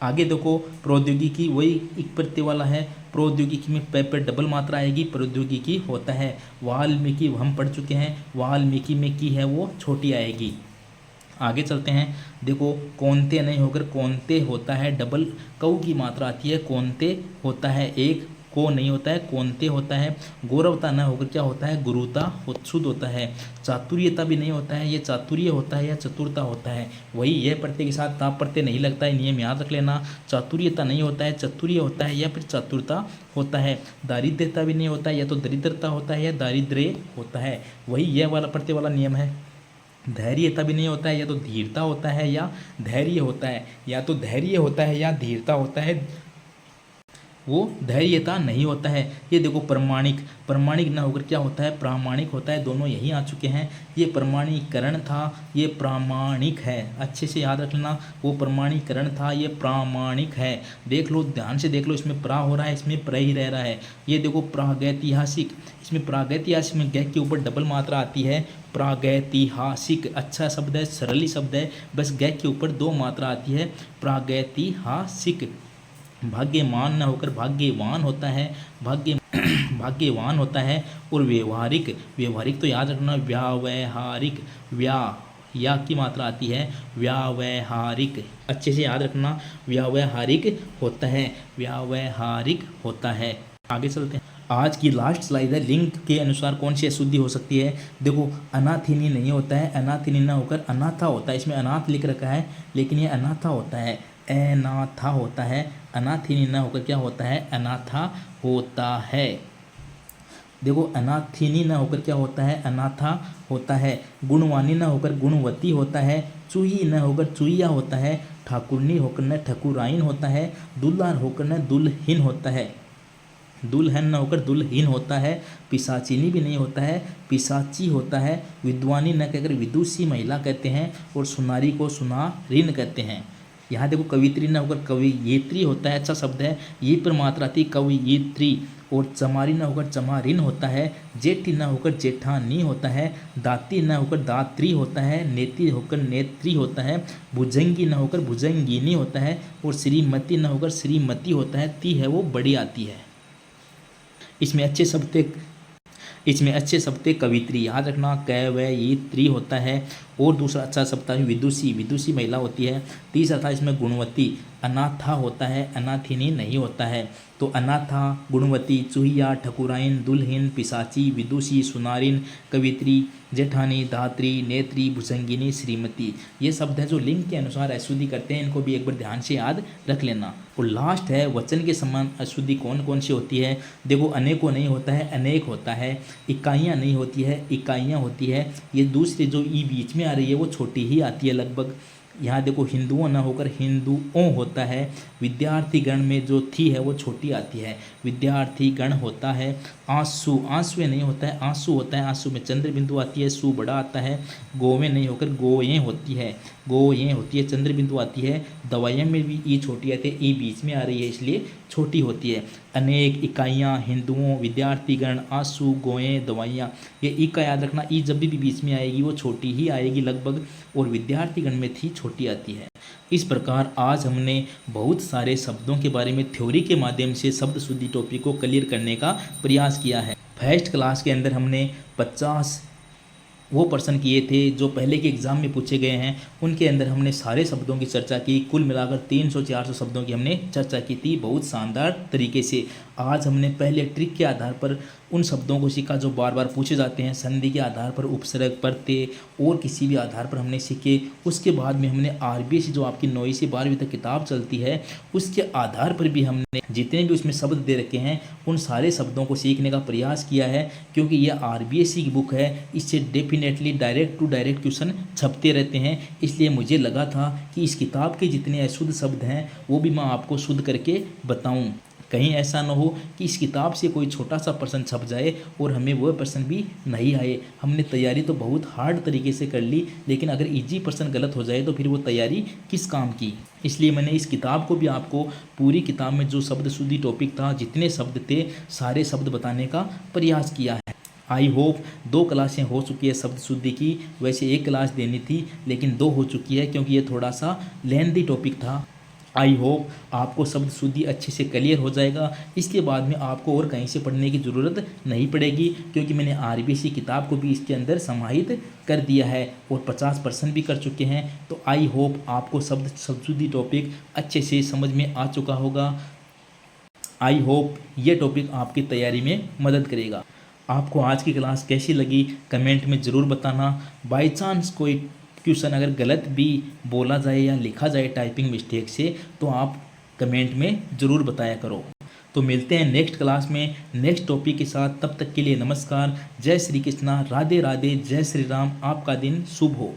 आगे देखो प्रौद्योगिकी वही एक प्रत्यय वाला है, प्रौद्योगिकी में पे पर डबल मात्रा आएगी, प्रौद्योगिकी होता है। वाल्मीकि हम पढ़ चुके हैं, वाल्मीकि में की है वो छोटी आएगी। आगे चलते हैं, देखो कौनते नहीं होकर कौनते होता है, डबल कऊ की मात्रा आती है, कौनते होता है, एक को नहीं होता है, कौनते होता है। गौरवता न होकर क्या होता है, गुरुता शुद्ध होता है। चातुर्यता भी नहीं होता है, ये चातुर्य होता है या चतुरता होता है। वही यह प्रत्यय के साथ ताप प्रत्यय नहीं लगता है, नियम याद रख लेना। चातुर्यता नहीं होता है, चतुर्य होता है या फिर चतुरता होता है। दारिद्र्यता भी नहीं होता है, या तो दरिद्रता होता है या दारिद्र्य होता है। वही यह वाला प्रत्यय वाला नियम है। धैर्यता भी नहीं होता है, या तो धीरता होता है या धैर्य होता है, या तो धैर्य होता है या धीरता होता है, वो धैर्यता नहीं होता है। ये देखो प्रमाणिक, प्रमाणिक न होकर क्या होता है, प्रामाणिक होता है, दोनों यही आ चुके हैं। ये प्रमाणीकरण था, ये प्रामाणिक है, अच्छे से याद रख लेना। वो प्रमाणीकरण था, ये प्रामाणिक है। देख लो, ध्यान से देख लो, इसमें प्रा हो रहा है, इसमें प्र ही रह रहा है। ये देखो प्रागैतिहासिक, इसमें प्रागैतिहासिक में गै के ऊपर डबल मात्रा आती है, प्रागैतिहासिक। अच्छा शब्द है, सरल ही शब्द है, बस गै के ऊपर दो मात्रा आती है, प्रागैतिहासिक। भाग्यमान न होकर भाग्यवान होता है, भाग्यवान होता है। और व्यवहारिक, व्यवहारिक तो याद रखना, व्यावहारिक, या की मात्रा आती है, व्यावहारिक, अच्छे से याद रखना, व्यावहारिक होता है, व्यावहारिक होता है। आगे चलते हैं, आज की लास्ट स्लाइड है। लिंग के अनुसार कौन सी अशुद्धि हो सकती है, देखो अनाथिनी नहीं होता है, अनाथिनी न होकर अनाथा होता है। इसमें अनाथ लिख रखा है, लेकिन ये अनाथा होता है, अनाथा होता है। अनाथिनी न होकर क्या होता है, अनाथा होता है। देखो अनाथिनी न होकर क्या होता है, अनाथा होता है। गुणवानी न होकर गुणवती होता है। चूही न होकर चूहिया होता है। ठाकुरनी होकर न ठकुराइन होता है। दुल्हन होकर न दुल्हीन होता है। दुल्हन न होकर दुल्हीन होता है। पिशाचिनी भी नहीं होता है, पिशाची होता है। विद्वानी न कहकर विदुषी महिला कहते हैं, और सुनारी को सुनारिन कहते हैं। यहाँ देखो कवित्री न होकर कवियत्री होता है, अच्छा शब्द है, ये पर मात्रा आती कवियत्री। और चमारी न होकर चमारिन होता है। जेठी न होकर जेठानी होता है। दाती न होकर दात्री होता है। नेति होकर नेत्री होता है। भुजंगी न होकर भुजंगिनी होता है। और श्रीमती न होकर श्रीमती होता है। ती है वो बड़ी आती है। इसमें अच्छे शब्द कवित्री याद रखना, कवयित्री होता है। और दूसरा अच्छा शब्द है विदुषी, विदुषी महिला होती है। तीसरा था इसमें गुणवती, अनाथा होता है, अनाथिनी नहीं होता है। तो अनाथा, गुणवती, चूहिया, ठकुराइन, दुल्हीन, पिशाची, विदुषी, सुनारिन, कवित्री, जेठानी, धात्री, नेत्री, भुजंगिनी, श्रीमती, ये शब्द है जो लिंग के अनुसार अशुद्धि करते हैं। इनको भी एक बार ध्यान से याद रख लेना। और लास्ट है वचन के समान अशुद्धि कौन कौन सी होती है, देखो अनेकों नहीं होता है, अनेक होता है। इकाइयाँ नहीं होती है, इकाइयाँ होती है। ये दूसरे जो ई बीच में आ रही है वो छोटी ही आती है लगभग। यहाँ देखो हिंदुओं न होकर हिंदुओं होता है। विद्यार्थी गण में जो थी है वो छोटी आती है, विद्यार्थी गण होता है। आंसू, आंसुएं नहीं होता है, आंसू होता है, आंसू में चंद्र बिंदु आती है, सू बड़ा आता है। गोवें नहीं होकर गोयें होती है, गोयें होती है, चंद्र बिंदु आती है। दवाइयाँ में भी ई छोटी आती है, ई बीच में आ रही है इसलिए छोटी होती है। अनेक, इकाइयाँ, हिंदुओं, विद्यार्थीगण, आंसू, गोयें, दवाइयाँ, ये ई का याद रखना। ई जब भी बीच में आएगी वो छोटी ही आएगी लगभग, और विद्यार्थीगण में थी छोटी आती है। इस प्रकार आज हमने बहुत सारे शब्दों के बारे में थ्योरी के माध्यम से शब्द शुद्धि टॉपिक को क्लियर करने का प्रयास किया है। फर्स्ट क्लास के अंदर हमने 50 वो प्रश्न किए थे जो पहले के एग्ज़ाम में पूछे गए हैं, उनके अंदर हमने सारे शब्दों की चर्चा की। कुल मिलाकर 300-400 शब्दों की हमने चर्चा की थी बहुत शानदार तरीके से। आज हमने पहले ट्रिक के आधार पर उन शब्दों को सीखा जो बार बार पूछे जाते हैं, संधि के आधार पर, उपसर्ग, प्रत्यय और किसी भी आधार पर हमने सीखे। उसके बाद में हमने आरबीएस जो आपकी 9वीं से 12वीं तक किताब चलती है उसके आधार पर भी हमने जितने भी उसमें शब्द दे रखे हैं उन सारे शब्दों को सीखने का प्रयास किया है, क्योंकि ये आरबीएससी की बुक है, इससे definitely direct to direct question छपते रहते हैं। इसलिए मुझे लगा था कि इस किताब के जितने अशुद्ध शब्द हैं वो भी मैं आपको शुद्ध करके बताऊं। कहीं ऐसा ना हो कि इस किताब से कोई छोटा सा प्रश्न छप जाए और हमें वह प्रश्न भी नहीं आए। हमने तैयारी तो बहुत हार्ड तरीके से कर ली, लेकिन अगर इजी प्रश्न गलत हो जाए तो फिर वो तैयारी किस काम की। इसलिए मैंने इस किताब को भी आपको पूरी किताब में जो शब्द शुद्धि टॉपिक था, जितने शब्द थे, सारे शब्द बताने का प्रयास किया है। आई होप 2 क्लासें हो चुकी है शब्द शुद्धि की। वैसे 1 क्लास देनी थी लेकिन 2 हो चुकी है, क्योंकि ये थोड़ा सा लेंथी टॉपिक था। आई होप आपको शब्द शुद्धि अच्छे से क्लियर हो जाएगा। इसके बाद में आपको और कहीं से पढ़ने की ज़रूरत नहीं पड़ेगी, क्योंकि मैंने आरबीएससी किताब को भी इसके अंदर समाहित कर दिया है और 50% भी कर चुके हैं। तो आई होप आपको शब्द शुद्धि टॉपिक अच्छे से समझ में आ चुका होगा। आई होप ये टॉपिक आपकी तैयारी में मदद करेगा। आपको आज की क्लास कैसी लगी कमेंट में ज़रूर बताना। बाई चांस कोई क्वेश्चन अगर गलत भी बोला जाए या लिखा जाए टाइपिंग मिस्टेक से तो आप कमेंट में ज़रूर बताया करो। तो मिलते हैं नेक्स्ट क्लास में नेक्स्ट टॉपिक के साथ। तब तक के लिए नमस्कार, जय श्री कृष्णा, राधे राधे, जय श्री राम। आपका दिन शुभ हो।